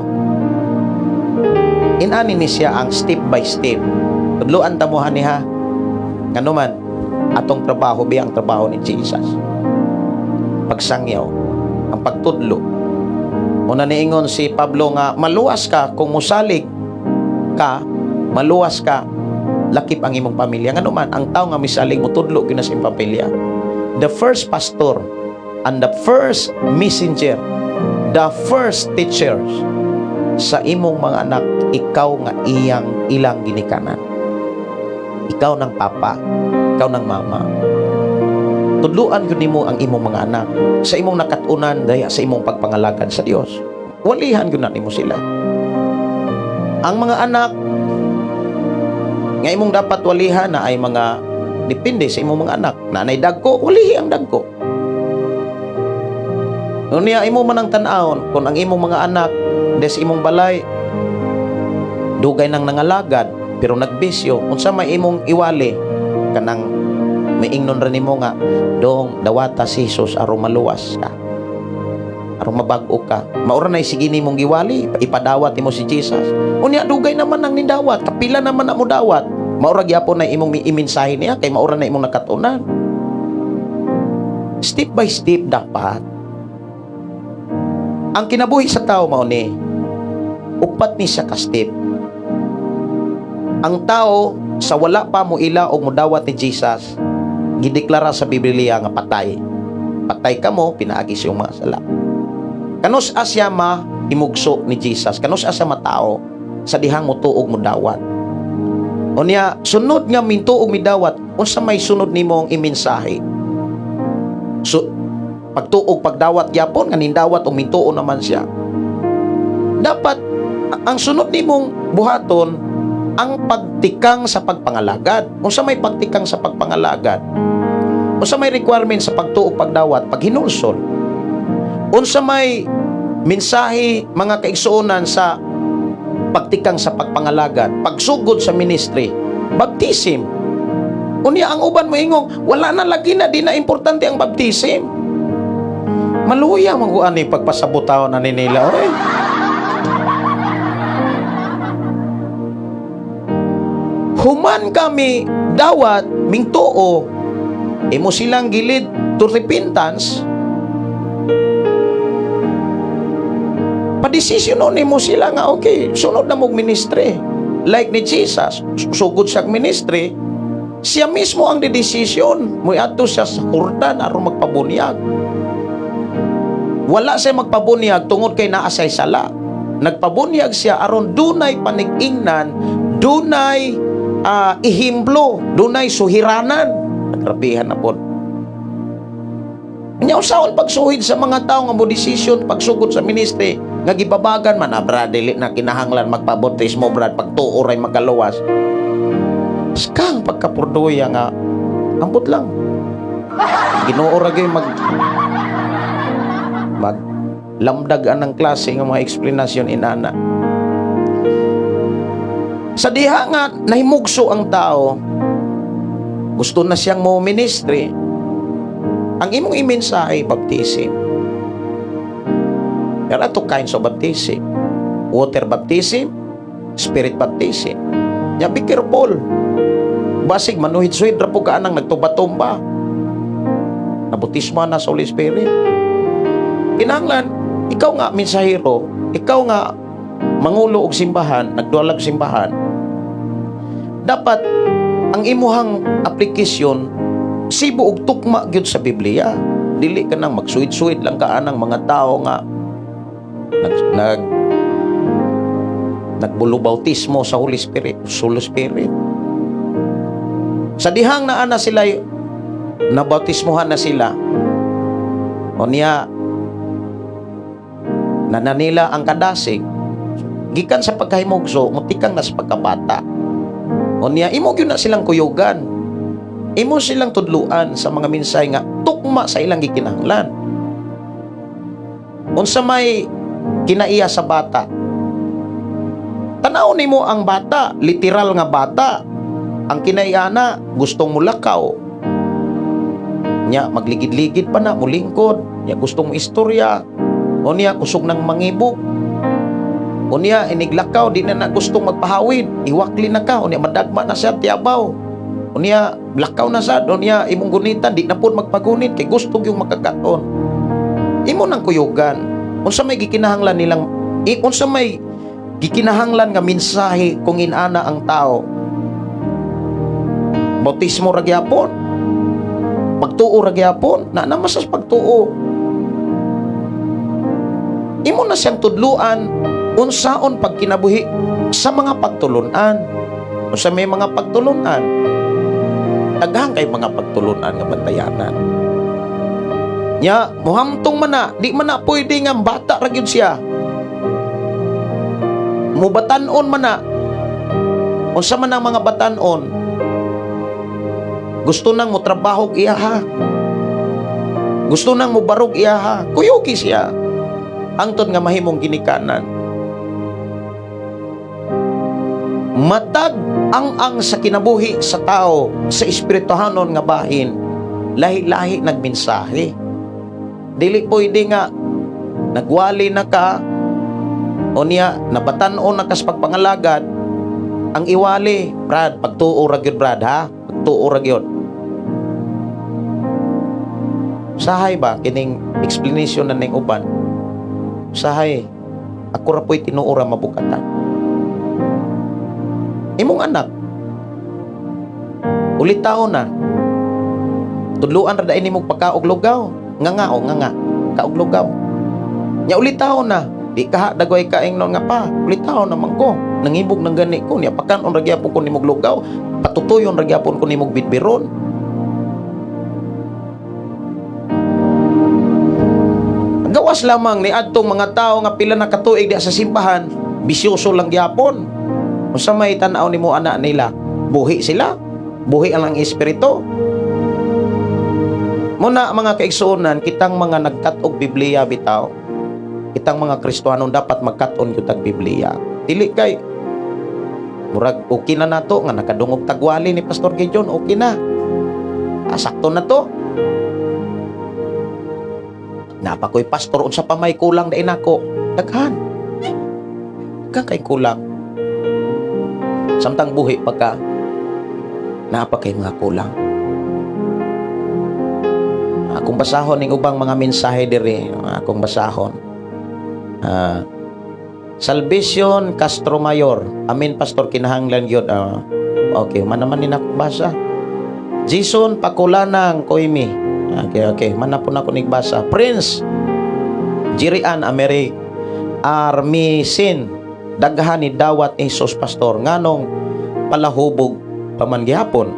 inani ni siya ang step by step. Tudloan ta mo ha ngano man atong trabaho biyang trabaho ni Jesus. Pagsangyaw, ang pagtudlo. Una niingon si Pablo nga maluwas ka kung musalig ka, maluwas ka lakip ang imong pamilya. Ngano man ang tao nga misalig mo tudlo gyud na sa imong pamilya. The first pastor and the first messenger, the first teachers sa imong mga anak, ikaw nga ilang ginikanan. Ikaw ng papa, ikaw ng mama. Tudluan yun nimo ang imong mga anak sa imong nakatunan daya sa imong pagpangalagad sa Dios. Walihan yun na nimo sila. Ang mga anak nga imong dapat walihan na ay mga depende sa imong mga anak. Nanay dagko, walihi ang dagko. Unya imo man ang tan-awon kung ang imong mga anak des imong balay dugay nang nangalagad pero nagbisyo, unsa may imong iwali kanang miingnon rin nimo nga dong dawata si Jesus aron maluwas ka, aron mabag-o ka. Maura na sige nimong giwali ipadawat nimo si Jesus. Unya dugay naman ang nindawat, kapila naman na mo dawat. Maura gyapon na imong iminsahe niya kay maura na imong nakatunan. Step by step dapat. Ang kinabuhi sa tao mao ni upat ni siya ka step. Ang tao sa wala pa mo ila og modawat ni Jesus, gideklara sa Biblia nga patay. Patay ka mo, pinaagi siyang mga sala. Kanos asya mahimugso ni Jesus, kanos asya matao sa dihang mo tuog mo dawat. Unya sunod nga mintuog mi dawat, unsa may sunod nimong imensahe? So pagtuog pagdawat gyapon nga nindawat og mintuo naman siya. Dapat ang sunod nimong buhaton ang pagtikang sa pagpangalagad. Unsa may pagtikang sa pagpangalagad? Unsa may requirement sa pagtuog pagdawat, paghinulsol? Unsa may mensahe mga kaigsuonan sa pagtikang sa pagpangalagad, pagsugod sa ministry, baptism? Unya ang uban mo ingong wala na lagi na di na importante ang baptism. Maluya maguan ni pagpasabutaw na nila oy. Human kami dawat mingtuo imo silang gilid to repentance. Padesisyon nimo sila nga okay, sunod na mog ministry. Like ni Jesus, sugod sa ministry, siya mismo ang didesisyon. Moy adto siya sa Jordan aron magpabunyag. Wala siya magpabunyag tungod kay naa say sala. Nagpabunyag siya aron dunay panig-ingnan, dunay ihimblo, dunay suhiranan. Nagrabihan na po. Nya usaon pagsuhid sa mga tao nga mo desisyon pagsugod sa ministry nga gibabagan man abra dili na kinahanglan magpabautismo brad pagtuo ray magaluwas. Skang pagkapurdoya nga ambot lang. Ginoo ra gyud mag lamdag anang klase nga mga explanation inana. Sa diha nga nahimugso ang tao, gusto na siyang mo ministry, ang imong imensahe baptism. There are two kinds of baptism: water baptism, spirit baptism. Ya be careful. Basig manuhid-suhid ra po ka anang nagtuba-tumba. Nabutismo na sa Holy Spirit. Kinahanglan ikaw nga mensahero, ikaw nga mangulo og simbahan, nagdualag simbahan, dapat ang imuhang aplikasyon sibo og tukma gyud sa Biblia. Dili ka nang magsuid-suid lang ka anang mga tao nga nagbulubautismo sa Holy Spirit, Holy Spirit. Sa dihang na ana sila nabautismohan na sila, o niya nananila ang kadasig gikan sa pagkahimugso mutikang na sa pagkabata. O niya imo gyud na silang kuyugan. imo silang tudluan sa mga minsay nga tukma sa ilang gikinahanglan. Unsa may kinaiya sa bata, tanaw nimo ang bata, literal nga bata. Ang kinaiana gustong mulakaw, nya magligid-ligid pa na mulingkod, nya gustong mo istorya, o niya kusog ng mangibok, o niya iniglakaw, di na gustong magpahawid, iwakli na ka, o niya madagma na siya tiyabaw, o niya lakaw na sad, o niya imong gunitan, di na po magpagunit kay gusto yung makakaton. Imo nang kuyugan unsa may gikinahanglan nilang, unsa may gikinahanglan nga mensahe kung inana ang tao. Bautismo ra gyapon, pagtuo ra gyapon, na namasas pagtuo. Imo na siyang tudluan unsaon pagkinabuhi sa mga pagtulunan. Unsa may mga pagtulunan, daghang kay mga pagtulunan nga bantayanan. Nya muhamtong man na, di man na pwede nga bata ra gyud siya. Mubatan-on man na. Unsa man ang mga batan-on, gusto nang mo trabaho iyaha, gusto nang mo barog iyaha, kuyuki siya hangtod nga mahimong ginikanan. Matag ang sa kinabuhi sa tao sa espirituhanon nga bahin, lahi-lahi nagmensahe. Dili pwede nga nagwali na ka o niya nabatan-on na kas pagpangalagad, ang iwali, Brad, pagtuo ra gyud, Brad, ha? Pagtuo ra gyud. Sahay ba kining explanation na ning uban? Sahay, ako ra po'y tinuo ra mabukatan. Imong anak, ulit tao na, tudluan ra dain nimong pagkauglugaw, nga kauglugaw. Nya ulit tao na, di ka dagoy kaing non nga pa, ulit tao na mangko, nangibog ng gani ko, niya pakanon ra gyapon ko nimong lugaw, patutuyon ra gyapon ko nimong bitbiron. Gawas lamang ni adtong mga tao nga pila na katuig di sa simbahan, bisyoso lang gyapon. Unsa may tan-aw nimo anak nila? Buhi sila, buhi ang espiritu. Muna mga kaigsuonan, kitang mga nagkat-og Biblia bitaw, kitang mga Kristiyano dapat magkat-on gyud tag Biblia. Dili kay murag okay na nato nga nakadungog tagwali ni Pastor Gideon, okay na. Sakto na to. Napakoy pastor unsa pa may kulang dain nako, daghan kay kulang, samtang buhi pagka napakay mga kulang. Akong basahon ning ubang mga mensahe diri, akong basahon. Salvation Castro Mayor, amin pastor, kinahanglan gyud. Okay man naman ni nako basa. Jason Pakulanang Koimi, okay, man na po na ko nigbasa. Prince Jirian Armisin, daghan ni dawat ni Jesus pastor, nganong palahubog pamanggihapon.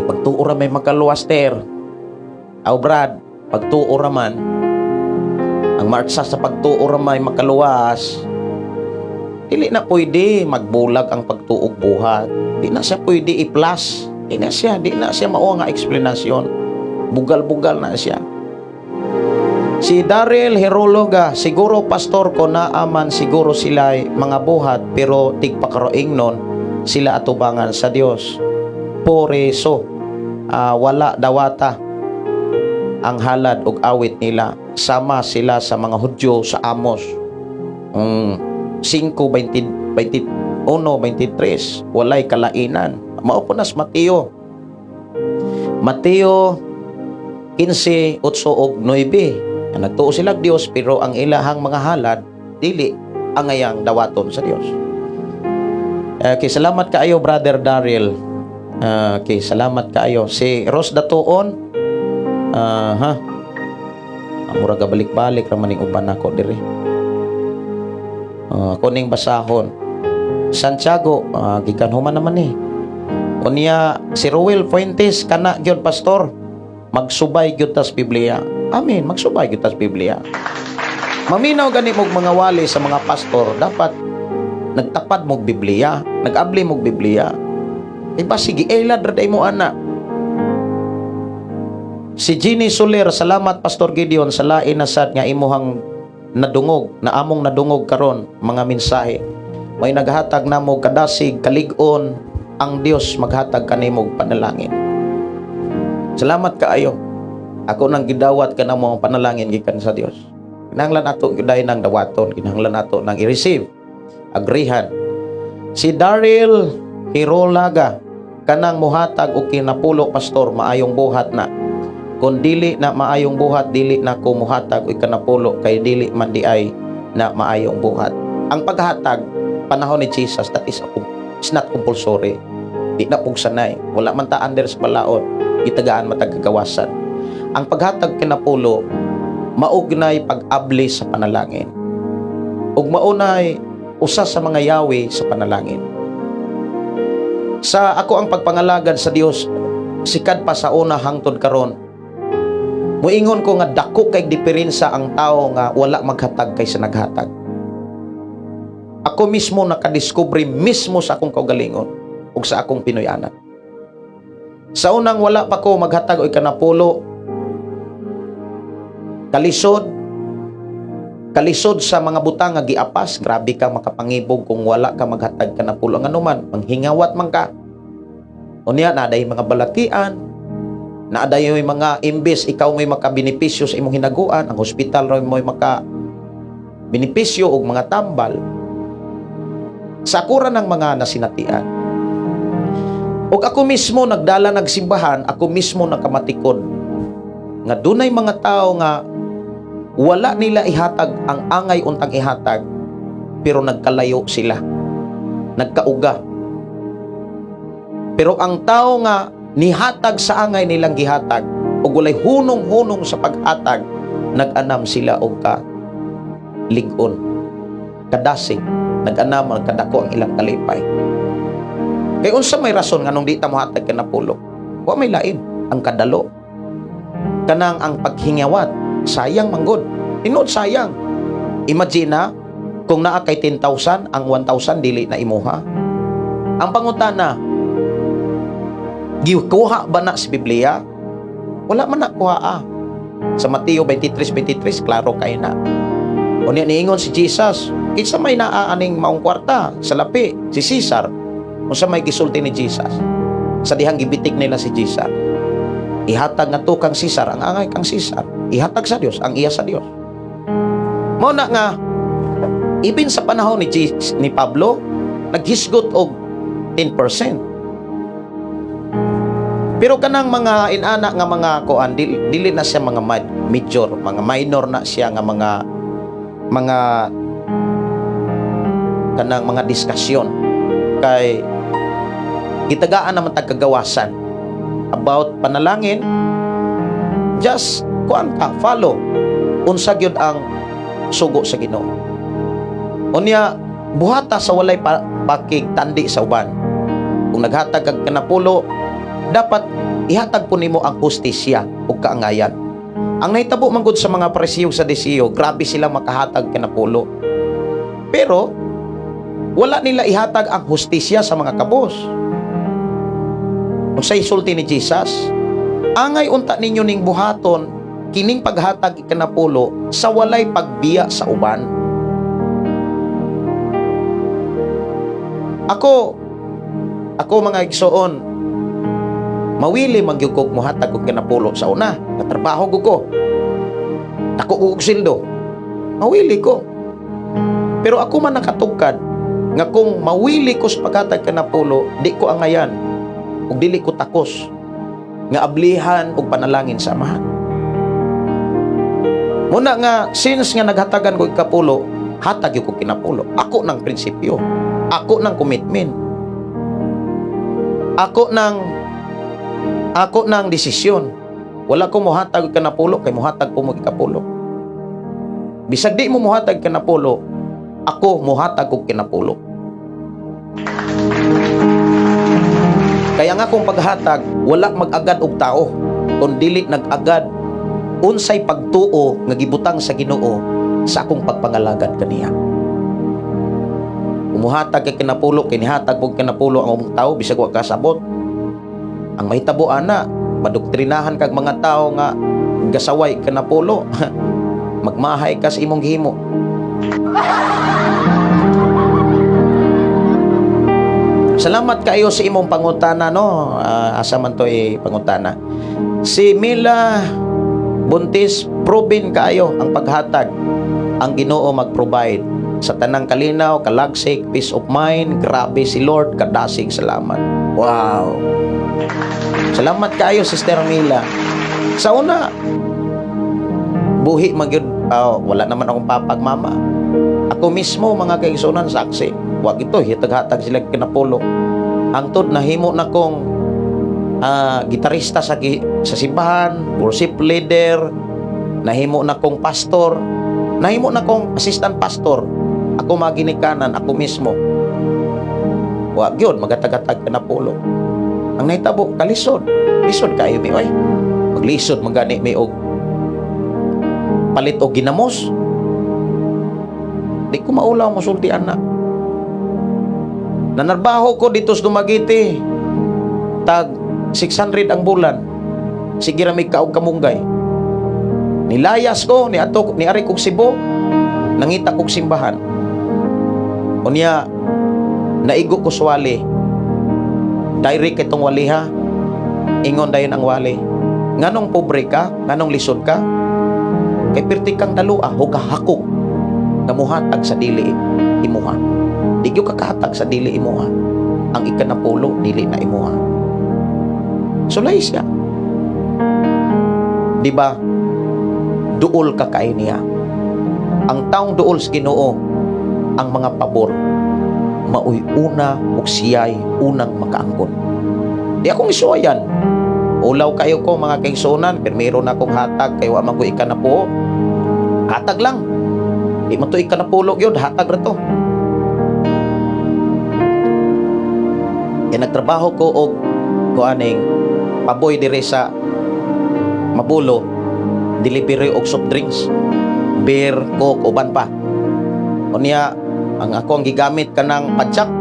Ipagtuo ra may magkaluwaster. Aw Brad, pagtuo ra man, ang marsa sa pagtuo ra may makaluwas, dili na pwede magbulag ang pagtuog buhat. Di na siya pwede i-plus. Di na siya mao nga eksplanasyon. Bugal-bugal na siya. Si Daryl Herologa, siguro pastor ko na aman siguro sila mga buhat, pero tigpakaroing nun sila atubangan sa Dios. Por eso wala dawata ang halad ug awit nila, sama sila sa mga Hudyo sa Amos 5:21-23, walay kalainan. Mao po nas Mateo 15:8 og 9. Nagtuo sila Dios, pero ang ilahang mga halad dili angayang dawaton sa Dios. Okay, salamat kaayo Brother Daryl. Okay, salamat kaayo. Si Rose Datuon, mura ga balik-balik ra maning uban nako diri. Kuning basahon. Santiago, gikan human naman ni. Unya si Ruel Fuentes, kana gyud pastor, magsubay gyud tas Biblia. Amen, magsubay gyud tas Biblia. Maminaw gani mog mga wali sa mga pastor, dapat nagtapad mog Biblia, nag-abli mog Biblia. Iba sige elad ra day mo ana. Si Jeannie Soler, salamat Pastor Gideon sa lain na sad nga imuhang nadungog, na among nadungog karon mga mensahe. May naghatag namo kadasig kalig-on, ang Dios maghatag kanimo og panalangin. Salamat kaayo. Ako nang gidawat ka na mo ang panalangin gikan sa Dios. Kinahanglan nato gyuday nang dawaton, kinahanglan nato nang i-receive, agrihan. Si Daryl Hirolaga, kanang muhatag og kinapulo pastor, maayong buhat na. Kung dili na maayong buhat, dili na ko muhatag og kanapulo, kay dili man di ay na maayong buhat. Ang paghatag panahon ni Jesus, that is not compulsory. Di na pug sanay, wala man ta under sa balaod, gitagaan matagkagawasan. Ang paghatag kinapulo maugnay pag-abli sa panalangin, ug maunay usa sa mga yawi sa panalangin. Sa ako ang pagpangalagad sa Dios, sikad pa sa una hangtod karon, muingon ko nga dako kay diferensya ang tao nga wala maghatag kaysa naghatag. Ako mismo nakadiskubre mismo sa akong kaugalingon ug sa akong Pinoy-anan. Sa unang wala pa ko maghatag og kanapulo, kalisod sa mga butang nga giapas, grabe ka makapangibog kung wala ka maghatag kanapulo. Nga naman, manghingawat man ka. Unya, naaday mga balakian, naaday yung mga imbes, ikaw may makabenepisyo sa imong hinaguan, ang hospital rin may makabenepisyo o mga tambal. Sakura ng mga nasinatian. O ako mismo nagdala nagsimbahan, ako mismo nakamatikod nga dunay mga tao nga wala nila ihatag ang angay untang ihatag, pero nagkalayo sila, nagkauga. Pero ang tao nga nihatag sa angay nilang gihatag ug walay hunong-hunong sa paghatag, nag-anam sila og ka lig-on, kadasig, nag-anam ang kadako ang ilang kalipay. Kay unsa may rason nga nung di ta mohatag kanapulo? Wa may lain, ang kadalo, kanang ang paghingyawat, sayang manggod. Tinuod sayang. Imagine na kung naa kay 10,000, ang 1,000 dili na imuha. Ang pangutana, gikuha ba na sa Biblia? Wala man na kuha. Sa Mateo 23:23, klaro kayo na. O niingon si Jesus, isa may naaaning maong kwarta sa lapi, si Caesar. O sa may gisulti ni Jesus, sa dihang gibitik nila si Jesus, ihatag nga to kang Caesar, ang angay kang Caesar. Ihatag sa Dios, ang iya sa Dios. Mao na nga, even sa panahon ni Pablo, naghisgot og 10%. Pero kanang mga inana nga mga kuan, dili na siya mga major, mga minor na siya nga mga kanang mga diskusyon. Kay gitagaan naman tagkagawasan about panalangin, just kuan ka, follow unsa gyud ang sugo sa Ginoo. Unya, buhata sa walay pakigtandi sa uban. Kung naghatag kag kanapulo, dapat ihatag po nimo ang hustisya ug kaangayan. Ang nahitabo man gud sa mga Parisiyo sa Desiyo, grabe silang makahatag kanapulo, pero wala nila ihatag ang hustisya sa mga kabos. Kung sa isulti ni Jesus, angay unta ninyo ning buhaton kining paghatag ikanapulo sa walay pagbiya sa uban. Ako mga igsoon, mawili magyud ko muhatag og kanapulo sa una. Natrabaho ko. Dako og sildo. Mawili ko. Pero ako man nakatugkad nga kung mawili ko sa paghatag kanapulo, di ko angayan ug dili ko takos nga ablihan og panalangin sa Amahan. Muna nga, since nga naghatagan ko ikapulo, hatag ko kinapulo. Ako ng prinsipyo, ako ng commitment, ako ng desisyon. Wala ko muhatag kanapulo kay muhatag ko mo ikapulo. Bisag di mo muhatag kanapulo, ako muhatag og kinapulo. Kaya nga kung paghatag, wala mag-agad og tao, kung dili nag-agad unsay pagtuo nga gibutang sa Ginoo sa akong pagpangalagad kaniya. Kumuhatag kay kinapulo, kinihatag og kinapulo ang umong tao bisag wa kasabot. Ang mahitabo ana, madoktrinahan kag mga tao nga gasaway ka na pulo. Magmahay ka sa imong gihimo. Salamat kayo sa imong pangutana, no? Asa man to pangutana. Si Mila Buntis, proven kaayo ang paghatag. Ang Ginoo mag-provide sa tanang kalinaw, kalagsik, peace of mind. Grabe si Lord, kadasig salamat. Wow. Salamat kayo, Sister Mila. Sa una, buhi magyud, wala naman akong papag mama. Ako mismo, mga kaigsunan, saksi. Wag ito, hitag-hatag sila kinapulo. Ang tod, nahimo na kong gitarista sa simbahan, worship leader, nahimo na kong pastor, nahimo na kong assistant pastor. Ako maginikanan, ako mismo. Wag yun, magatag-hatag kinapulo. Ang nahitabo, kalisod. Lisod kayo, mi, oy. Maglisod, magani, mi, og palit o ginamos. Di ko maulaw mo sultian na. Nanarbaho ko dito sa Dumaguete. Tag 600 ang bulan. Sige ra may kaog kamunggay. Nilayas ko ni ari kog Cebu. Nangita kog simbahan. Unya naigo ko sa wali. Direct itong wali ha. Ingon dayon ang wali. Nganong pobre ka? Nganong lisod ka? Kay pirti kang dalua hugahakog nga muhatag sa dili imuha. Di gyud kakahatag sa dili imuha. Ang ikanapulo dili na imuha. Sulay siya. Di ba? Duol ka kay niya. Ang taong duol sa Ginoo, ang mga pabor maoy una ug siyay unang makaangkon. Di akong isuayan. Ulaw kayo ko mga kaigsunan, permiro na akong hatag kay wa man ko ikanapuo. Hatag lang. Di mo to ikanapulo gyud, hatag ra to. Kaya nagtrabaho ko og kuaning paboy dire sa Mabulo, delivery og soft drinks, beer, coke, uban pa. Unya ang ako ang gigamit kanang padsak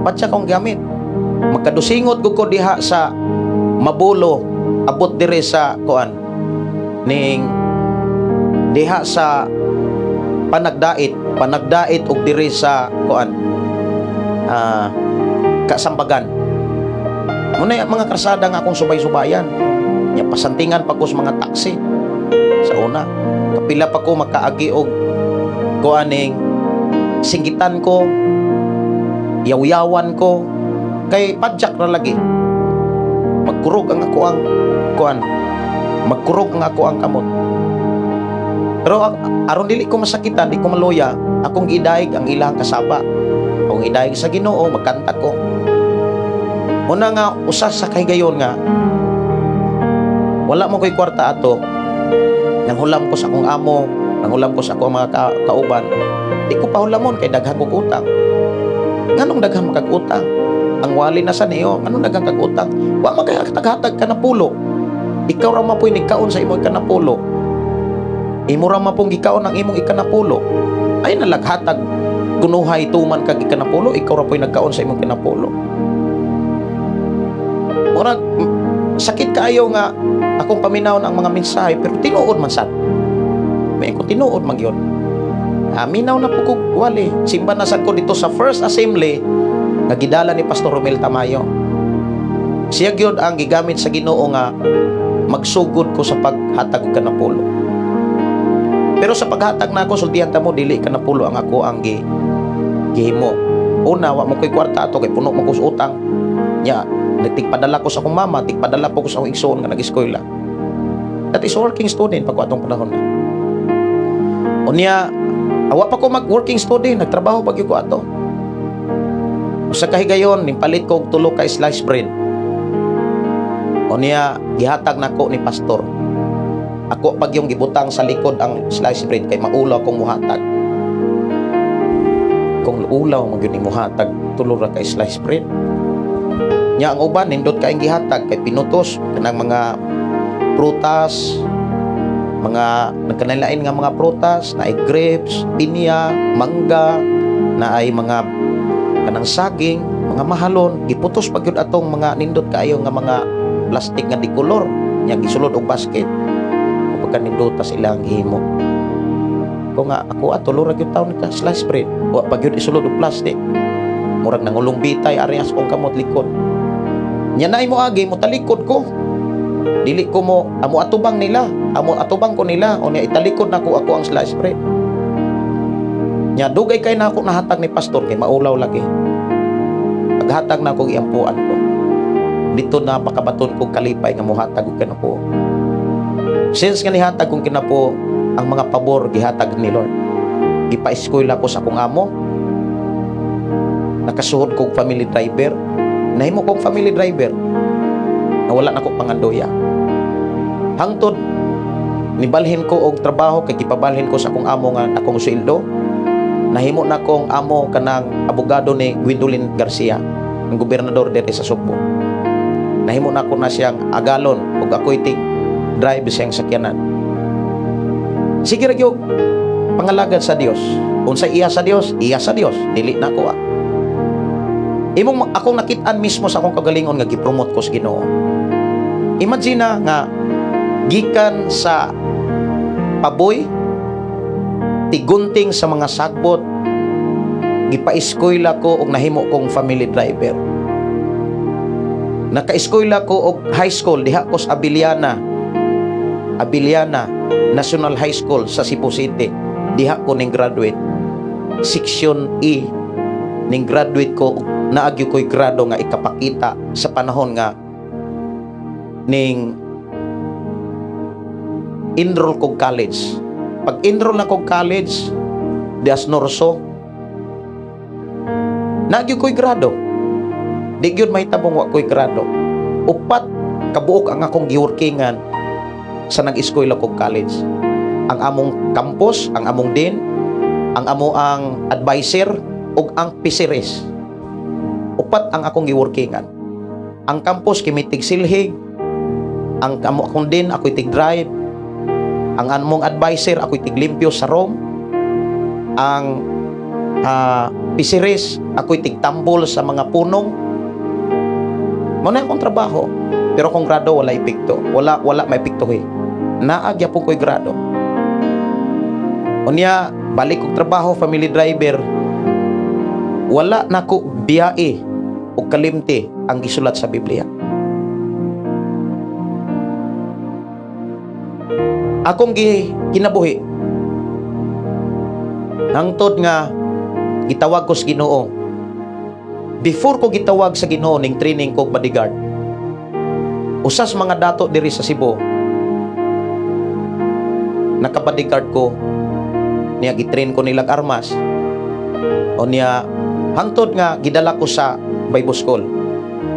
akong gamit. Magkadusingot ko diha sa Mabulo, abot dire sa kuan ning diha sa panagdait og dire sa kuan Kasambagan. Muna mga karsada nga akong subay-subayan. Ya pasantingan pa ko sa mga taxi. Sa una, kapila pa ko makaagi og kuaning singgitan ko, yaw-yawan ko, kay padjak na lagi. Magkurog ang ako ang kuan. Magkurog ang ako ang kamot. Pero aron dili ko masakitan, di ko maloya, akong gidaig ang ilang kasaba. Kung idaig sa Ginoo, magkanta ko. Una nga, usas sa kahigayon nga, wala mo ko'y kwarta ato, nang hulam ko sa akong amo, nang hulam ko sa akong mga kauban, di ko pa hulamon kay daghan kong utang. Nganong daghan makag-utang? Ang wali na sa niyo, anong daghan kag-utang? Wa magkataghatag ka na pulo. Ikaw ra mapoy nigkaon sa imong ikanapulo. Imo ra mapong gikaon ang imong ikanapulo. Ay nalaghatag kunuhay tuman kag ikanapulo, ikaw ra po'y nagkaon sa imong kinapulo. Murag sakit kaayo nga akong paminawon ang mga mensahe pero tinuod man sad. May ko tinuod man gyud. Minaw na po ko wali. Simba na sad ko dito sa First Assembly nga gidala ni Pastor Romel Tamayo. Siya gyud ang gigamit sa Ginoo nga magsugod ko sa paghatag og kanapulo. Pero sa paghatag na ako, sultihan ta mo, dili kanapulo ang ako ang gihimo. Una, wa mo ko'y kwarta ato, kay puno mo ko sa utang. Nya, tigpadala ko sa akong mama, tigpadala po ko sa akong igsoon nga nag-eskwela. That is working student pag atong panahon na. Unya, awa pa ko mag-working student, nagtrabaho pag ko ato. Sa kahigayon, nipalit ko og 3 ka slice bread. Unya, gihatag nako ni pastor. Ako pag yung gibutang sa likod ang slice bread kay maulaw kong muhatag. Kung ulaw mo yun muhatag 3 ka slice bread. Nya ang uban nindot kaing gihatag kay pinutos kanang mga prutas, mga nagkanalain nga mga prutas na ay grapes, pinya, mangga, na ay mga kanang saging, mga mahalon, giputos pag yun atong mga nindot kaayo nga mga plastic nga di kolor nya gisulod og basket kapag kanindota sila ang gihimo ko nga ako atulura gyud taon ka slice bread wa pag yun isulod og plastic murag nangulong bitay ari as kong kamot likod nya naay mo agi mo talikod ko dili ko mo amo atubang ko nila o niya italikod nako ako ang slice bread nya dugay kay nako nahatag ni pastor kay maulaw lagi paghatag na ko giampuan ko dito na pakabaton ko kalipay nga mohatag og kanako since nga nihatag kong kinapo ang mga pabor gihatag ni Lord ipa-eskwela ko sa akong amo nakasuhod kong family driver nahimo kong family driver na wala na ko pangandoya hangtod nibalhin ko og trabaho kay gipabalhin ko sa akong amo nga akong sweldo nahimo na kong amo kanang abogado ni Gwendolyn Garcia ang gobernador dito sa Sugbo nahimo na ko na siyang agalon ug ako'y drive siyang sakyanan sige ra gyud pangalagad sa Dios unsay iya sa Dios dili na ko imong akong nakit-an mismo sa akong kagalingon nga gipromote ko sa Ginoo imagine na nga gikan sa paboy tigunting sa mga sagbot gipa-eskwela ko og nahimo kong family driver naka-eskwela ko og high school diha ko sa Abiliana National High School sa Cebu City diha ko ning graduate section E ning graduate ko naagyo ko'y grado nga ikapakita sa panahon nga ning enroll kog college pag enroll na kog college dias Norso naagyo ko'y grado di gyud mahitabong wa ko'y grado upat kabuok ang akong giworkingan sa nag-eskwela kog college ang among campus ang among dean ang amo ang advisor ug ang PCRS upat ang akong giworkingan ang campus kimitig silhig ang amo akong dean ako'y tig drive ang among advisor ako'y tig limpyo sa room ang PCRS ako'y tig tambol sa mga punong mo na akong trabaho pero kung grado wala epekto wala may epektohi naagya po ko'y grado unya balik kong trabaho family driver wala na ko biyae o kalimti ang gisulat sa Biblia akong kinabuhi hangtod nga gitawag ko sa Ginoo before ko gitawag sa Ginoo ning training ko bodyguard usas mga dato diri sa Cebu nakabodyguard ko niya gitrain ko nilang armas o niya hangtod nga gidala ko sa Bible School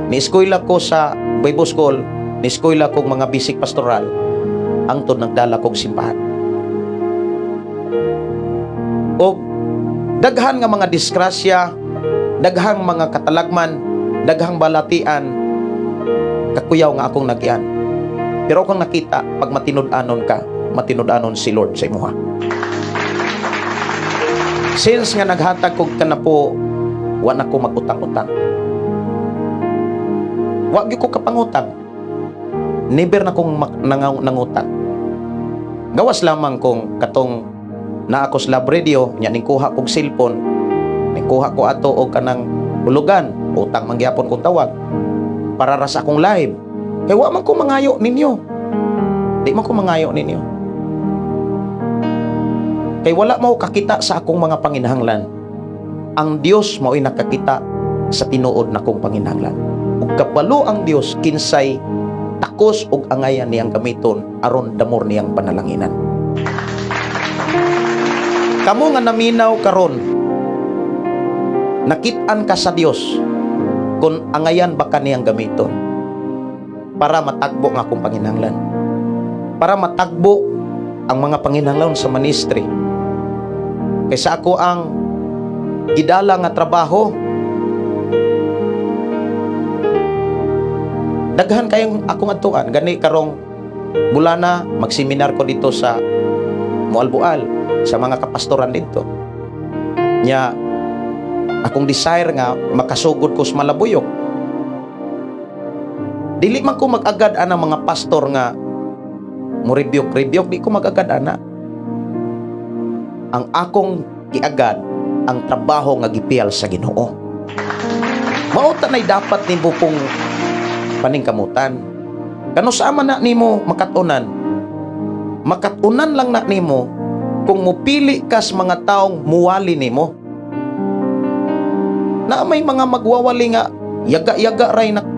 ni eskwela ko sa Bible School ni eskwela kong mga basic pastoral hangtod nagdala kog simbahan o daghan nga mga disgrasya daghang mga katalagman daghang balatian kakuyaw nga akong nagian pero akong nakita pag matinud-anon si Lord sa imuha since nga naghatag kog kanapo wa na ko magutang-utang wa gyud ko kapangutang never na kong nangutang gawas lamang kong katong naa ko sa lab radio nya ning kuha kog cellphone ning kuha ko ato og kanang hulugan utang mangyapon kong tawag para ra sa akong live kay wa man ko mangayo ninyo di man ko mangayo ninyo kay wala mao kakita sa akong mga panginahanglan ang Dios mao'y nakakita sa tinuod na kong panginahanglan ug kabalo ang Dios kinsay takos ug angayan niyang gamiton aron damor niyang panalanginan kamo nga naminaw karon nakit-an ka sa Dios kung angayan ba kaniyang gamiton para matagbo nga akong panginahanglan para matagbo ang mga panginahanglan sa ministry kaysa ako ang gidala nga trabaho daghan kayong akong atuan gani karong bulana magseminar ko dito sa Mualbual sa mga kapastoran dito nya akong desire nga makasugod ko sa Malabuyok Dili man ko mag-agad ana mga pastor nga mo rebuke, di ko mag-agad ana. Ang akong giagad ang trabaho nga gipiyal sa Ginoo. Mao ta nay dapat nimo pong paningkamutan. Kano sama na nimo makatunan? Makatunan lang na nimo kung mupili ka sa mga taong muwali nimo. Na may mga magwawali nga yaga-yaga ray na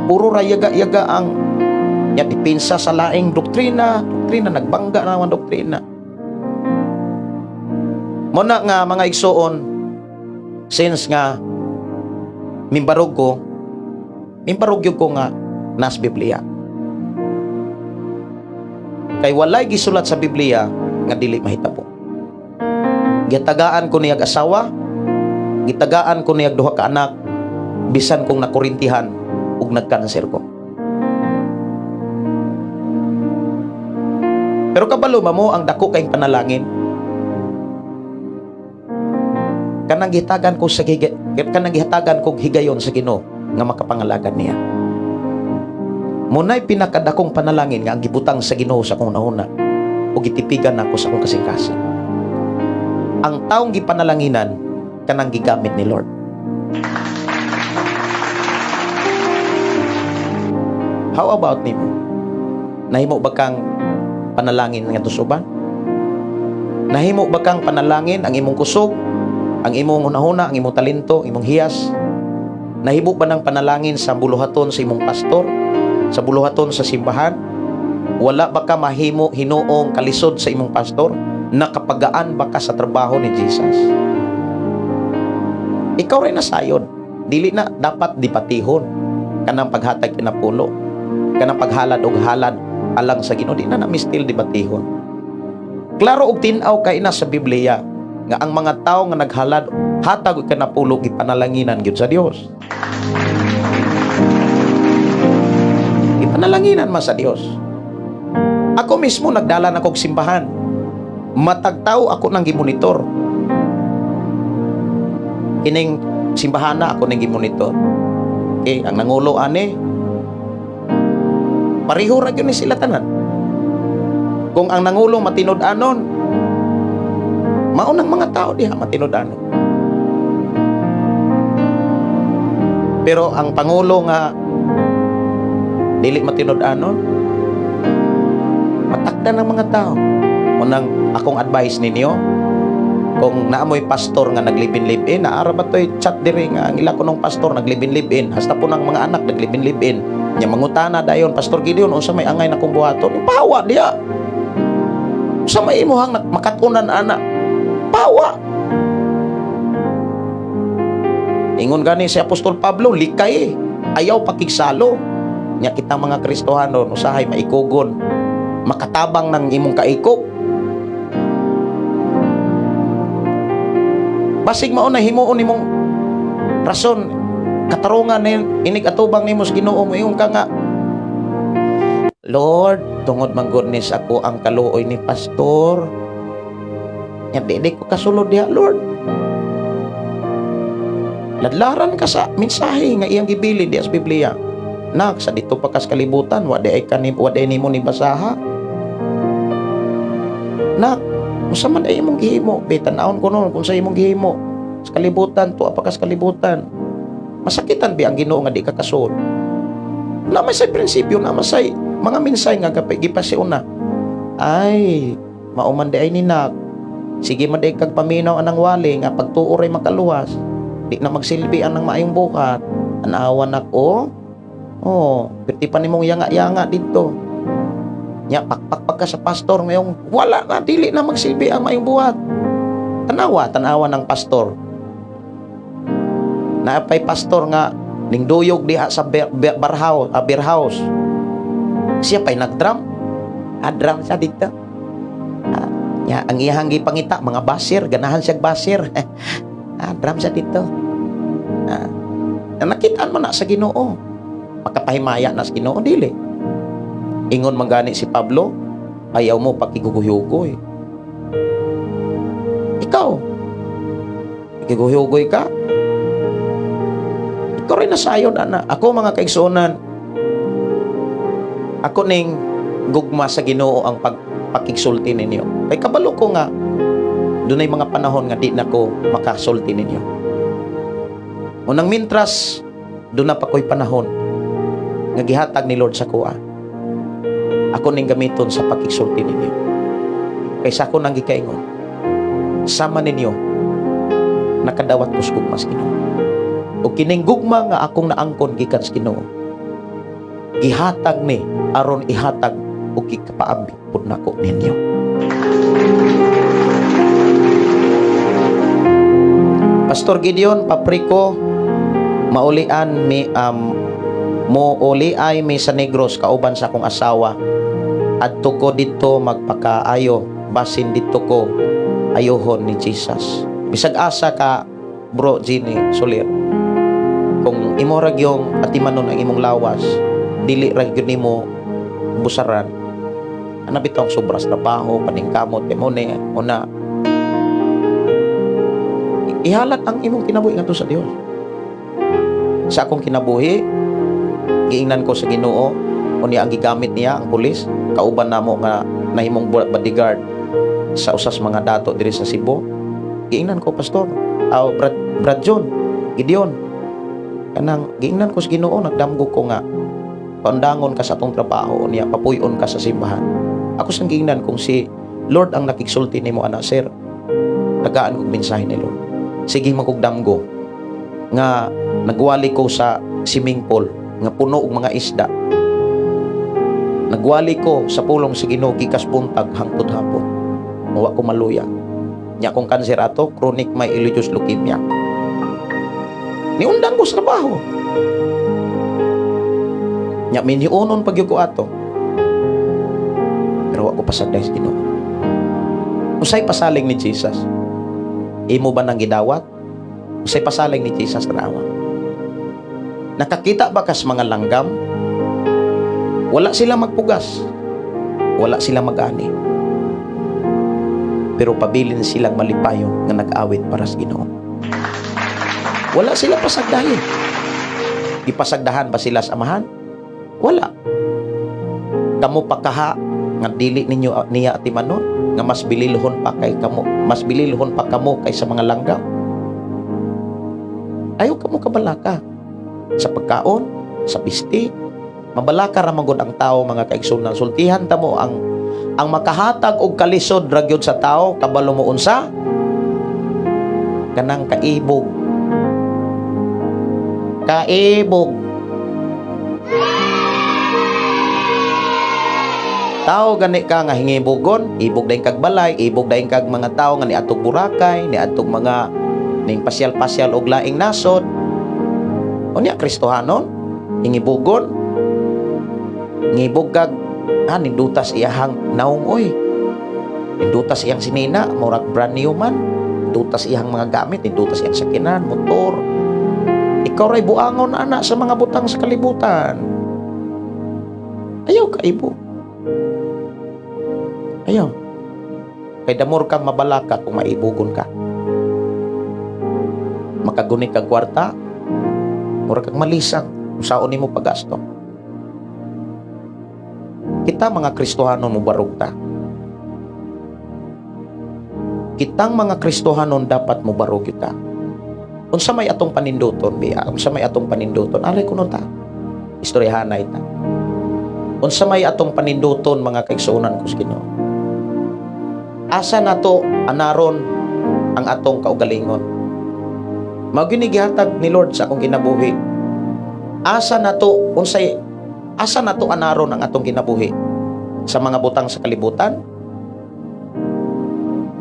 puro ray yaga-yaga ang depensa sa laing doktrina nagbangga na ang doktrina. Muna nga mga igsoon, since nga mimbarog yun ko nga nas Biblia. Kay walay gisulat sa Biblia nga dili mahitabo. Gitagaan ko niyag asawa, gitagaan ko niyag duha ka anak, bisan kong nakurintihan ug nagkanser ko. Pero kabalo mo ang dako kayong panalangin. Kanang gihatagan ko higayon sa Ginoo nga makapangalagan niya. Munay pinakadakong panalangin nga ang gibutang sa Ginoo sa akong nauna o gitipigan nako sa akong kasing-kasing. Ang taong gipanalanginan kanang gigamit ni Lord. How about nimo? Nahimo ba kang panalangin nga tusuban? Nahimo ba kang panalangin ang imong kusog, ang imong hunahuna, ang imong talento, imong hiyas? Nahimo ba ng panalangin sa buluhaton sa imong pastor, sa buluhaton sa simbahan? Wala ba ka mahimo hinuong kalisod sa imong pastor? Nakapagaan ba ka sa trabaho ni Jesus? Ikaw rin nasayod. Dili na dapat dipatihon kanang paghatag pinapulo, kanang paghalad og halad alang sa Ginoo. Di na mistil debatihon. Klaro og tin-aw kay na sa Biblia nga ang mga tawo nga naghalad hatag og kanapulo gipanalanginan gyud sa Dios. Gipanalanginan man sa Dios. Ako mismo nagdala na kog simbahan. Matag tawo ako nang gimonitor. Kining simbahan na ako nang gimonitor. Okay, ang nangulo ani pareho ra gyud ni sila tanan. Kung ang nangulo matinud-anon, maunang mga tao diha matinud-anon. Pero ang pangulo nga dili matinud-anon, matakdan ng mga tao. Unang akong advice ninyo, kung naamoy pastor nga naglibin-libin, naara ba to'y chat diri nga ang ila ko nung pastor naglibin-libin, hasta po ng mga anak naglibin-libin. Nya mangutana dayon, Pastor Gideon, unsa may angay na kong buhaton? Pawa diya. Unsa may imuhang makatunan ana? Pawa. Ingon gani si Apostol Pablo, likay, ayaw pakigsalo. Nya kita mga Kristohanon, usahay maikugon, makatabang ng imong kaikop. Basig mao na himuon imong rason, katarungan na inig atubang nimo sa Ginoo mo yung ka nga, Lord, tungod man goodness ako ang kaluoy ni pastor. Nya di ko kasulod diha, Lord. Ladlaran ka sa mensahe nga iyang gibilin di sa Biblia. Nak sa dito pa kas kalibutan, wa di nimo ni basaha. Nak, unsa man ay imong gihimo? Bitan-aon ko noon kung sa imong gihimo. Sa kalibutan to apa kas kalibutan. Masakitan bi ang Ginoo nga di ka kasuod. Na may say prinsipyo, na masay mga minsay nga gapay gipasiuna. Ay, mauman di ay ninak. Sige man di kag paminaw anang wali nga pagtuo ray makaluwas. Di na magsilbi anang maayong buhat. Anawan ako. Oh, perti pa nimong yanga-yanga dito. Nya pakpak ka sa pastor ngayong wala na, dili na magsilbi ang maayong buhat. Tanawa ng pastor. Naapay pastor nga ningduyog diha sa beer house. Siya pa'y nagdrum. Drum siya dito. Nya ang iyang gipangita mga basir, ganahan siya basir. Drum siya dito. Nakitaan mo na sa Ginoo. Makapahimaya na sa Ginoo dili. Ingon mangani si Pablo, ayaw mo pakiguguhyugoy. Ikaw, pakiguhyugoy ka. Ikaw rin nasayod, ana. Ako mga kaigsunan, Ako ning gugma sa Ginoo ang pagpakigsulti ninyo. Kay kabalo ko nga dunay mga panahon nga di na ko makasulti ninyo. Unang mintras doon na pa ko'y panahon nga gihatag ni Lord sa kuha. Ako ning gamiton sa pakigsulti ninyo. Kaysa ako nang gikaingon, sama ninyo nakadawat ko sa gugma sa Ginoo. O kining gugma nga akong naangkon gikan sa Ginoo, gihatag ni aron ihatag o kikapaabot pud nako ninyo. Pastor Gideon Papriko, maulian mi muuliay mi sa Negros kauban sa akong asawa. Adto ko dito magpakaayo basin dito ko ayohon ni Jesus. Bisag asa ka bro Gini Soler, kung imo ra gyung atimanon ang imong lawas, dili ra gyud nimo busaran. Ana bitong sobras trabaho paningkamot kay mo ni una ihalat ang imong kinabuhi ngadto sa Dios. Sa akong kinabuhi, giingnan ko sa Ginoo, unya ang gigamit niya ang pulis, kauban namo nga nahimong bodyguard sa usas mga dato diri sa Cebu. Giingnan ko pastor, Brad John, Gideon. Kanang giingnan ko sa Ginoo, nagdamgo ko nga paundangon ka sa atong trabaho, unya papuyon ka sa simbahan. Ako sang giingnan kung si Lord ang nakigsulti nimo ana sir. Tagaan kog mensahe ni Lord. Sige magugdamgo nga nagwali ko sa swimming pool nga puno og mga isda. Nagwali ko sa pulong sa Ginoo gikas buntag hangtod hapon. Wa ko maluya. Nya kong kanser ato, chronic myeloid leukemia. Niundang ko sa trabaho. Nya miniunon pag ko ato. Pero wa ko pasagday sa Ginoo. Usay pasaling ni Jesus. Imo ba nang gidawat? Usay pasaling ni Jesus rawa. Nakakita ba kas mga langgam? Wala sila magpugas. Wala sila mag-ani. Pero pabilin silang malipayon nga nag-awit para sa Ginoo. Wala sila pasagdahin. Ipasagdahan ba sila sa amahan? Wala. Kamo pakaha nga dili ninyo niya atimanon nga mas bililhon pa kamo kaysa mga langgam. Ayaw kamo kabalaka sa pagkaon, sa pisti. Mabalaka ra magud ang tao mga kaigsunan. Sultihan ta mo ang makahatag og kalisod ra gyud sa tao kabalo mo unsa kanang kaibog. Tao gani ka nga hingibugon, ibog daing kag balay, ibog daing kag mga tao nga niadtog Boracay, niadtog mga ning pasyal-pasyal og laing nasod. Unya Kristohanon, hingibugon. Ngibog kag nindutas iyahang naong oy. Nindutas iyang sinina, murag brand new man. Nindutas iyang mga gamit, nindutas iyang sakinan, motor. Ikaw ray buangon ana sa mga butang sa kalibutan. Ayaw ka ibo. Ayaw. Kay damor kang mabalaka kung maibugon ka. Makagunit kang kwarta, mura kang malisang kung saon nimo pagasto. Kita mga Kristohanon mo barog ta. Kitang mga Kristohanon dapat mo barog kita. Unsa may atong paninduton biya, unsa may atong paninduton, alay kuno ta. Istoryahanay ta. Unsa may atong paninduton mga kaigsuonan ko sa Ginoo. Asa nato anaron ang atong kaugalingon. Mao gyud gihatag ni Lord sa akong kinabuhi. Asa nato anaron ang atong kinabuhi sa mga butang sa kalibutan?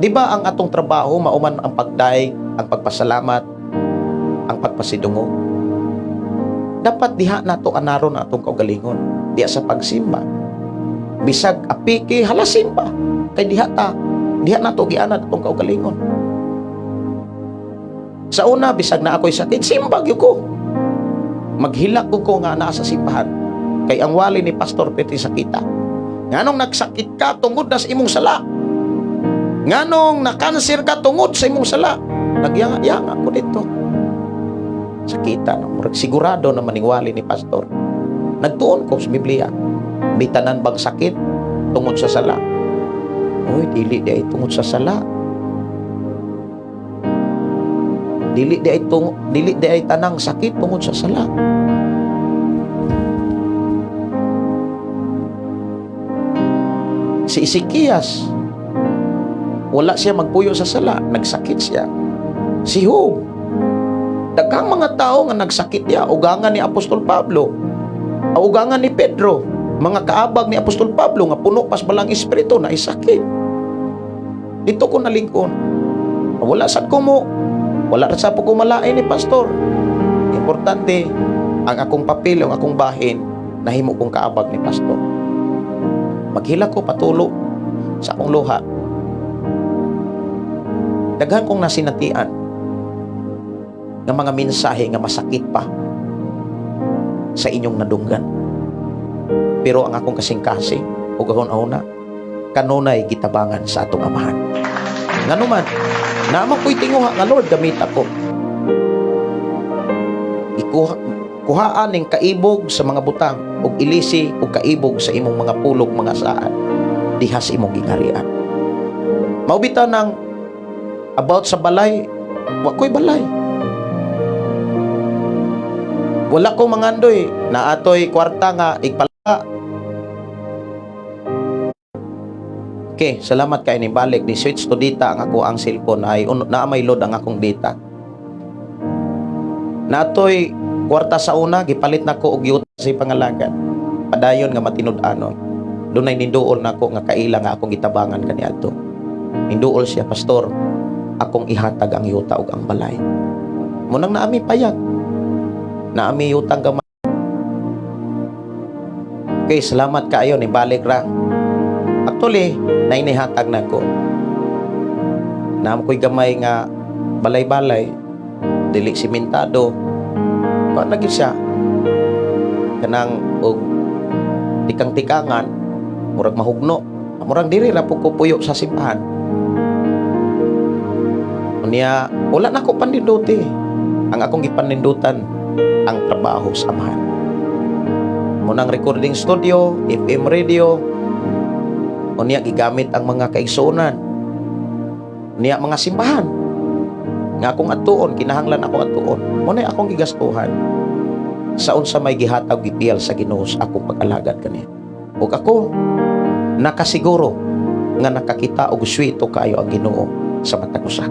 Di ba ang atong trabaho mauman ang pagdaig, ang pagpasalamat, ang pagpasidungo? Dapat diha nato anaron ang atong kaugalingon. Diha sa pagsimba. Bisag apiki halasimba. Kay diha nato gianad atong kaugalingon. Sa una bisag na ako'y sakit, simba gyud ko. Maghilak ko nga naa sa simbahan. Kay ang wali ni Pastor Petri sakita. Nganong nagsakit ka tungod na sa imong sala? Nganong na-cancer ka tungod sa imong sala? Nagyanga-yanga ko dito. Sakita, sigurado na maningwali ni Pastor. Nagtuon ko sa Biblia. Bitanan bang sakit tungod sa sala? Uy, dili di ay tungod sa sala. Dili di ay tanang sakit tungod sa sala. Si Ezekias, wala siya magpuyo sa sala, nagsakit siya. Si Job, daghang mga tao nga nagsakit niya, ugangan ni Apostol Pablo, ugangan ni Pedro, mga kaabag ni Apostol Pablo nga puno pas balang espiritu na isakit. Dito ko nalingkon. Wala sad ko mo, wala sa po ko malain ni pastor. Importante ang akong papel, ang akong bahin, nahimo kong kaabag ni pastor. Maghila ko patulo sa akong luha. Daghan kong nasinatian ng mga mensahe nga masakit pa sa inyong nadunggan. Pero ang akong kasing-kasing o gahon-ahuna, kanunay gitabangan sa atong amahan. Nga naman, naman ko'y tinguha nga Lord, gamit ako. Kuhaan ng kaibog sa mga butang ug ilisi ug kaibog sa imong mga pulog mga saan dihas imong gingarian. Maubita ng about sa balay, wa ko'y balay. Wala ko mangandoy na atoy kwarta nga igpala. Okay, salamat kay ni balik ni switch to data ang ako ang cellphone ay na may load ang akong data. Na atoy kwarta sa una gipalit nako og yuta sa pangalagan. Padayon nga matinud-anon. Dunay ninduol nako nga kaila nga akong gitabangan kaniadto. Ninduol siya, pastor, akong ihatag ang yuta ug ang balay. Munang naami payag. Naami yutang gamay. Okay, salamat kaayo ni balik ra. Actually, nainihatag nako. Naam ko'y gamay nga balay-balay, dili simentado. Kuan lagi siya kanang og tikang-tikangan, murag mahugno, murag diri ra po ko puyo sa simbahan. Unya wala na ko paninduti. Ang akong gipanindutan ang trabaho sa amahan. Munang recording studio, FM radio, unya gigamit ang mga kaigsuonan, unya mga simbahan nga akong atuon, kinahanglan ako atuon. Munay akong gigastuhan sa unsa may gihatag gipiyal sa Ginoo sa akong pag-alagad kaniya. Ug ako nakasiguro nga nakakita og swito kayo ang Ginoo sa matag usa.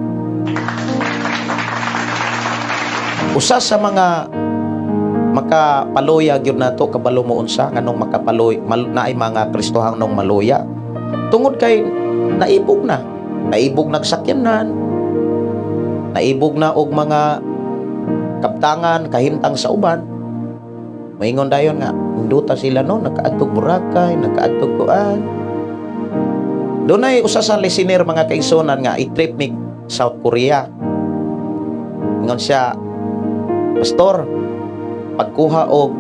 Usa sa mga makapaluya gyud nato kabalo mo unsa nganong makapaluy naay mga Kristohang nong maluya. Tungod kay naibog nagsakyanan, naibog na og mga kaptangan kahimtang sa uban. Maingon dayon nga induta sila no nakaadtog Boracay, nakaadtog kuan. Dunay usa sa listener mga kaigsuonan nga i-trip mig South Korea. Ingon siya, pastor, pagkuha og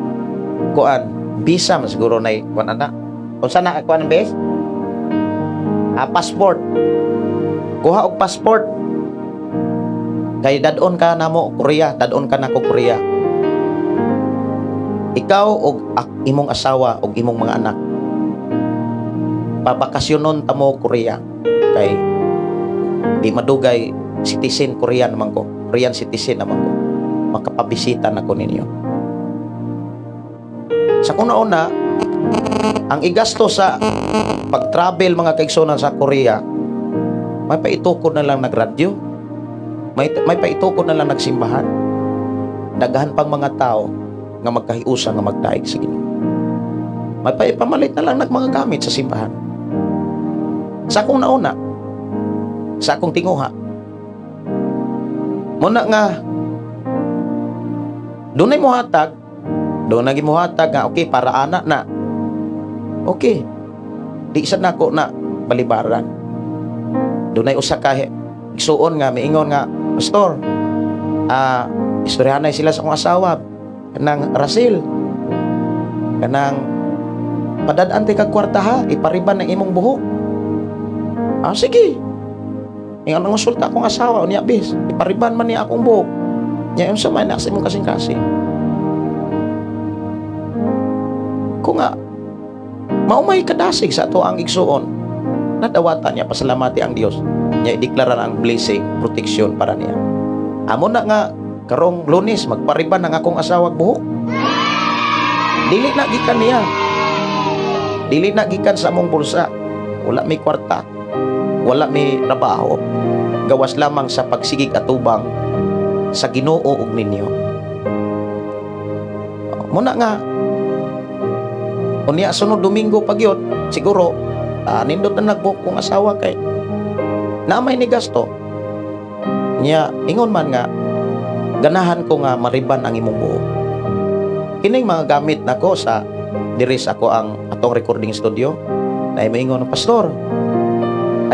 kuan visa mas siguro nay kuan ana. Unsa na kuan bes? Passport. Kuha og passport. Kay dadon ka namo Korea, dadon ka nako Korea. Ikaw og imong asawa og imong mga anak. Babakasyonon ta mo Korea. Kay di madugay citizen Korean naman ko. Korean citizen naman ko. Makapabisita nako ninyo. Sa kuna-una, ang igasto sa pag-travel mga kaigsuonan sa Korea, may paitukod na lang nagradyo, may paitukod na lang nagsimbahan. Daghan pang mga tao nga magkahiusa nga magdaig sa Ginoo. May paipamalit na lang mga gamit sa simbahan. Sa akong nauna, sa akong tinguha, muna nga dunay mohatag, doon naging mohatag nga okay para anak na. Okay. Di isa nako na balibaran. Dunay usa ka igsuon nga miingon nga, pastor, istoryahanay sila sa akong asawa kanang Rasil. Kanang padadaan ti kag kwarta ha, ipariban ng imong buhok. Sige. Ingon ang usulta akong asawa unya bis, ipariban man niya akong buhok. Nya unsa man na sa imong kasing-kasing. Ko nga Maumay kadasig sa ato ang igsuon. Nadawatan niya, pasalamati ang Dios. Niya ideklara ang blessing, protection para niya. Amo na nga, karong Lunes, magpariban ang akong asawag buhok. Dili na gikan niya. Dili na gikan sa among bulsa. Wala may kwarta. Wala may trabaho. Gawas lamang sa pagsigig atubang sa Ginoo ug ninyo. Muna nga, unya sunod Domingo pagyot, siguro, nindot na nagbuhok kong asawa kay naamay ni gasto. Niya, ingon man nga, ganahan ko nga mariban ang imong buhok. Kining mga gamit nako sa diris ako ang atong recording studio. Na maingon, Pastor,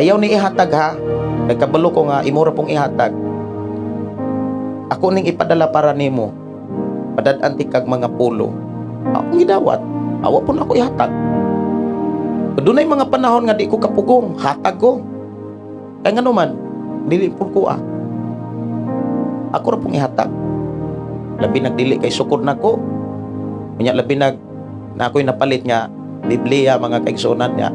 ayaw ni ihatag ha. Nagkabalo ko nga, imura pong ihatag. Ako ning ipadala para nimo. Padadanti kag mga pulo. Akong gidawat. Awa po na ako ihatag. Dunay mga panahon nga di ko kapugong. Hatag ko. Kaya nga naman, dili po ko Ako ra pong ihatag. Labi nagdili kay sukod na ko. Kanya labi na ako'y napalit nga Biblia, mga kaigsunan niya.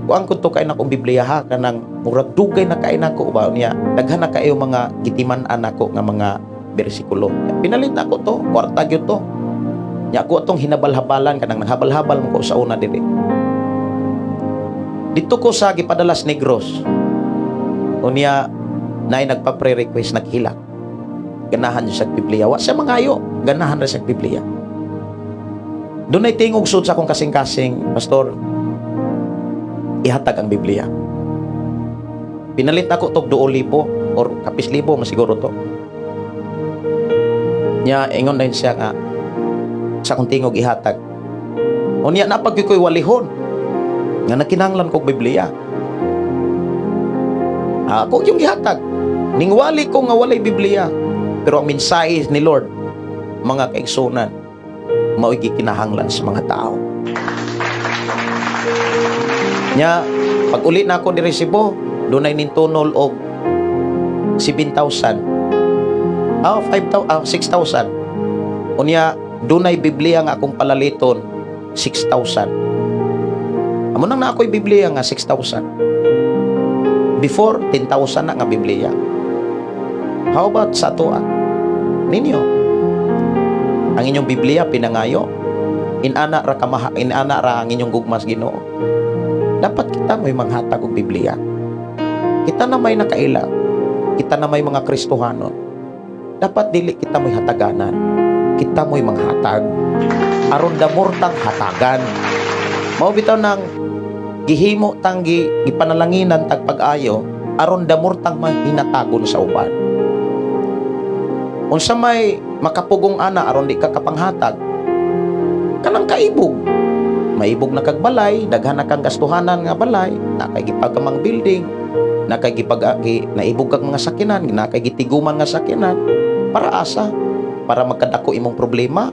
Kuang ko to kain akong Biblia ha, kanang murag dugay na kain ako ba niya. Daghan na kayo mga gitiman-an ako nga mga bersikulo. Pinalit na ako to, kwarta gyud to. Nya ako atong hinabal-habalan kanang naghabal-habal mo ko sa una diri. Dito ko sa Gipadalas Negros. Unya nay nagpa-pre-request naghilak. Ganahan sa Biblia. Wa sa mangayo, ganahan ra sa Biblia. Doon ay tingog sud sa akong kasing-kasing, Pastor, ihatag ang Biblia. Pinalit ako tog 2,000 or 10,000 masiguro to. Nya ingon din siya nga sa akong tingog ihatag. Unya napag ko'y walihon nga nakinahanglan kog Biblia. Ako yung ihatag. Ningwali ko nga walay Biblia. Pero ang mensahe ni Lord, mga kaigsunan, mao'y gikinahanglan sa mga tao. Nya, pag uli na ako ni Resibo, doon ay nintunol og 7,000. 6,000. Unya, doon ay Biblia nga akong palaliton, 6,000. Amo nang na ako'y Biblia nga 6,000. Before, 10,000 na nga Biblia. How about sa toa? Ninyo? Ang inyong Biblia pinangayo. Inana ra ang inyong gugmas Ginoo. Dapat kita may manghatag og Biblia. Kita na may nakaila. Kita na may mga Kristohanon. Dapat dili kita may hataganan. Kita mo'y manghatag. Aron damortang hatagan. Mao bitaw nang gihimo tang gipanalanginan tag pag-ayo aron damortang mahinatagon sa uban. Unsa may makapugong ana aron di ka kapanghatag, kanang kaibog. Maibog na kag balay, daghan na kang gastuhanan nga balay, nakay gipagkamang building, nakay naibog kag mga sakinan, nakay gitiguman nga sakinan. Para asa? Para magkadako imong problema.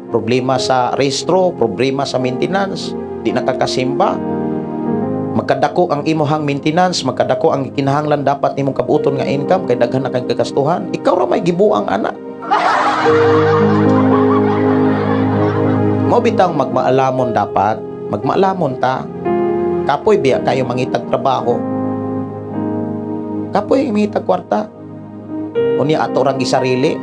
Problema sa rehistro, problema sa maintenance, di nakakasimba. Magkadako ang imuhang maintenance, magkadako ang kinahanglan dapat nimong kabuton nga income kay daghan na kang kagastuhan. Ikaw ra may gibuang ana. Mo bitang magmaalamon dapat, magmaalamon ta. Kapoy biya kayo mangitag trabaho. Kapoy mangitag kwarta. Unya ato rang gisarili.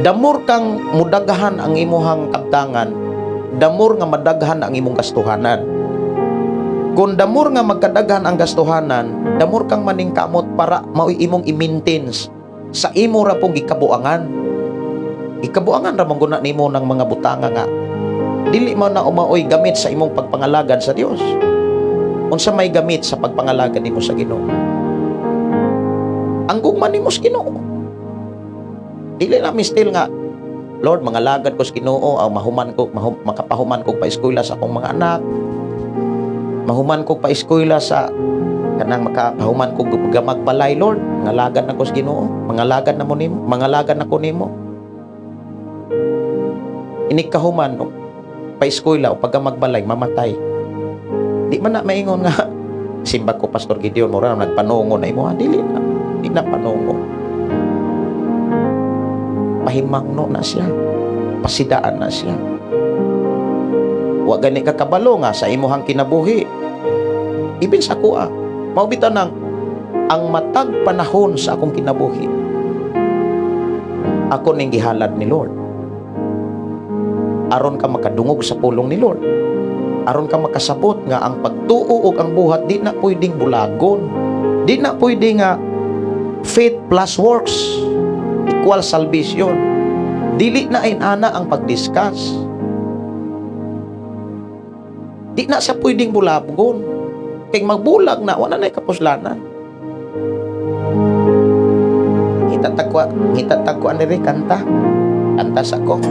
Damor kang mudaghan ang imuhang kabtangan, damor nga madaghan ang imong gastuhanan. Kung damor nga magkadaghan ang gastuhanan, damor kang maningkamot para mao'y imong i-maintains sa imo ra pong gikabuangan. Gikabuangan ra mong nimo ng mga butanga nga dili mo na umaoy gamit sa imong pagpangalagad sa Dios. Unsa may gamit sa pagpangalagad nimo sa Ginoo? Ang gugma nimo sa Ginoo. Dili na mistil nga, Lord, mangalagad ko sa Ginoo, makapahuman ko pa eskwela sa akong mga anak. Mahuman ko pa eskwela sa kanang makapahuman ko gamagbalay, Lord. Mangalagad na ko sa Ginoo, mangalagad na mo nimo, mangalagad na ko nimo. Inikahuman no, pa eskwela o pagka magbalay, mamatay. Di man na maingon nga, simba ko Pastor Gideon, mura nagpanungo na imo, dili na, di na panungo. Pahimangno na siya, pasidaan na siya. Wa gani ka kabalo nga sa imuhang kinabuhi. Ibin sa kuha. Maubitaw nang ang matag panahon sa akong kinabuhi. Ako ning gihalad ni Lord. Aron ka makadungog sa pulong ni Lord. Aron ka makasabot nga ang pagtuo ug ang buhat di na pwedeng bulagon. Di na pwede nga faith plus works equal salvation. Dili na inana ang pag-discuss. Di na siya pwedeng bulagon. Kay magbulag na, wala na kapuslanan. Hitatagwa ni kanta. Kanta sa ko.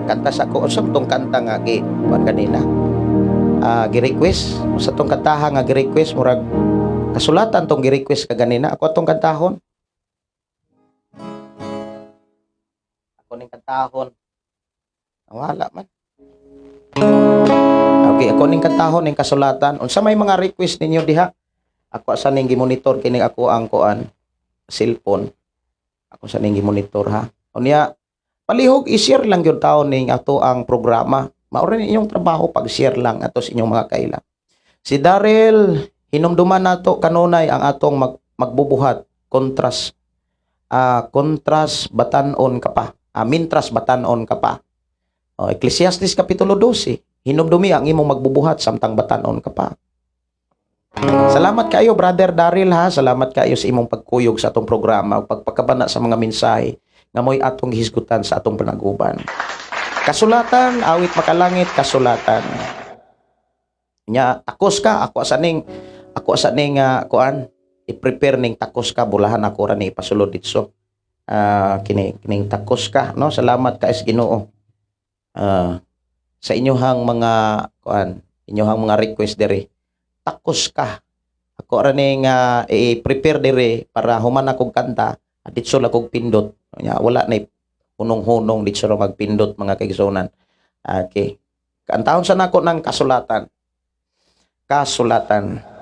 Kanta sa ko. Usap tong kanta nga kanina. Gi-request. Sa tong kantaha nga gi-request. Murag kasulatan tong gi-request ka ganina. Ako tong kantahon. Ako ning kantahon. Wala man. Okay, ako ning kantahon ning kasulatan. Unsa may mga request ninyo diha? Ako sa ning gi-monitor kini ako ang kuan cellphone. Ako sa ning gi-monitor ha. Unya palihog i-share lang gyud taon ning ato ang programa. Mao rin inyong trabaho pag-share lang ato sa inyong mga kaila. Si Daryl hinumduman nato kanunay ang atong magbubuhat kontras batanon ka pa. Mintras batanon ka pa. Ecclesiastes Kapitulo 12. Hinumdumi ang imong magbubuhat samtang batanon ka pa. Salamat kayo, Brother Daryl ha. Salamat kayo sa imong pagkuyog sa atong programa ug pagpakabana sa mga mensahe nga mo'y atong gihisgutan sa atong panaguban. Kasulatan, awit makalangit, kasulatan. Nya takos ka, ako sa ning kuan, i-prepare ning takos ka, bulahan ako ra ni ipasulod ditso. Kining takos ka, no? Salamat ka is Ginoo. Sa inyohang mga kuan, inyohang mga request diri. Takos ka. Ako ra ning i-prepare diri para human akong kanta, ditso la kog pindot. Nya wala na hunong-hunong ditso ra magpindot mga kaigsunan. Okay. Kantahon sa nako ng kasulatan. Kasulatan.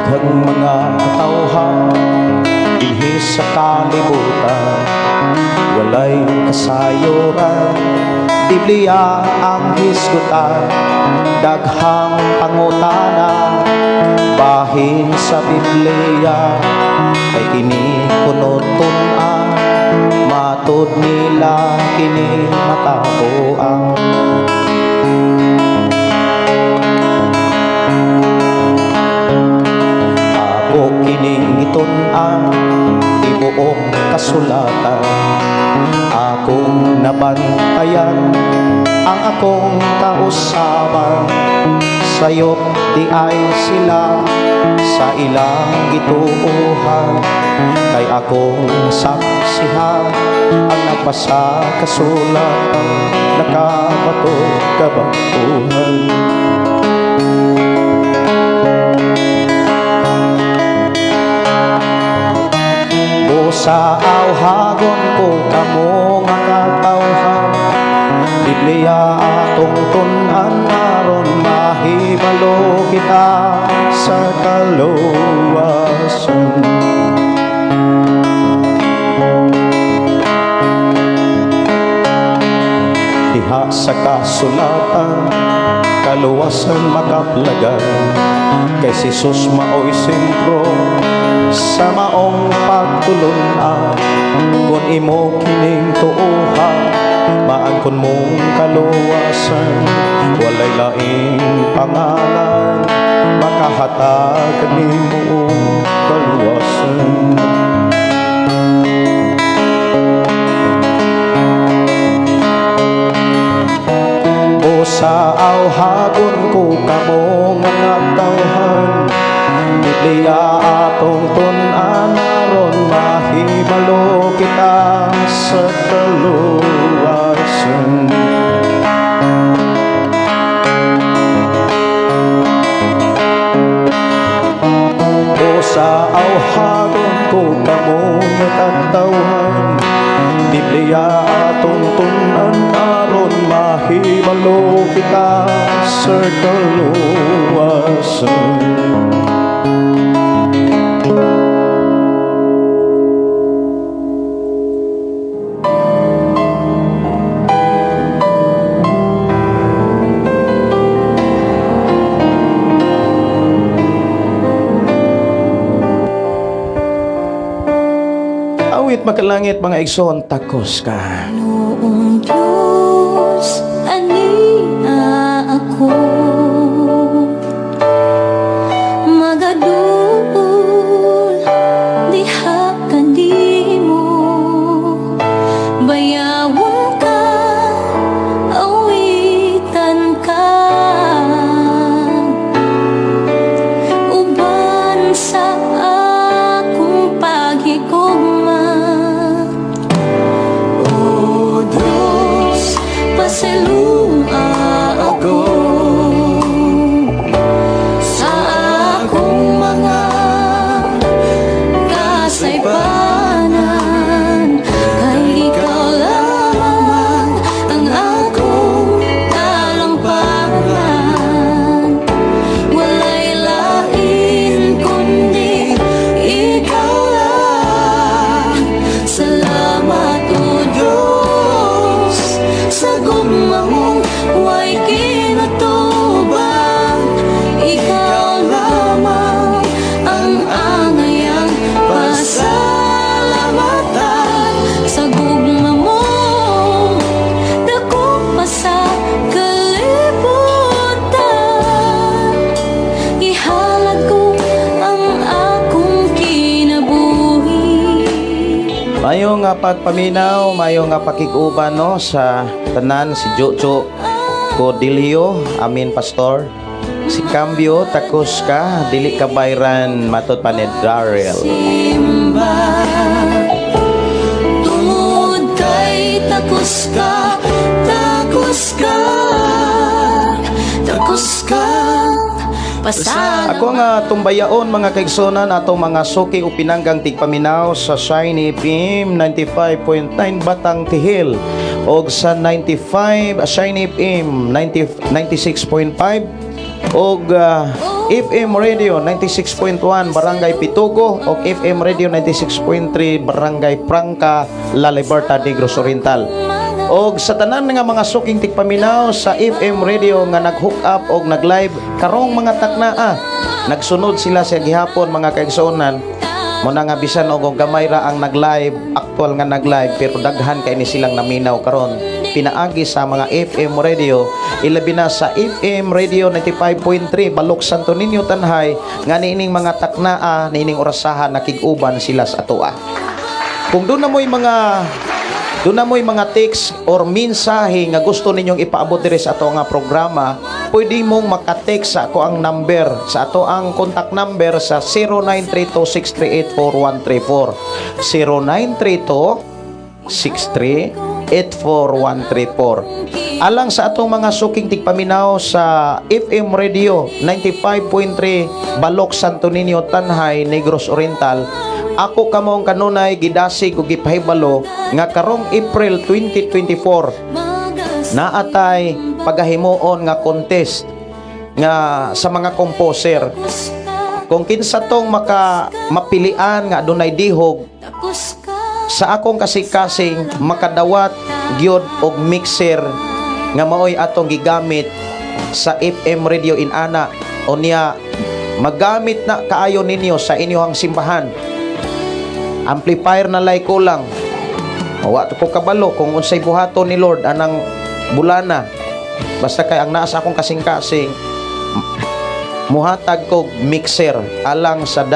Daghang mga katawhan dinhi sa kalibutan, walay kasayuran, Biblia ang hisgutan. Daghang pangutana bahin sa Biblia, kay kini kuno tun-an, matud nila kini matabuang. Kining itun-an tibuok kasulatan, akong nabantayan ang akong kausaban. Sayop di ay sila sa ilang gituuhan, kay akong saksihan ang nagbasa kasulatan, nakabato kabatuhan. Sa awhagon ko kamo nga katawhan, Biblia atong tun-an aron mahibalo kita sa kaluwasan. Diha sa kasulatan, kaluwasan makaplagan, kay si Jesus maoy sentro sa maong pagtulunan. Kung imo kining tuuhan, maangkon mong kaluwasan, walay laing pangalan makahatag nimo kaluwasan. O sa awhagon ko kamo nga katawhan, Biblia sa awhagon ko kamo katawhan. Biblia atong tunan aron mahibalo kita sa kaluwasan. Awit makalangit mga igsoon, takos ka. Noong Diyos, ania ako magadul, diha kanimo bayawon ka, awitan ka uban sa akong paghigugma. Pasalua ako sa akong mga kasaypanan, kay ikaw lamang ang akong talampanan. Walay lain kundi ikaw lang. Salamat o Diyos sa gumamong way kinatubang. Ikaw lamang ang angayang pasalamatan. Sa gugmamong dako pa sa kalibutan, ihalad ko ang akong kinabuhi. Mayo nga pagpaminaw, mayo nga pakiguban no sa tanan si Jojo Codilio, amin pastor. Si Cambio, takos ka, dili ka bayran matud pa ni Darrell. Simba tungod kay takos ka, takos ka, takos ka pasalamat. Ako nga tumbayaon mga kaigsonan atong mga suki o pinanggang tigpaminaw sa Shiny FM 95.9 Batang Tihil og sa 95 Shiny FM 96.5 og FM Radio 96.1 Barangay Pitugo og FM Radio 96.3 Barangay Prangka, La Libertad, Negros Oriental. Og sa tanan nga mga suking tigpaminaw sa FM Radio nga nag-hook up og nag-live karong mga taknaa, nagsunod sila sa gihapon mga kaigsuonan. Muna nga bisan og gamay ra ang nag-live, actual nga nag-live, pero daghan kay ni silang naminaw karon pinaagi sa mga FM Radio, ilabi na sa FM Radio 95.3 Balok Santo Niño Tanhay, nga niining mga taknaa niining orasahan nakig-uban sila sa atoa. Kung doon na mo'y mga text or mensahe nga gusto ninyong ipaabot diri sa ato nga programa, pwede mong maka-text sa ako ang number, sa ato ang contact number sa 0932-638-4134. 0932-638-4134. Alang sa atong mga suking tigpaminaw sa FM Radio 95.3 Balok Santo Niño Tanhay, Negros Oriental, ako kamong kanunay gidasig ug gipahibalo nga karong April 2024 naatay pagahimuon nga contest nga sa mga composer. Kung kinsa tong mapilian nga adunay dihog sa akong kasing-kasing makadawat gyud og mixer nga maoy atong gigamit sa FM Radio inana, unya magamit na kaayo ninyo sa inyong simbahan. Amplifier na lay kulang. Wa ko kabalo kung unsay buhaton ni Lord anang bulana. Basta kay ang naa sa akong kasing-kasing muhatag kog mixer alang sa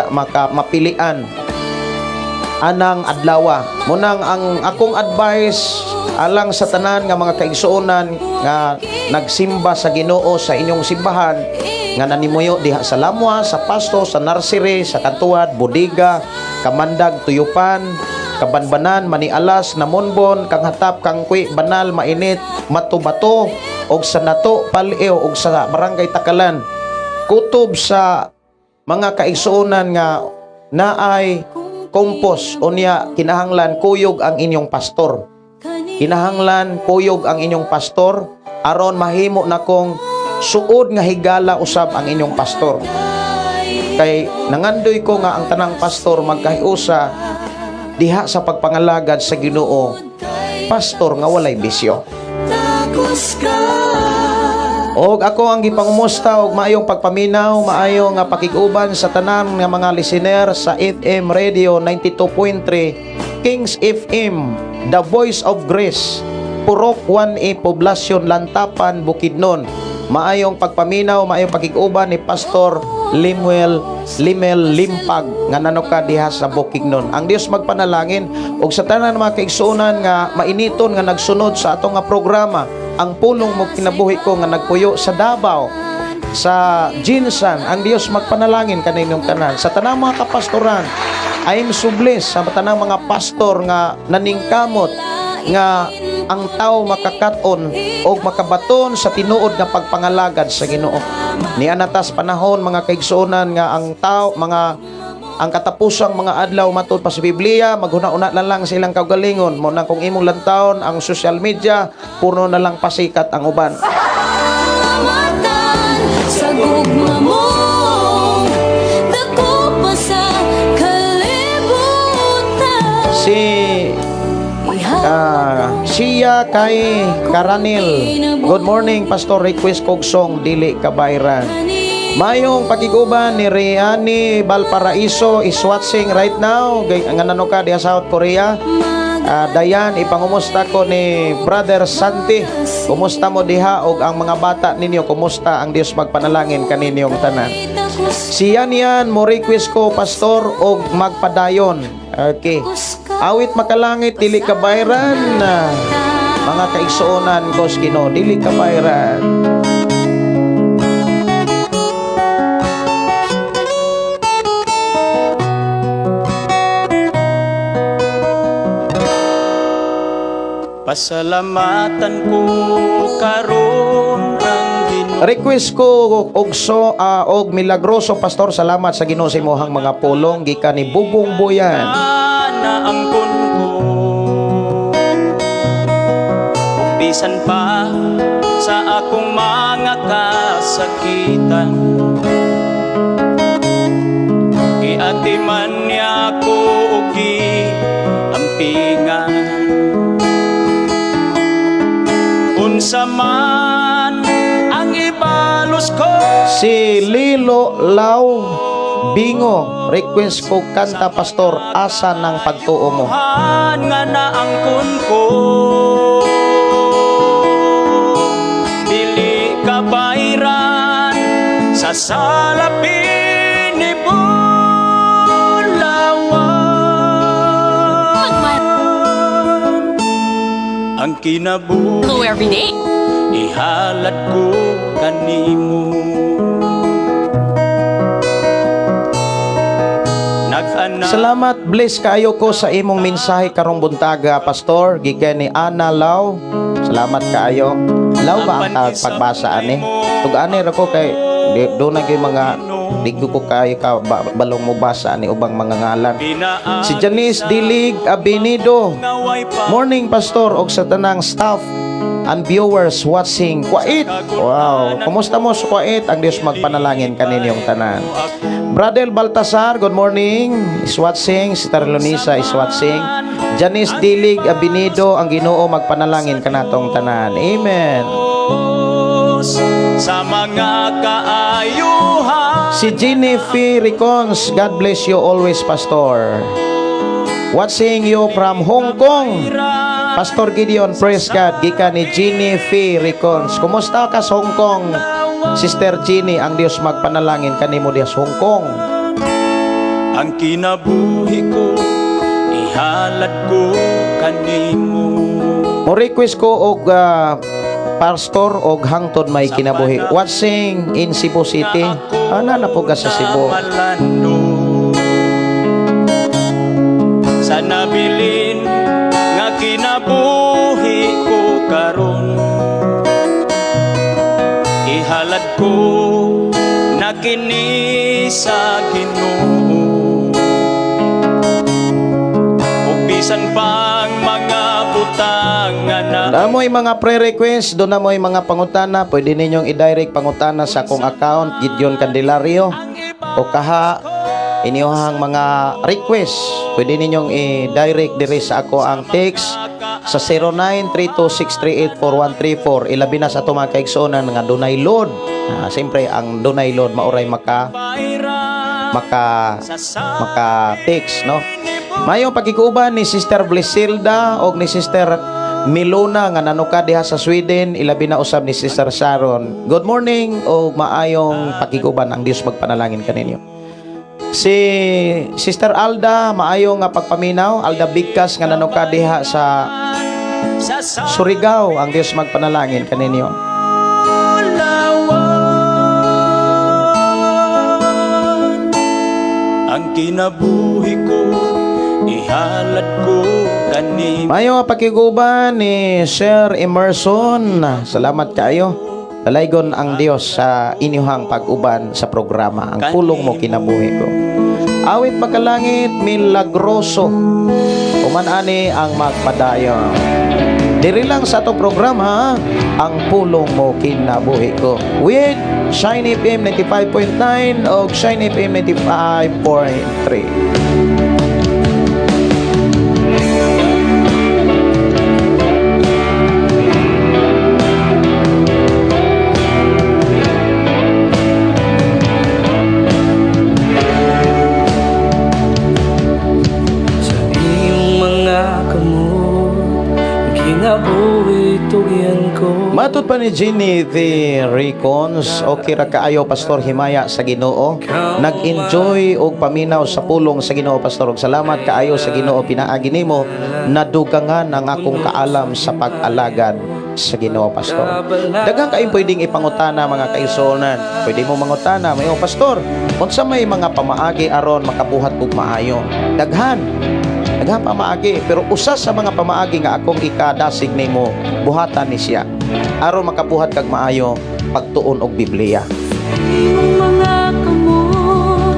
mapilian anang adlawa. Munang ang akong advice alang sa tanan nga mga kaigsuonan nga nagsimba sa Ginoo sa inyong simbahan, nga nanimuyo diha sa Lamwa, sa Pasto, sa Nursery, sa Katuad, Bodega, Kamandag, Tuyupan, Kabanbanan, Manialas, Namonbon, Kanghatap, Kangkwi, Banal, Mainit, Matubato, og sa Nato, Paleo, og sa Barangay Takalan. Kutob sa mga kaigsuonan nga na ay kompos unya kinahanglan kuyog ang inyong pastor. Kinahanglan kuyog ang inyong pastor aron mahimo na kong suod nga higala usab ang inyong pastor. Kay nangandoy ko nga ang tanang pastor magkahiusa diha sa pagpangalagad sa Ginoo, pastor nga walay bisyo. Takos ka. Og ako ang gipangumusta og maayong pagpaminaw, maayo nga pakiguban sa tanan nga mga listener sa FM Radio 92.3, Kings FM, The Voice of Grace, Purok 1A, Poblasyon Lantapan, Bukidnon. Maayong pagpaminaw, maayong pakiguban ni Pastor Limel Limpag nga nanuka diha sa Bukidnon. Ang Dios magpanalangin og sa tanan mga kaigsuonan nga mainiton nga nagsunod sa atong nga programa, ang pulong mo kinabuhi ko nga nagpuyo sa Davao, sa Jinsan. Ang Dios magpanalangin kaninyong tanan. Sa tanang mga kapastoran, I am so blessed sa tanang mga pastor nga naningkamot nga ang tao makakaton o makabaton sa tinuod nga pagpangalagad sa Ginoo. Ni anatas panahon mga kaigsuonan nga ang tao ang katapusang mga adlaw matud pa sa Biblia, maghuna-una lang silang kaugalingon. Mo nang kung imong lantawon ang social media, puno na lang pasikat ang uban. Matan sa gugma mo, dako pa sa kalibutan. Siya kay Karanil. Good morning, Pastor. Request kog song Dili Kabayran. Mayong pakiguban ni Riani Valparaiso is watching right now. Nga nanuka diha South Korea. Dayan, ipangumusta ko ni Brother Santi. Kumusta mo diha og ang mga bata ninyo? Kumusta? Ang Dios magpanalangin kaninyong tanan. Siya niyan mo request ko pastor og magpadayon. Okay. Awit makalangit dili kabayran na mga kaigsuonan ko Ginoo, dili kabayran. Pasalamatan ko karon ang Ginoo. Request ko og milagroso pastor, salamat sa Ginoo sa imong mga pulong gikan ni Bubong Boyan. Na angkon ko bisan pa sa akong mga kasakitan, giatiman niya ko og giampingan. Unsa man ang ibalos ko. Si Lilo Lau Bingo, request ko kanta pastor, asa ng pagtuo mo. Nga naangkon ko, dili kabayran sa salapin ni Bulawan. Ang kinabuhi Hello every day. ihalat ko kanimo. Salamat, bless kaayo ko sa imong mensahe karong buntaga, pastor. Gikan ni Ana Lau. Salamat kaayo. Lau ba ang pagbasa ani? Tug-ani ra ko kay do na gyud mga digdo ko kayo ka balong mo basa ni ubang mga ngalan. Si Janice Dilig Abinido. Morning, pastor, og sa tanang staff and viewers watching Kuwait. Wow, kumusta mo sa Kuwait? Ang Dios magpanalangin kaninyong tanan. Brother Baltasar, good morning. Is watching. Si Tarlonisa is watching. Janice Dilig Abinido, ang Ginoo magpanalangin kanatong tanan. Amen. Sa mga kaayuhan. Si Jennifer Ricons, God bless you always, pastor. Watching you from Hong Kong. Pastor Gideon, praise God. Gikan ni Jennifer Ricons. Kumusta ka sa Hong Kong? Sister Ginny, ang Dios magpanalangin kanimo diha sa Hong Kong. Ang kinabuhi ko ihalat ko kanimo. Mo request ko og pastor og hangtod may kinabuhi. Watching in Cebu City. Ana na po ka sa Cebu. Sa nabilin nga kinabuhi ko karon, ihalad ko na kini sa Ginoo. bisan pang mga butangan na Na mo'y mga pre-request, doon na mo'y mga pangutana, pwede ninyong i-direct pangutana sa akong account, Gideon Candelario. O kaha, inyong mga request, pwede ninyong i-direct diri sa ako ang text sa 0932-638-4134. Ilabi na sa ito mga kaigsunan nga dunay load. Siyempre, ang dunay load, mauray maka text, no? Mayong pagkikuban ni Sister Blisilda o ni Sister Milona nga nanuka diha sa Sweden, ilabi na usab ni Sister Sharon. Good morning o maayong pakiguban, ang Dios magpanalangin kaninyo. Si Sister Alda, maayong nga pagpaminaw, Alda Bigkas nga nanuka diha sa Surigao, ang Dios magpanalangin kaninyo. ang kinabuhi ko ihalad ko kanin. Mayo nga pakiguban ni Sir Emerson. Salamat kayo. Dalaygon ang Dios sa inyong pag-uban sa programa. Ang pulong mo kinabuhi ko. Awit makalangit, milagroso. Umanani ang magpadayon. Diri lang sa itong programa, ang pulong mo kinabuhi ko. With Shine FM 95.9 o Shine FM 95.3. Sa iyong mga kamot, kinabuhi tugian ko. Matod pa ni Jenny the Recons, okay ra kaayo Pastor Himaya sa Ginoo. Nag-enjoy og paminaw sa pulong sa Ginoo Pastor. Og salamat kaayo sa Ginoo pinaagi nimo nadugangan ang akong kaalam sa pag-alagad sa Ginoo Pastor. Daghang kaayong pwedeng ipangutana mga kaigsuonan. Pwede mo mangutana, mayo Pastor, unsa may mga pamaagi aron makabuhat og maayo? Daghan pamaagi, pero usa sa mga pamaagi nga akong ikadasig nimo buhatan ni siya aron makabuhat kag maayo, pagtuon og Biblia. mga kamot,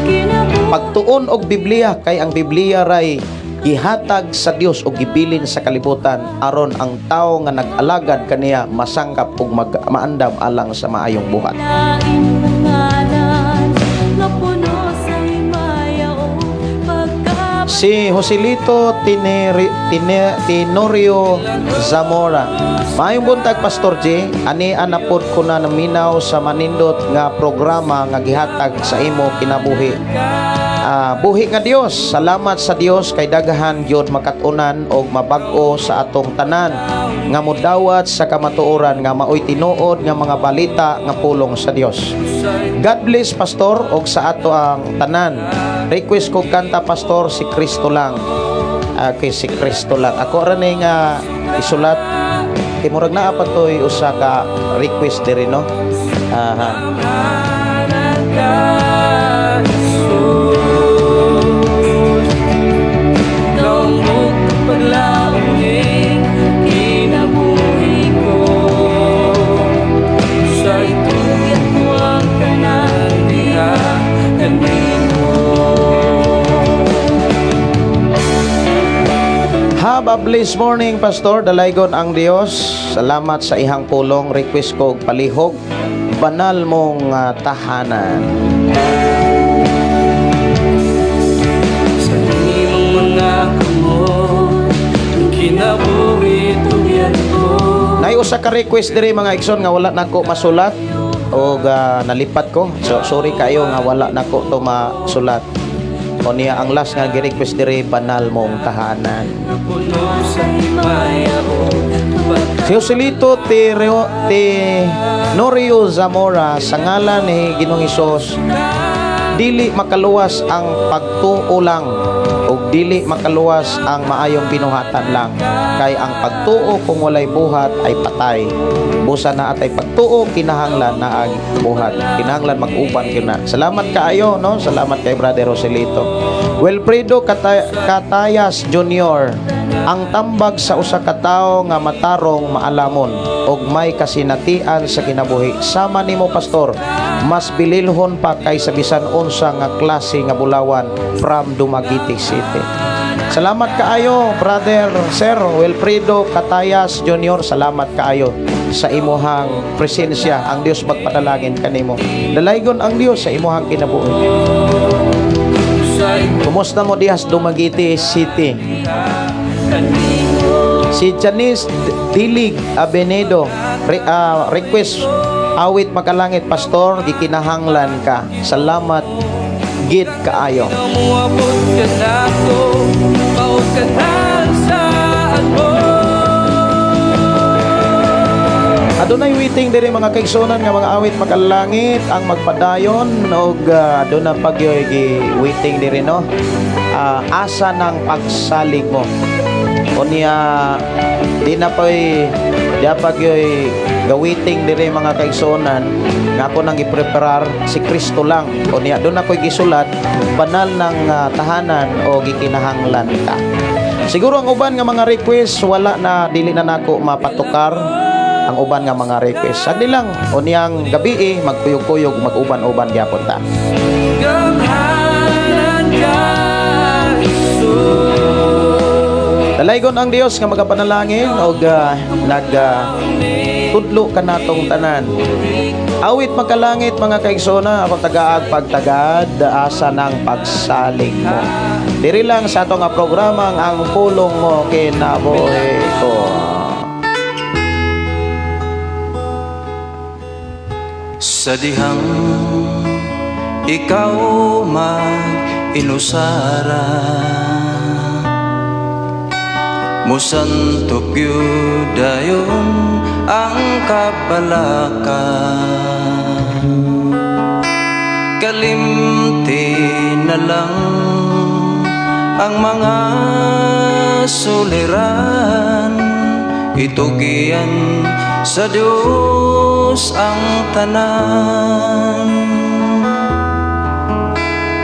kinabuhi Pagtuon og Biblia, kay ang Biblia ray gihatag sa Dios o gibilin sa kalibutan aron ang tao nga nag-alagad kaniya masangkap ug maandam alang sa maayong buhat. laing ngalan, nga puno sa himaya o pagkabalik. Si Joselito Tenorio Zamora. Maayong buntag Pastor J, ani anapod ko na naminaw sa manindot nga programa nga gihatag sa imo kinabuhi. Buhi nga Dios, salamat sa Dios kay daghan gyud makatunan og mabag-o sa atong tanan nga modawat sa kamatuoran nga maoy tinuod nga mga balita nga pulong sa Dios. God bless Pastor og sa ato ang tanan. Request ko kanta Pastor si Kristo lang. Okay, si Kristo lang. Ako ra ni nga isulat kay murag naa pa toy usa ka request diri no. Paglaong kinabuhi ko sa ituloy mo ang kananiya kanino. Have a blessed morning, Pastor. Dalaygon ang Dios. Salamat sa ihang pulong. Request ko og palihog. Banal mong tahanan. Sa iyong mga kamot, kinabuhi tugian ko. Nay usa ka request diri mga igsoon nga wala nako masulat o nalipat ko. So sorry kayo nga wala nako to masulat. O niya ang last nga gi-request diri banal mong tahanan. Puno sa himaya o Si Joselito Tenorio Zamora sa ngalan ni Ginoong Hesus, dili makaluwas ang pagtuo lang o dili makaluwas ang maayong binuhatan lang, kay ang pagtuo kung walay buhat ay patay. Busa na atay pagtuo kinahanglan na ang buhat, kinahanglan mag-uban kina. Salamat kaayo no, salamat kay Brother Joselito. Wilfredo Catayas Jr. Ang tambag sa usa ka tawo nga matarong maalamon og may kasinatian sa kinabuhi. Sama nimo Pastor, mas bililhon pa kaysa bisan unsa nga klase nga bulawan from Dumaguete City. Salamat kaayo, brother Sir Wilfredo Catayas Jr. Salamat kaayo sa imuhang presensya. Ang Dios magpadalangin kanimo. Dalaygon ang Dios sa imuhang kinabuhi. Kumusta mo dihas Dumaguete City? Si Janice Dilig Abenedo request awit makalangit pastor gikinahanglan ka. Salamat gid kaayo. Muabot ka na ko, maot ka na saan mo. Adunay waiting diri mga kaigsunan nga mga awit makalangit ang magpadayon og aduna pagyoy gi waiting diri no. Asa ng pagsalig mo. Unya di na pa'y pagyoy gawiting diri mga kaigsunan nga ako nang ipreparar si Kristo lang. Unya doon ako'y gisulat banal ng tahanan o gikinahanglan ka. Siguro ang uban nga mga request wala na dili na nako mapatukar ang uban nga mga request. Sagdi lang unyang gabi magkuyog-kuyog mag-uban-uban gyapon ta. Gamanan ka, Jesus. Dalaygon ang Dios nga magapanalangin og tudlo kanatong tanan. Awit magkalangit mga kaigsona, akong tagaag pagtagad asa ng pagsalig mo. Diri lang sa ato nga programa ang pulong mo kinabuhi ko. Sa dihang ikaw mag-inusara, musantop yudayon ang kabalaka. Kalimti na lang ang mga suliran, itugian sa Diyos ang tanan.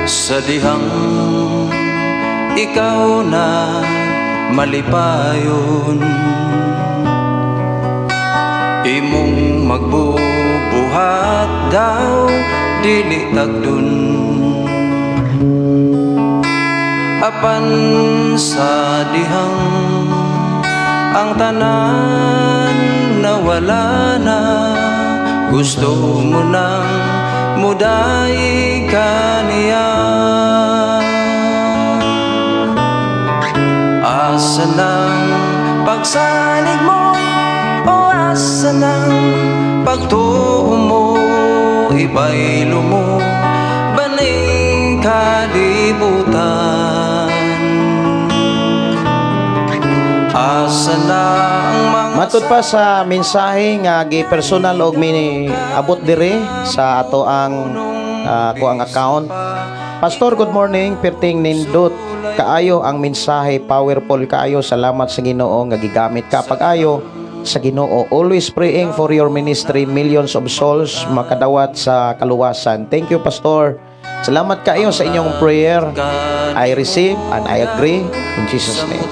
Sa dihang ikaw na malipayon, imong magbubuhat daw dili tagdun. Apan sa dihang ang tanan nawala na, gusto mo nang muday ka niya. Asa ng pagsalig mo o asa ng pagtuo mo, ibaylo mo baning kalibutan. Asa ng mga Matud pa sa mensahe nga gi personal og mini abot dire sa ato ang kuang account. Pastor, good morning. Perting nindot kaayo ang mensahe, powerful kaayo. Salamat sa Ginoo nga gigamit ka pag-ayo sa Ginoo. Always praying for your ministry, millions of souls makadawat sa kaluwasan. Thank you, Pastor. Salamat kaayo sa inyong prayer. I receive and I agree in Jesus name.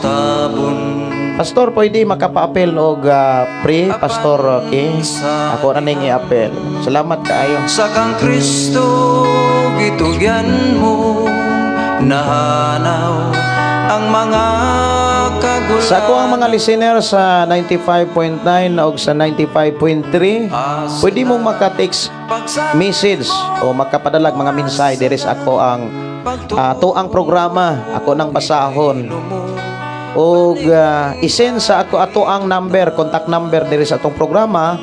Pastor, pwede makapaapel og pray, Pastor King. Ako na ning i-apel. Salamat kaayo. Sa kang Kristo gitugyan mo, nahanaw ang mga kagulan. Sa ako ang mga listener sa 95.9 o sa 95.3, pwede mong maka-text message o makapadalag mga mensahe diri sa ako ang tuang programa. Ako nang basahon. O isend sa ako ato ang number, contact number diri sa atong programa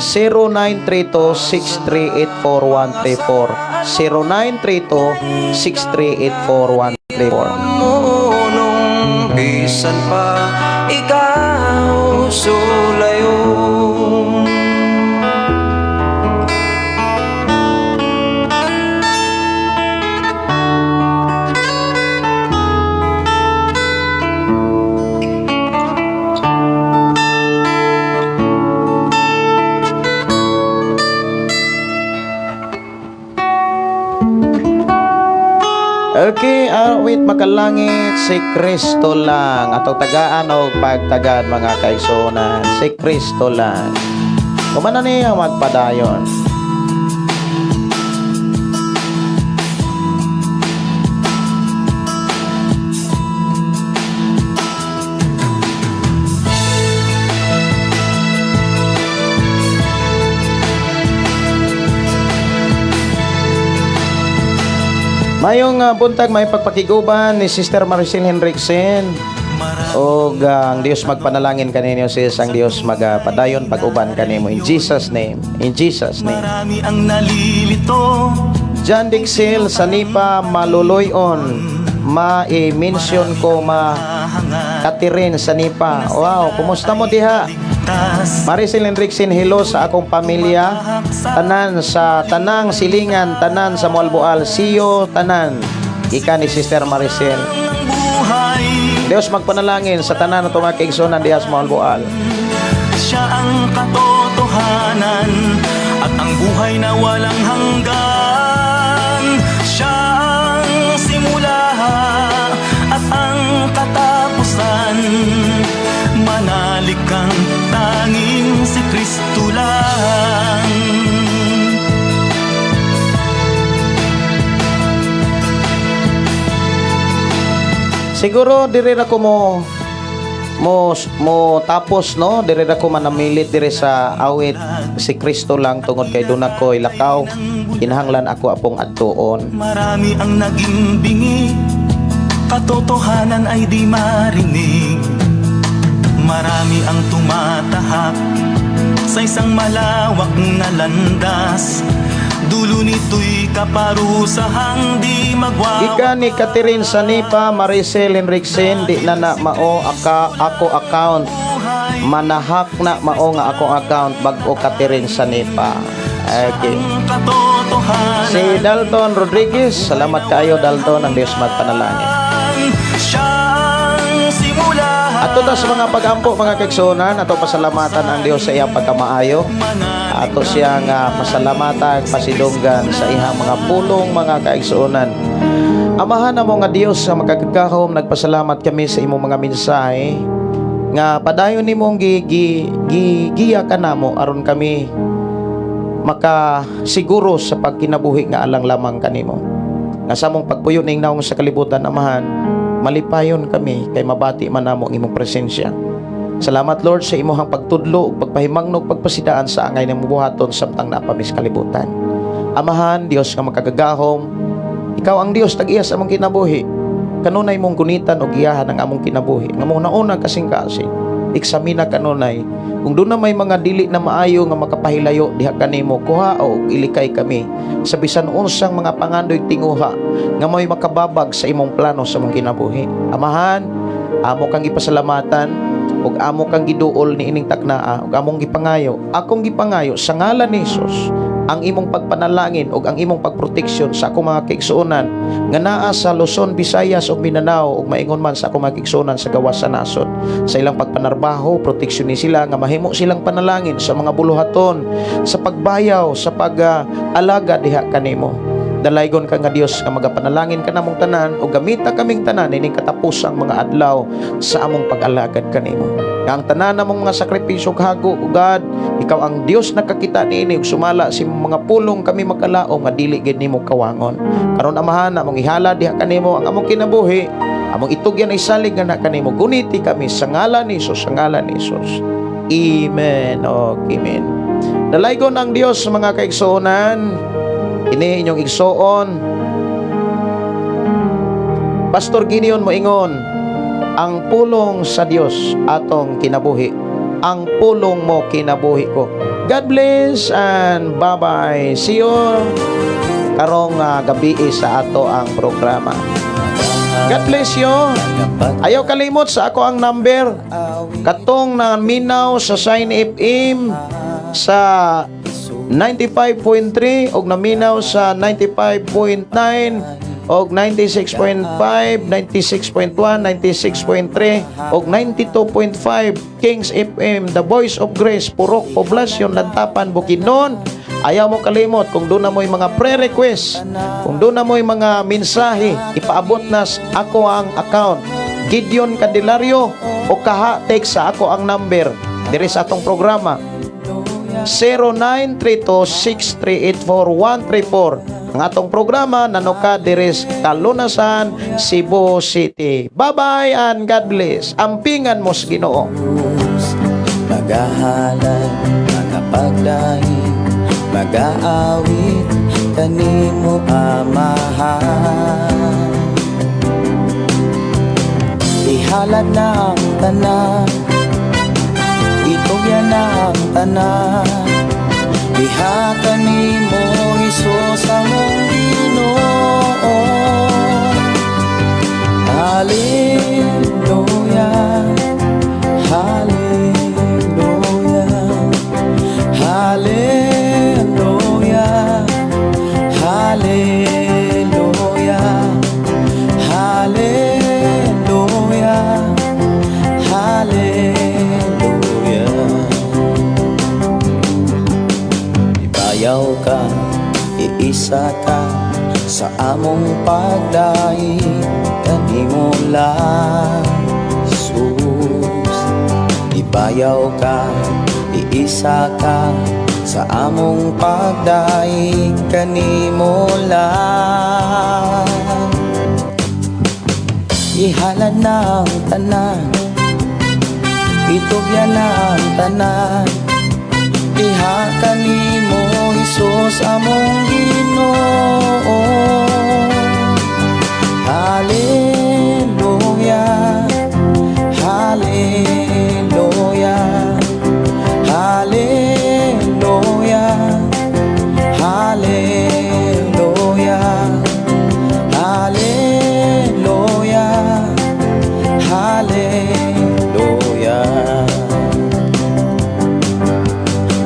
0932-6384134 0932-6384134. mo nung bisan pa ikaw sulayon. Okay, awit makalangit si Kristo lang. Atong tagaan o pagtagad mga kaigsunan. Si Kristo lang. Kumana niya magpadayon. Mayong buntag may pagpakiguban ni Sister Maricel Henriksen. O ang Dios magpanalangin kaninyo sis, ang Dios magpadayon pag-uban kanimo in Jesus name. In Jesus name. Marami ang nalilito. John Dixil Sanipa Maluloyon. Ma-mention ko Catherine Sanipa. Wow, kumusta mo diha? Maricel Henriksen, hello sa akong pamilya. Tanan sa tanang silingan, tanan sa Mualboal. See you, tanan. Ika ni Sister Maricel. Dios magpanalangin sa tanan na tumakigsunan diha sa Mualboal. Siya ang katotohanan at ang buhay na walang hanggan. Siya ang simula at ang katapusan. Manalig kang tanging si Kristo lang. Siguro diri ra ko mo tapos no, diri ra ko manamilit diri sa awit si Kristo lang tungod kay duna ko ilakaw kinahanglan ako apong adtuon. Marami ang naging bingi, katotohanan ay di marinig. Marami ang tumatahak sa isang malawak na landas. Dulo nito'y kaparusahang di magwawa. Ika ni Catherine Sanipa Maricel Henriksen, di na mao ako account. Manahak na mao nga ako account bag-o Catherine Sanipa. Okay. Si Dalton Rodriguez, salamat kayo Dalton, ang Diyos magpanalangin. Ato ta sa mga pagampo mga kaigsunan, ato pasalamatan ang Dios sa iyang pagkamaayo. Ato siyang pasalamatan, pasidunggan sa iyang mga pulong mga kaigsunan. Amahan na mo nga Dios sa magkagagahom, nagpasalamat kami sa imong mga mensahe nga padayon nimong giya ka namo aron kami makasiguro sa pagkinabuhi nga alang lamang kanimo. Nga sa mong pagpuyo ning naong sa kalibutan, Amahan, malipayon kami kay mabati man namo ang imong presensya. Salamat Lord sa imong pagtudlo ug pagpahimangnog pagpasidaan sa angay ng buhaton samtang napamis kalibutan. Amahan, Dios nga makagagahom, ikaw ang Dios tag-iya sa among kinabuhi. Kanunay mong gunitan og giyahan ang among kinabuhi. Nga mong nauna kasing-kasing eksamina kanunay kung doon na may mga dili na maayo nga makapahilayo diha kanimo, kuha o ilikay kami sa bisan unsang mga pangandoy tinguha nga may makababag sa imong plano sa mong kinabuhi. Amahan, amo kang gipasalamatan ug amo kang giduol ni ining taknaa ug among gipangayo, akong gipangayo sa ngalan ni Hesus ang imong pagpanalangin ug ang imong pagproteksyon sa akong mga kaigsuonan nga naa sa Luzon, Visayas ug Mindanao ug maingon man sa akong mga kaigsuonan sa gawas sa nasod. Sa ilang pagpanarbaho, proteksyon ni sila nga mahimo silang panalangin sa mga buluhaton, sa pagbayaw, sa pag-alaga diha kanimo. Dalaygon ka nga Dios nga magapanalangin ka namong tanan o gamita kaming tanan ining katapusang mga adlaw sa among pag-alagad kanimo. Nga ang tanan namong mga sakripisyo hago o God, ikaw ang Dios nakakita niini ug sumala sa mga pulong kami makalaom nga dili gid nimo kawangon. Karon Amahan, among ihala diha kanimo ang among kinabuhi, among itugyan ay salig nga na kanimo. Guniti kami sa ngalan ni Hesus, sa ngalan ni Hesus. Amen. Amen. Dalaygon ang Dios sa mga kaigsuonan. Ini inyong igsoon Pastor Gideon moingon, ang pulong sa Dios atong kinabuhi, ang pulong mo kinabuhi ko. God bless and bye-bye. See you karong gabi sa ato ang programa. God bless you. Ayaw kalimot sa ako ang number katong na minaw sa Sign FM sa 95.3 og naminaw sa 95.9 og 96.5, 96.1, 96.3 og 92.5 Kings FM, The Voice of Grace, Purok, Poblasyon, Lantapan, Bukidnon. Ayaw mo kalimot kung doon na mo'y mga prayer request, kung doon na mo'y mga mensahe, ipaabot na ako ang account Gideon Candelario o kaha text sa ako ang number diri sa atong programa 09326384-134. Ang atong programa nanuka diris Kalunasan, Cebu City. Bye-bye and God bless. Ampingan mo sa Ginoo. Magahalal, magapagdahin, mag-aawit kanimo Amahan. Ihalad na ang tanan, itugyan na ang tanan. Diha kanimo Hesus among Ginoo. Hallelujah, hallelujah, hallelujah, hallelujah, hallelujah, hallelujah. Ibayaw ka, iisa ka sa among pagdai, kanimo lang Jesus. Ibayaw ka, iisa ka sa among pagdai, kanimo lang. Ihalad na ang tanan, itugyan na ang tanan. Diha kanimo Hesus among Ginoo. Hallelujah, hallelujah, hallelujah, hallelujah, hallelujah, hallelujah.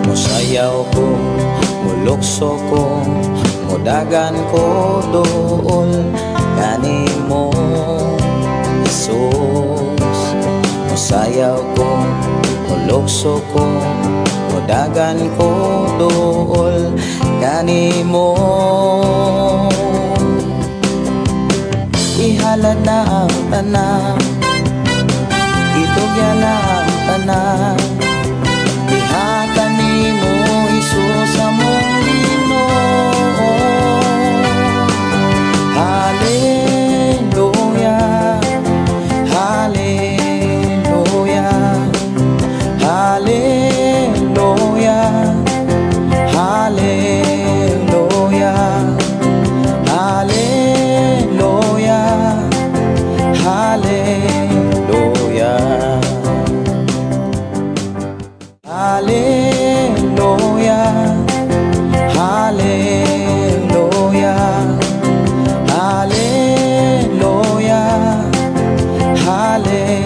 Musayaw ko, mulukso ko, mudagan ko doon kanimo Jesus. Musayaw ko, mulukso ko, mudagan ko doon kanimo. Ihalad na ang tanan, itugyan na ang tanan. Diha kanimo Hesus among Ginoo. Hallelujah, hallelujah, hallelujah, hallelujah, hallelujah, hallelujah. Hallelujah, hallelujah, hallelujah, hallelujah.